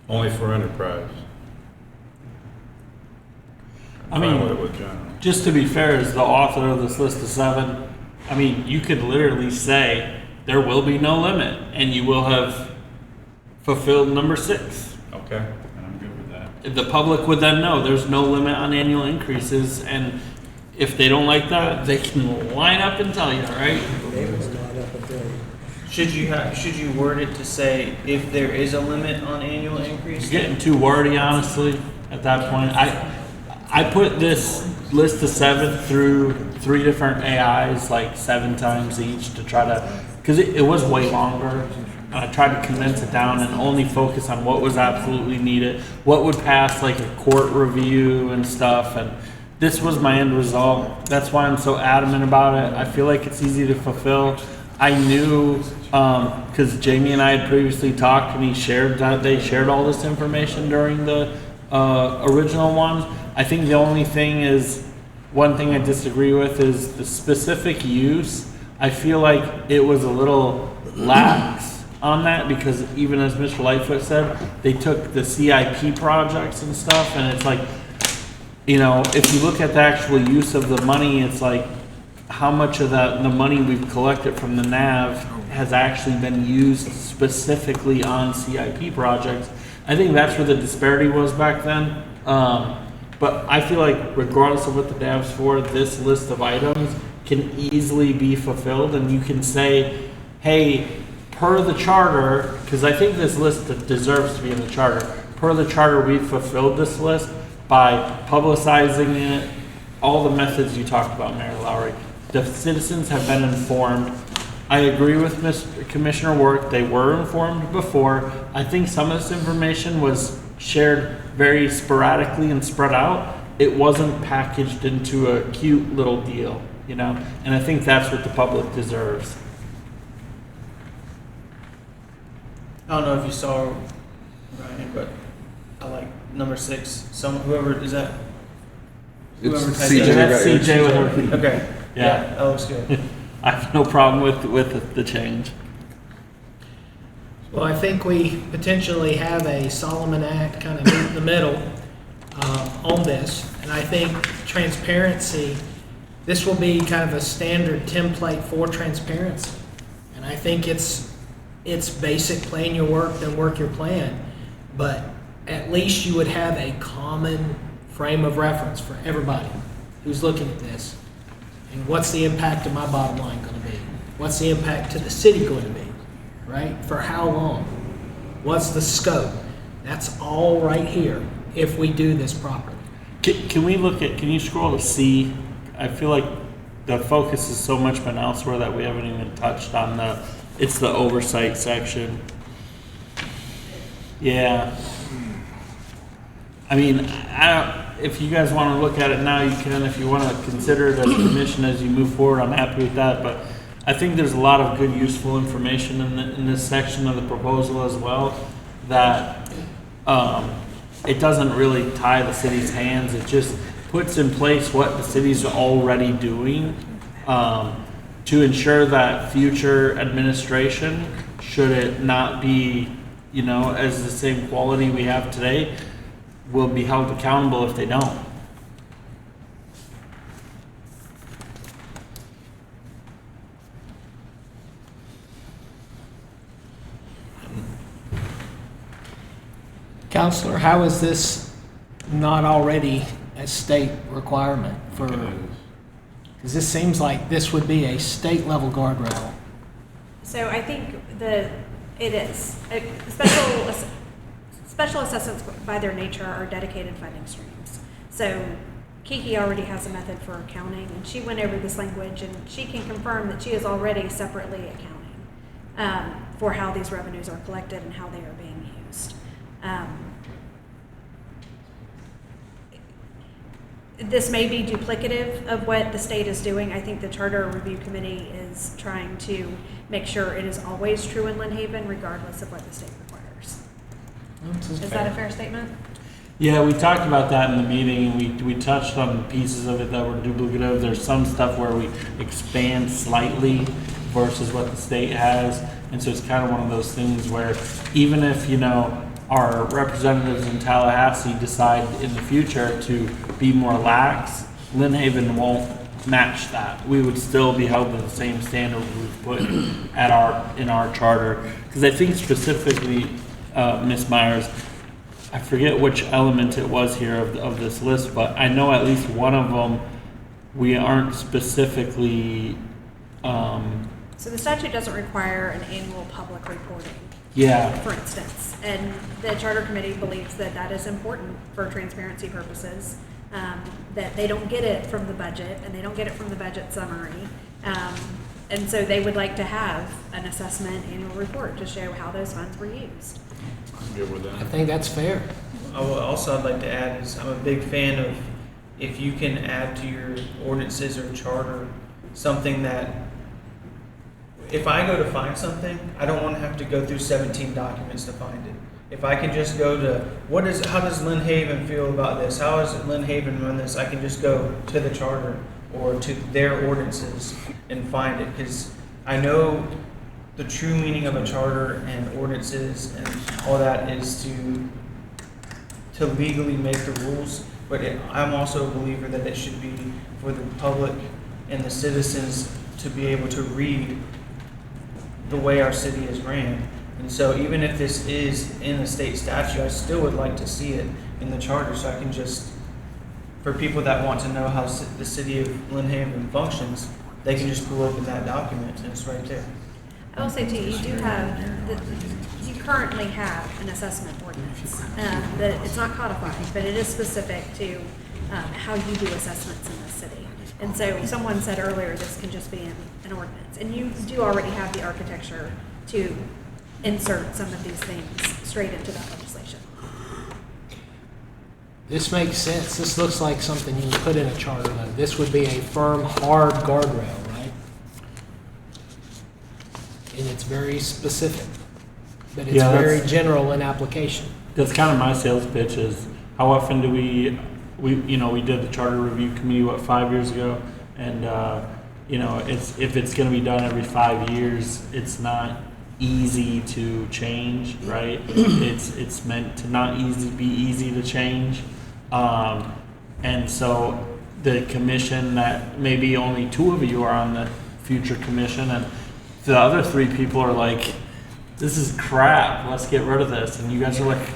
Only for enterprise. I mean, Violate with general. just to be fair, as the author of this list of 7, I mean, you could literally say there will be no limit, and you will have fulfilled number 6. Okay, and I'm good with that. The public would then know there's no limit on annual increases, and if they don't like that, they can line up and tell you, right? Neighbors line up and tell you. Should you word it to say if there is a limit on annual increase? You're getting too wordy, honestly, at that point. I put this list of 7 through 3 different AIs, like 7 times each, to try to, because it was way longer. And I tried to condense it down and only focus on what was absolutely needed, what would pass like a court review and stuff. And this was my end result. That's why I'm so adamant about it. I feel like it's easy to fulfill. I knew, because Jamie and I had previously talked, and they shared all this information during the original one. I think the only thing is, one thing I disagree with is the specific use. I feel like it was a little lax on that, because even as Mr. Lightfoot said, they took the CIP projects and stuff, and it's like, you know, if you look at the actual use of the money, it's like, how much of the money we've collected from the NAV has actually been used specifically on CIP projects. I think that's where the disparity was back then. But I feel like regardless of what the NAV's for, this list of items can easily be fulfilled, and you can say, hey, per the charter, because I think this list deserves to be in the charter, per the charter, we've fulfilled this list by publicizing it, all the methods you talked about, Mayor Lowry. The citizens have been informed. I agree with Commissioner Work. They were informed before. I think some of this information was shared very sporadically and spread out. It wasn't packaged into a cute little deal, you know? And I think that's what the public deserves. I don't know if you saw, Ryan, but I like number 6. Whoever is that? It's Whoever typed CJ that. That's right here. CJ with her. Okay. Yeah. That looks good. I have no problem with the change. Well, I think we potentially have a Solomon Act kind of meet in the middle on this. And I think transparency, this will be kind of a standard template for transparency. And I think it's basic, plan your work, then work your plan. But at least you would have a common frame of reference for everybody who's looking at this. And what's the impact of my bottom line going to be? What's the impact to the city going to be? Right? For how long? What's the scope? That's all right here if we do this properly. Can we look at, can you scroll to C? I feel like the focus has so much been elsewhere that we haven't even touched on it's the oversight section. Yeah. I mean, if you guys want to look at it now, you can. If you want to consider it as a commission as you move forward, I'm happy with that. But I think there's a lot of good, useful information in this section of the proposal as well, that it doesn't really tie the city's hands. It just puts in place what the city's already doing to ensure that future administration, should it not be, you know, as the same quality we have today, will be held accountable if they don't. Counselor, how is this not already a state requirement for, because this seems like this would be a state level guardrail. So I think it is. Special assessments by their nature are dedicated funding streams. So Kiki already has a method for accounting, and she went over this language, and she can confirm that she is already separately accounting for how these revenues are collected and how they are being used. This may be duplicative of what the state is doing. I think the Charter Review Committee is trying to make sure it is always true in Lynn Haven, regardless of what the state requires. Is that a fair statement? Yeah, we talked about that in the meeting, and we touched on pieces of it that were duplicative. There's some stuff where we expand slightly versus what the state has, and so it's kind of one of those things where even if, you know, our representatives in Tallahassee decide in the future to be more lax, Lynn Haven won't match that. We would still be held to the same standard we've put in our charter. Because I think specifically, Ms. Myers, I forget which element it was here of this list, but I know at least one of them, we aren't specifically, So the statute doesn't require an annual public reporting, yeah, for instance. And the charter committee believes that that is important for transparency purposes, that they don't get it from the budget and they don't get it from the budget summary. And so they would like to have an assessment annual report to show how those funds were used. I'm good with I that. think that's fair. I'd like to add is I'm a big fan of if you can add to your ordinances or charter something that if I go to find something, I don't want to have to go through 17 documents to find it. If I can just go to how does Lynn Haven feel about this? How does Lynn Haven run this? I can just go to the charter or to their ordinances and find it, because I know the true meaning of a charter and ordinances and all that is to legally make the rules, but I'm also a believer that it should be for the public and the citizens to be able to read the way our city is ran. And so even if this is in a state statute, I still would like to see it in the charter so I can just, for people that want to know how the city of Lynn Haven functions, they can just pull open that document and it's right there. I will say too, you currently have an assessment ordinance. That it's not codified, but it is specific to how you do assessments in this city. And so someone said earlier, this can just be an ordinance. And you do already have the architecture to insert some of these things straight into that legislation. This makes sense. This looks like something you would put in a charter, though. This would be a firm, hard guardrail, right? And it's very specific, but it's very general in application. that's kind of my sales pitch is how often do we did the charter review committee, 5 years ago? And, if it's going to be done every 5 years, it's not easy to change, right? It's meant to not be easy to change. And so the commission that maybe only 2 of you are on the future commission and the other 3 people are like, this is crap, let's get rid of this. And you guys are like,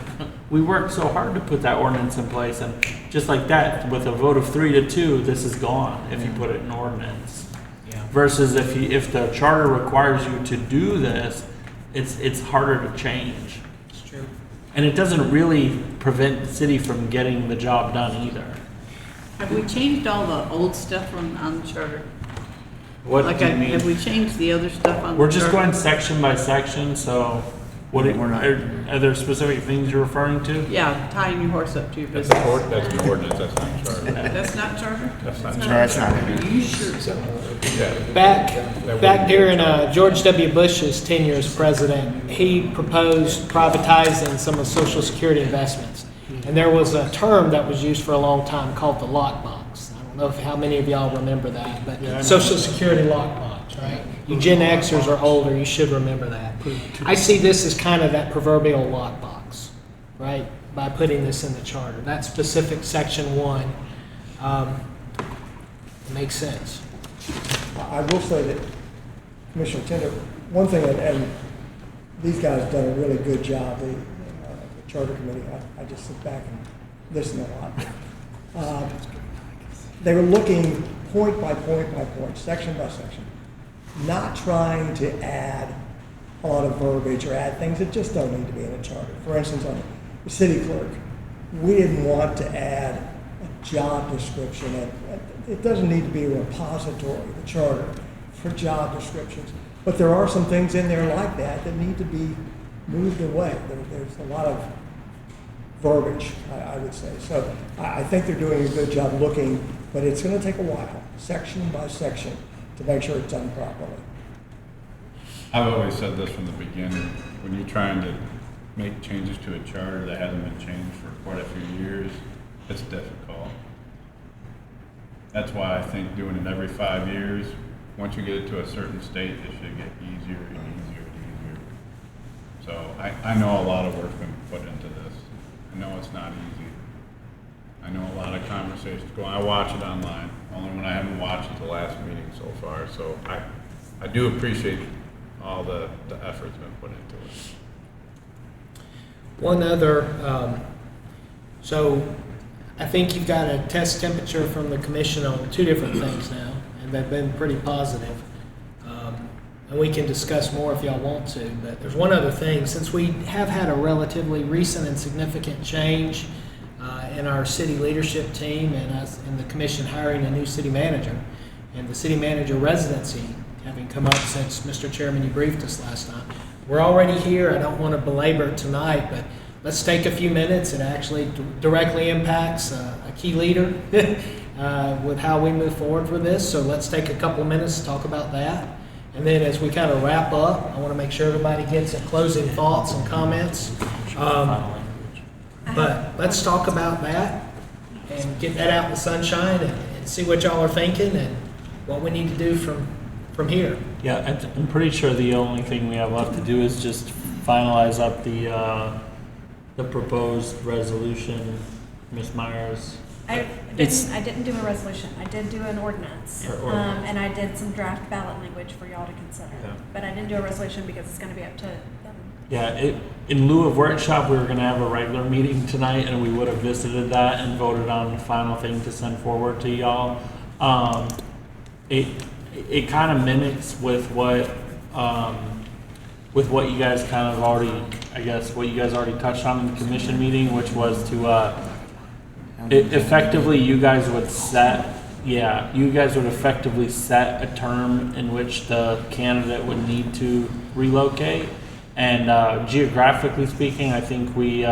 we worked so hard to put that ordinance in place. And just like that, with a vote of 3-2, this is gone if you put it in ordinance. Yeah. Versus if the charter requires you to do this, it's harder to change. It's true. And it doesn't really prevent the city from getting the job done either. Have we changed all the old stuff on the charter? What Like, do you mean? have we changed the other stuff on the We're just charter? going section by section, so are there specific things you're referring to? Yeah, tying your horse up to your That's business. that's an ordinance, that's not charter. That's not charter? That's not That's charter. not Are you sure? Yeah. Back during George W. Bush's tenure as president, he proposed privatizing some of Social Security investments. And there was a term that was used for a long time called the lockbox. I don't know how many of y'all remember that, but Social Security lockbox, right? You Gen Xers are older, you should remember that. I see this as kind of that proverbial lockbox, right? By putting this in the charter. That specific section 1 it makes sense. I will say that Commissioner Tender, one thing, and these guys have done a really good job, the Charter Committee, I just sit back and listen a lot. They were looking point by point by point, section by section, not trying to add a lot of verbiage or add things that just don't need to be in a charter. For instance, on the city clerk, we didn't want to add a job description. It doesn't need to be a repository, the charter, for job descriptions. But there are some things in there like that that need to be moved away. There's a lot of verbiage, I would say. So I think they're doing a good job looking, but it's going to take a while, section by section, to make sure it's done properly. I've always said this from the beginning, when you're trying to make changes to a charter that hasn't been changed for quite a few years, it's difficult. That's why I think doing it every 5 years, once you get it to a certain state, it should get easier and easier and easier. So I know a lot of work's been put into this. I know it's not easy. I know a lot of conversations go on. I watch it online, only when I haven't watched the last meeting so far. So I do appreciate all the effort's been put into it. One other, so I think you've got a test temperature from the commission on 2 different things now, and they've been pretty positive. And we can discuss more if y'all want to, but there's one other thing. Since we have had a relatively recent and significant change in our city leadership team and us in the commission hiring a new city manager, and the city manager residency having come up since, Mr. Chairman, you briefed us last time. We're already here. I don't want to belabor it tonight, but let's take a few minutes. It actually directly impacts a key leader with how we move forward for this. So let's take a couple of minutes to talk about that. And then as we kind of wrap up, I want to make sure everybody gets a closing thoughts and comments. But let's talk about that and get that out in the sunshine and see what y'all are thinking and what we need to do from here. Yeah, I'm pretty sure the only thing we have left to do is just finalize up the proposed resolution, Ms. Myers. I didn't do a resolution. I did do an ordinance. And I did some draft ballot language for y'all to consider. Yeah. But I didn't do a resolution because it's going to be up to them. Yeah, in lieu of workshop, we were going to have a regular meeting tonight, and we would have visited that and voted on the final thing to send forward to y'all. It kind of mimics with what you guys kind of already, I guess, what you guys already touched on in the commission meeting, which was to effectively you guys would effectively set a term in which the candidate would need to relocate. And geographically speaking, I think we,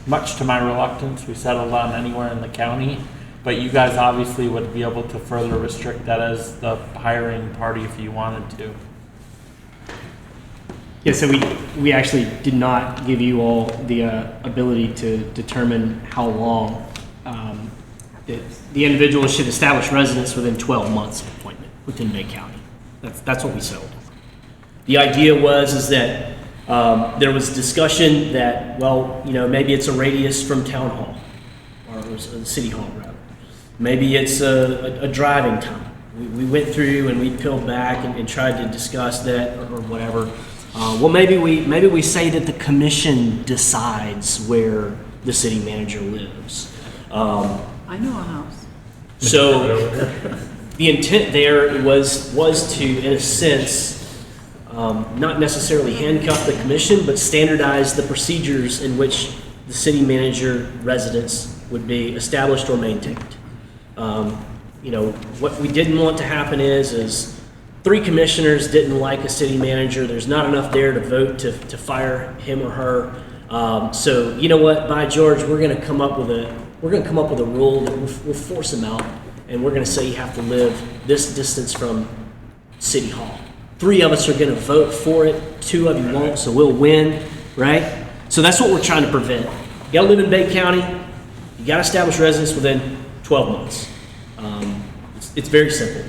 much to my reluctance, we settled on anywhere in the county. But you guys obviously would be able to further restrict that as the hiring party if you wanted to. Yeah, so we actually did not give you all the ability to determine how long the individual should establish residence within 12 months of appointment within Bay County. That's what we settled. The idea is that there was discussion that, well, maybe it's a radius from town hall or city hall rather. Maybe it's a driving time. We went through and we peeled back and tried to discuss that or whatever. Well, maybe we say that the commission decides where the city manager lives. I know a house. So the intent there was to, in a sense, not necessarily handcuff the commission, but standardize the procedures in which the city manager residence would be established or maintained. What we didn't want to happen is 3 commissioners didn't like a city manager. There's not enough there to vote to fire him or her. So you know what? By George, we're going to come up with a rule that we'll force him out, and we're going to say you have to live this distance from City Hall. 3 of us are going to vote for it. 2 of you won't, so we'll win, right? So that's what we're trying to prevent. You got to live in Bay County. You got to establish residence within 12 months. It's very simple.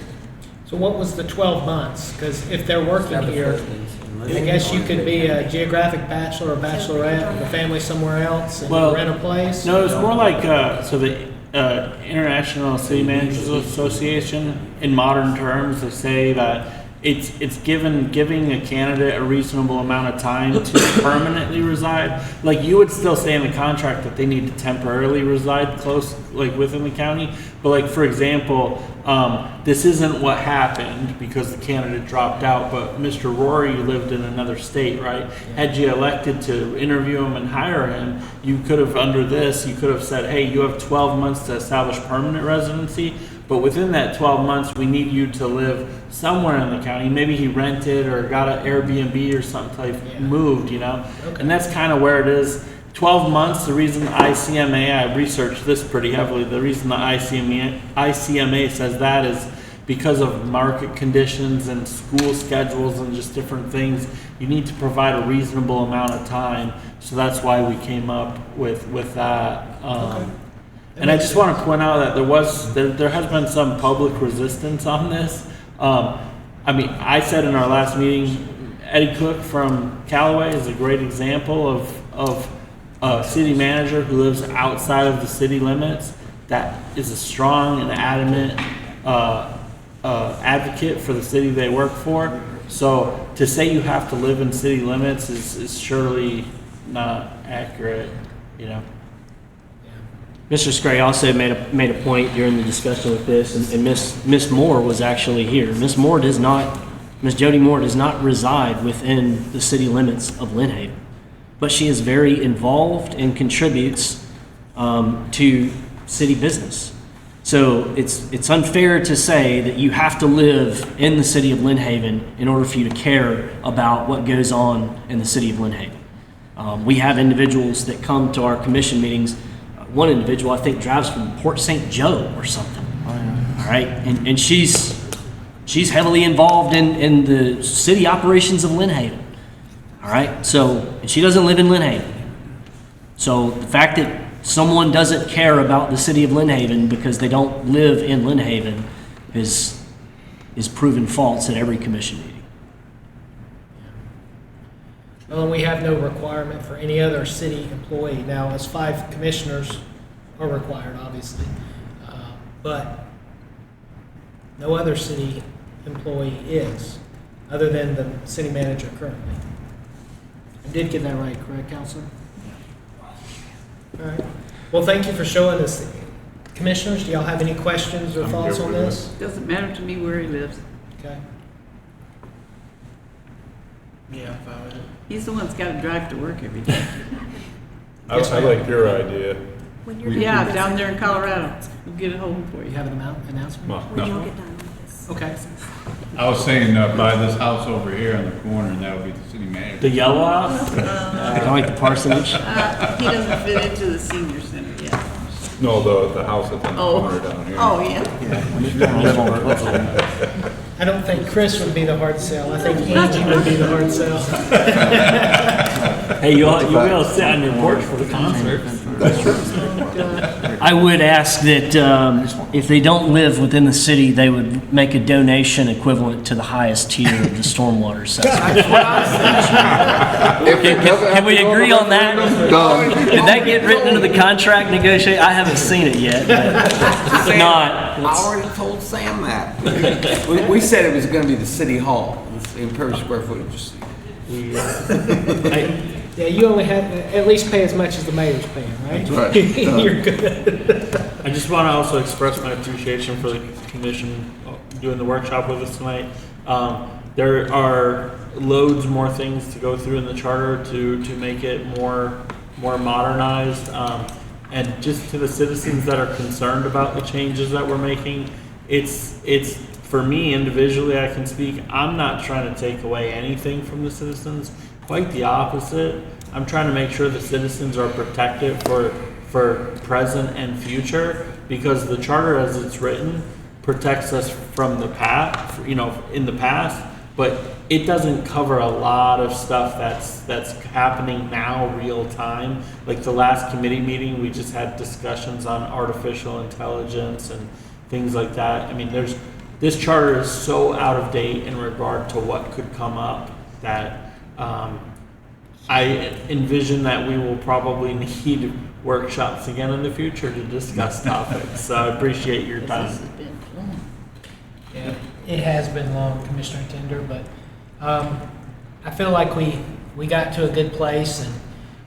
So what was the 12 months? Because if they're working here, I guess you could be a geographic bachelor or bachelorette with a family somewhere else and rent a place. No, it's more like the International City Managers Association. In modern terms, they say that it's giving a candidate a reasonable amount of time to permanently reside. Like you would still say in the contract that they need to temporarily reside close, like within the county. But like for example, this isn't what happened because the candidate dropped out. But Mr. Rory lived in another state, right? Had you elected to interview him and hire him, you could have said, hey, you have 12 months to establish permanent residency. But within that 12 months, we need you to live somewhere in the county. Maybe he rented or got an Airbnb or something, moved, Okay. And that's kind of where it is. 12 months, the reason the ICMA, I researched this pretty heavily, the reason the ICMA says that is because of market conditions and school schedules and just different things. You need to provide a reasonable amount of time. So that's why we came up with that. Okay. And I just want to point out that there has been some public resistance on this. I said in our last meeting, Eddie Cook from Callaway is a great example of a city manager who lives outside of the city limits. that is a strong and adamant advocate for the city they work for. So to say you have to live in city limits is surely not accurate, you know. Mr. Scray also made a point during the discussion with this, and Miss Moore was actually here. Miss Jody Moore does not reside within the city limits of Lynn Haven, but she is very involved and contributes to city business. So it's unfair to say that you have to live in the city of Lynn Haven in order for you to care about what goes on in the city of Lynn Haven. We have individuals that come to our commission meetings. One individual, I think, drives from Port St. Joe or something. All right, and she's heavily involved in the city operations of Lynn Haven. All right, so and she doesn't live in Lynn Haven. So the fact that someone doesn't care about the city of Lynn Haven because they don't live in Lynn Haven is proven false at every commission meeting. Well, and we have no requirement for any other city employee. Now, as 5 commissioners are required, obviously, but no other city employee is, other than the city manager currently. I did get that right, correct, Counselor? All right. Well, thank you for showing us. Commissioners, do y'all have any questions or thoughts on this? Doesn't matter to me where he lives. Okay. Yeah, if I would. He's the one that's got to drive to work every day. I like your idea. When you're Yeah, done down with there in this, Colorado. We'll get it home for You you. have an announcement? Well, when you'll no. get done with this. Okay. I was saying buy this house over here in the corner, and that would be the city manager. The yellow house? Kind of like the parsonage. He doesn't fit into the senior center yet. No, the house that's in the Oh, corner down here. oh, yeah. I don't think Chris would be the hard sell. I think Angie would be the hard sell. Hey, you'll be able to sit on your porch for the concert. I would ask that if they don't live within the city, they would make a donation equivalent to the highest tier of the stormwater system. Can we agree on that? Did that get written into the contract negotiation? I haven't seen it yet, but if not, I already told Sam that. We said it was gonna be the city hall, the impervious square footage. Yeah, you only have, at least pay as much as the mayor's paying, right? That's right. You're good. I just want to also express my appreciation for the commission doing the workshop with us tonight. There are loads more things to go through in the charter to make it more modernized. And just to the citizens that are concerned about the changes that we're making, it's for me individually, I can speak, I'm not trying to take away anything from the citizens. Quite the opposite. I'm trying to make sure the citizens are protected for present and future, because the charter as it's written protects us from the past, in the past, but it doesn't cover a lot of stuff that's happening now real time. Like the last committee meeting, we just had discussions on artificial intelligence and things like that. I mean, this charter is so out of date in regard to what could come up that I envision that we will probably need workshops again in the future to discuss topics. So I appreciate your time. Yeah, it has been long, Commissioner Tender, but I feel like we got to a good place. And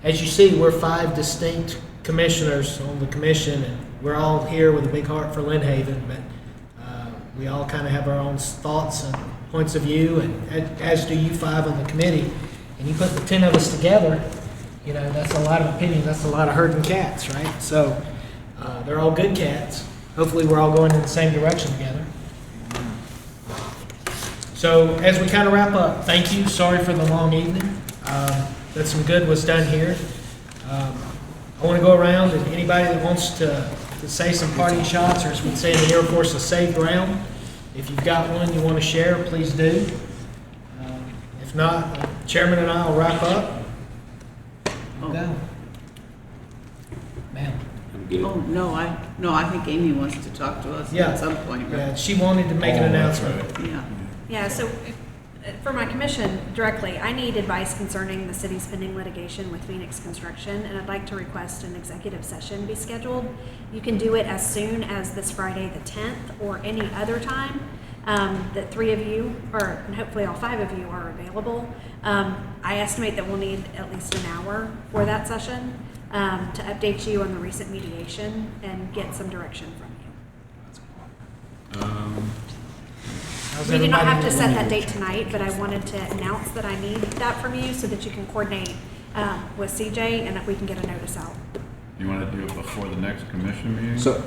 as you see, we're 5 distinct commissioners on the commission, and we're all here with a big heart for Lynn Haven, but we all kind of have our own thoughts and points of view, and as do you 5 on the committee. And you put the 10 of us together, that's a lot of opinions, that's a lot of herding cats, right? So they're all good cats. Hopefully we're all going in the same direction together. So as we kind of wrap up, thank you. Sorry for the long evening. That some good was done here. I want to go around, and anybody that wants to say some parting shots, or as we say in the Air Force, a safe ground. If you've got one you want to share, please do. If not, Chairman and I will wrap up. Go. Ma'am. Oh, no, I think Amy wants to talk to us Yeah. at some point, Yeah, right? she wanted to make an announcement. Yeah. Yeah, so for my commission directly, I need advice concerning the city's pending litigation with Phoenix Construction, and I'd like to request an executive session be scheduled. You can do it as soon as this Friday, the 10th, or any other time that 3 of you, or and hopefully all 5 of you, are available. I estimate that we'll need at least an hour for that session to update you on the recent mediation and get some direction from you. We do not have to set that date tonight, but I wanted to announce that I need that from you so that you can coordinate with CJ and that we can get a notice out. You want to do it before the next commission meeting? So,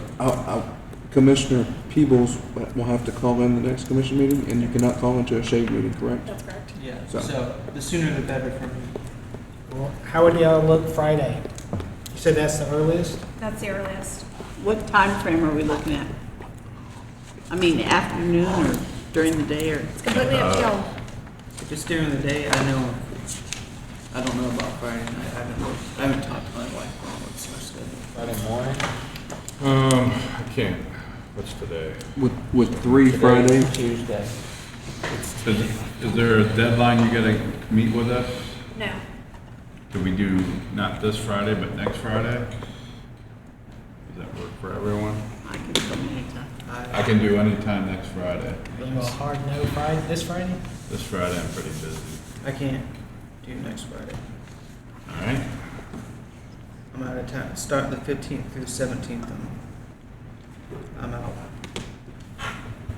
Commissioner Peebles will have to call in the next commission meeting, and you cannot call into a shade meeting, correct? That's correct. Yeah, So- so the sooner the better for me. Well, how would y'all look Friday? You said that's the earliest? That's the earliest. What time frame are we looking at? I mean, afternoon or during the day or? It's completely up to y'all. If it's during the day, I don't know about Friday night. I haven't talked to my wife about what's our schedule. Friday morning? I can't. What's today? With 3 Friday? Tuesday. Is there a deadline you gotta meet with us? No. Do we do not this Friday, but next Friday? Does that work for everyone? I can come anytime. I can do any time next Friday. Are you a hard no Friday, this Friday? This Friday, I'm pretty busy. I can't do next Friday. All right? I'm out of town. Start the 15th through the 17th. I'm out.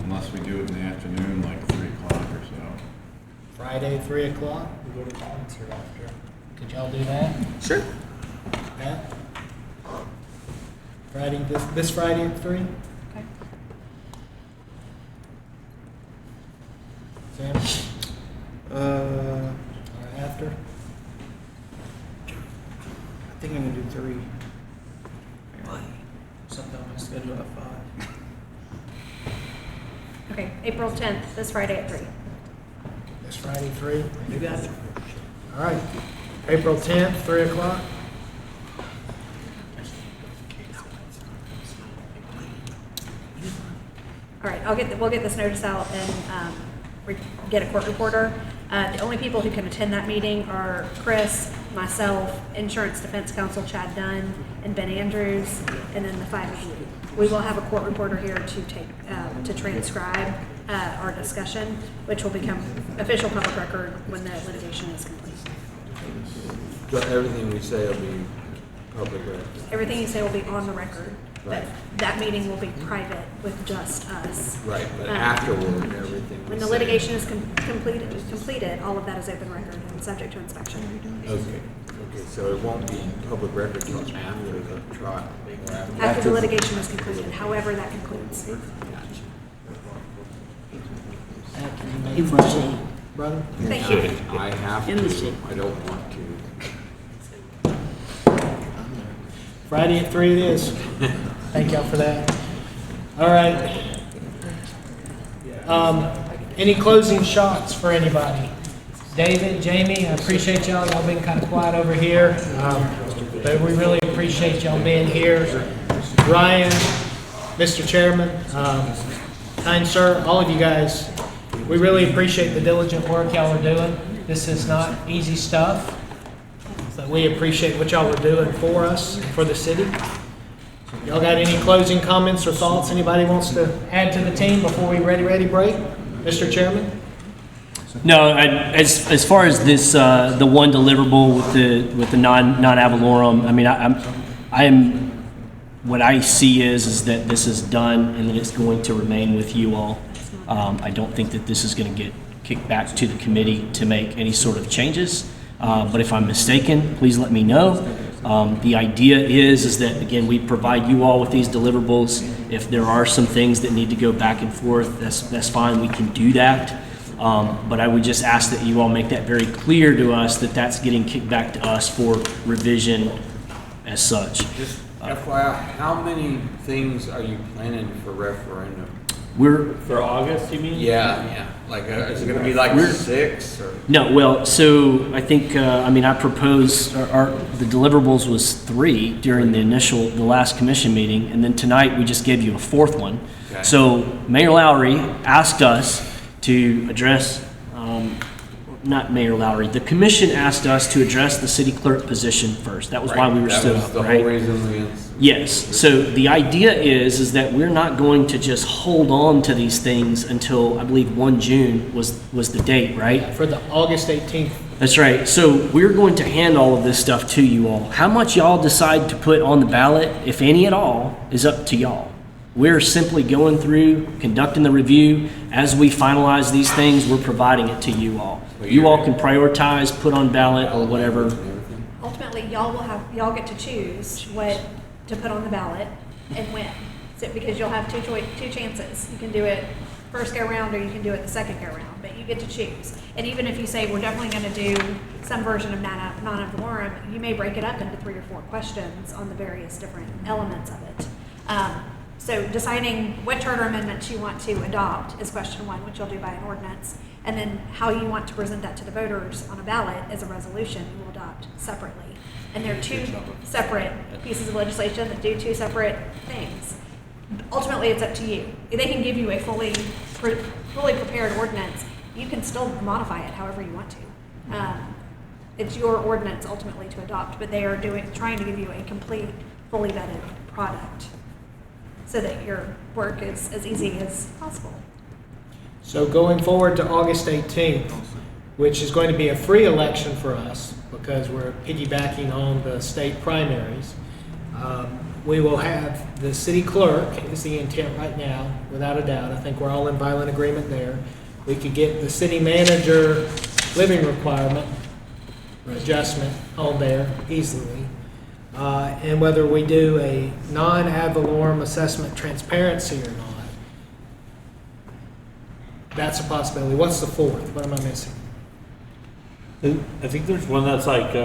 Unless we do it in the afternoon, like 3 o'clock or so. Friday, 3 o'clock? We go to concert after. Could y'all do that? Sure. Yeah? Friday, this Friday at 3? Okay. Sam? Or after? I think I'm gonna do 3. Why? Something on my schedule at 5. Okay, April 10th, this Friday at 3. This Friday, 3? You got it. All right. April 10th, 3 o'clock? All right, we'll get this notice out and get a court reporter. The only people who can attend that meeting are Chris, myself, Insurance Defense Counsel Chad Dunn, and Ben Andrews, and then the 5 of you. We will have a court reporter here to transcribe our discussion, which will become official public record when the litigation is complete. So everything we say will be public record. Everything you say will be on the record, but Right. that meeting will be private with just us. Right, but afterward, everything we When the say- litigation is completed, all of that is open record and subject to inspection. Okay, so it won't be public record until after the trial? or After the litigation is completed, however that concludes. In the shade. Brother? Thank you. I have In the to, shade. I don't want to. Friday at 3 it is. Thank y'all for that. All right. Any closing shots for anybody? David, Jamie, I appreciate y'all. Y'all been kind of quiet over here. But we really appreciate y'all being here. Ryan, Mr. Chairman, kind sir, all of you guys, we really appreciate the diligent work y'all are doing. This is not easy stuff. But we appreciate what y'all are doing for us, for the city. Y'all got any closing comments or thoughts anybody wants to add to the team before we ready break? Mr. Chairman? No, as far as this, the one deliverable with the non-ad valorem, I mean, I'm what I see is that this is done and that it's going to remain with you all. I don't think that this is going to get kicked back to the committee to make any sort of changes. But if I'm mistaken, please let me know. The idea is that, again, we provide you all with these deliverables. If there are some things that need to go back and forth, that's fine. We can do that. But I would just ask that you all make that very clear to us that that's getting kicked back to us for revision as such. Just FYI, how many things are you planning for referendum? For August, you mean? Yeah. Like, is it gonna be like 6 or? No, well, so I think, I proposed, the deliverables was 3 during the last commission meeting, and then tonight we just gave you a 4th one. Okay. So Mayor Lowry asked us to address not Mayor Lowry, the commission asked us to address the city clerk position first. That was why we were That stood was up, the right? whole reason we. Yes, so the idea is that we're not going to just hold on to these things until, I believe, 1 June was the date, right? For the August 18th. That's right. So we're going to hand all of this stuff to you all. How much y'all decide to put on the ballot, if any at all, is up to y'all. We're simply going through, conducting the review. As we finalize these things, we're providing it to you all. You all can prioritize, put on ballot, or whatever. Ultimately, y'all get to choose what to put on the ballot and when. So, because you'll have two chances. You can do it first go round or you can do it the second go round, but you get to choose. And even if you say we're definitely going to do some version of non ad valorem, you may break it up into 3 or 4 questions on the various different elements of it. So deciding what charter amendments you want to adopt is question 1, which you'll do by an ordinance. And then how you want to present that to the voters on a ballot as a resolution you will adopt separately. And they're 2 separate pieces of legislation that do 2 separate things. Ultimately, it's up to you. They can give you a fully prepared ordinance. You can still modify it however you want to. It's your ordinance ultimately to adopt, but they are trying to give you a complete, fully vetted product so that your work is as easy as possible. So going forward to August 18th, which is going to be a free election for us because we're piggybacking on the state primaries, we will have the city clerk is the intent right now, without a doubt. I think we're all in violent agreement there. We could get the city manager living requirement adjustment on there easily. And whether we do a non-ad valorem assessment transparency or not, that's a possibility. What's the 4th? What am I missing? I think there's one that's like,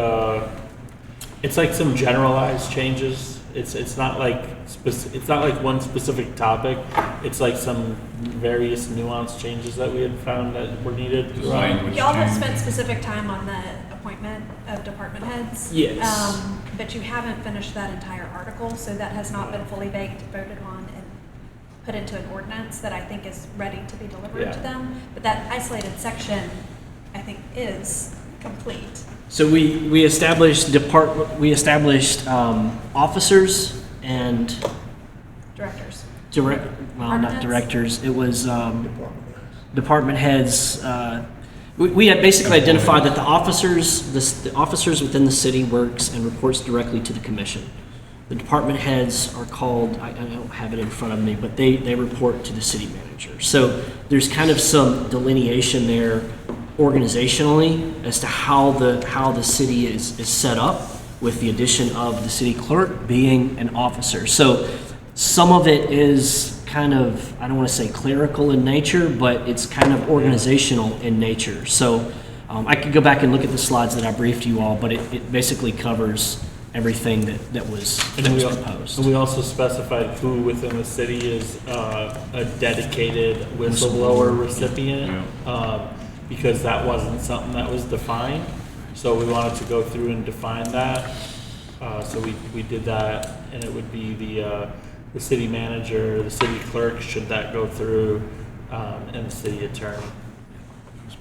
it's like some generalized changes. It's not like it's not like one specific topic. It's like some various nuanced changes that we had found that were needed. Y'all have spent specific time on the appointment of department heads. Yes. But you haven't finished that entire article, so that has not been fully baked, voted on, and put into an ordinance that I think is ready to be delivered to them. But that isolated section, I think, is complete. So we established officers and Directors. not Department heads? directors. It was department heads. We had basically identified that the officers within the city works and reports directly to the commission. The department heads are called, I don't have it in front of me, but they report to the city manager. So there's kind of some delineation there organizationally as to how the city is set up, with the addition of the city clerk being an officer. So some of it is kind of, I don't want to say clerical in nature, but it's kind of organizational in nature. So I could go back and look at the slides that I briefed you all, but it basically covers everything that was proposed. And we also specified who within the city is a dedicated whistleblower recipient, because that wasn't something that was defined. So we wanted to go through and define that. So we did that, and it would be the city manager, the city clerk, should that go through, and the city attorney.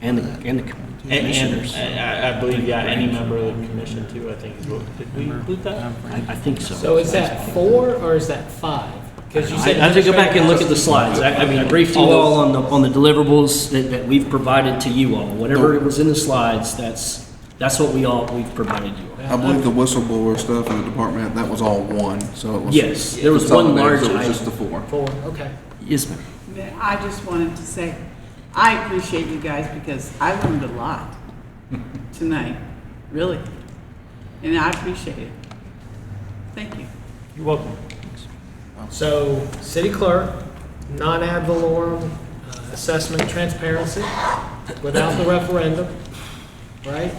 And the commissioners. I believe, any member of the commission too, I think is what, did we include that? I think so. So is that 4 or is that 5? Because you said I have to go back and look at the slides. I mean, I briefed you all on the deliverables that we've provided to you all. Whatever was in the slides, that's what we've provided you all. I believe the whistleblower stuff in the department, that was all one, so it was. Yes, there was one large It was item. just the 4. 4, okay. Yes, ma'am. I just wanted to say, I appreciate you guys because I learned a lot tonight, really. And I appreciate it. Thank you. You're welcome. So, city clerk, non-ad valorem assessment transparency without the referendum, right?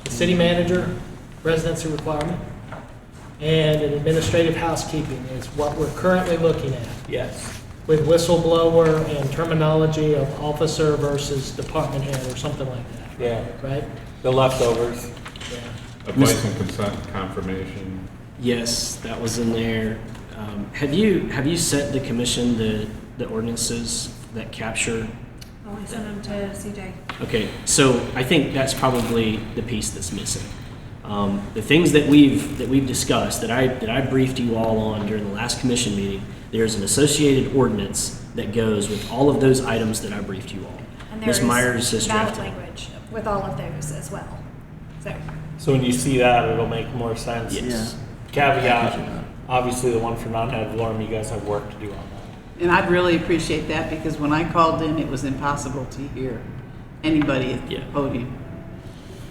The city manager residency requirement, and an administrative housekeeping is what we're currently looking at, Yes. with whistleblower and terminology of officer versus department head or something like that, Yeah. right? The leftovers. Yeah. Advice and consent confirmation. Yes, that was in there. Have you sent the commission the ordinances that capture Oh, I sent them to CJ. Okay, so I think that's probably the piece that's missing. The things that we've discussed, that I briefed you all on during the last commission meeting, there's an associated ordinance that goes with all of those items that I briefed you all. And Ms. there's Myers has ballot drafted. language with all of those as well. So, So when you see that, it'll make more sense. Yes. Caveat, obviously the one for non-ad valorem, you guys have work to do on that. And I'd really appreciate that because when I called in, it was impossible to hear anybody at the Yeah. podium.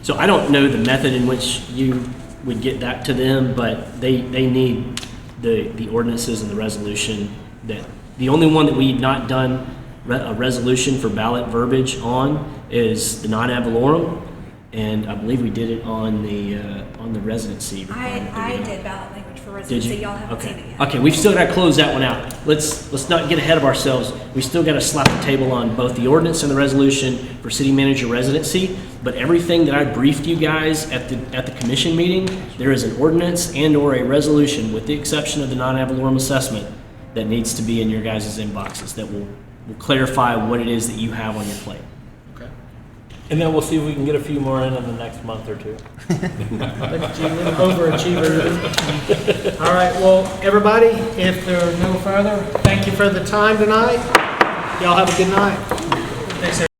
So I don't know the method in which you would get that to them, but they need the ordinances and the resolution. That the only one that we've not done a resolution for ballot verbiage on is the non-ad valorem, and I believe we did it on the residency. I did ballot language for Did residency. you? Y'all haven't Okay. seen it yet. Okay, we've still got to close that one out. Let's not get ahead of ourselves. We still got to slap the table on both the ordinance and the resolution for city manager residency. But everything that I briefed you guys at the commission meeting, there is an ordinance and/or a resolution, with the exception of the non-ad valorem assessment, that needs to be in your guys' inboxes that will clarify what it is that you have on your plate. And then we'll see if we can get a few more in the next month or two. Look at you, little overachiever. All right, well, everybody, if there are no further, thank you for the time tonight. Y'all have a good night.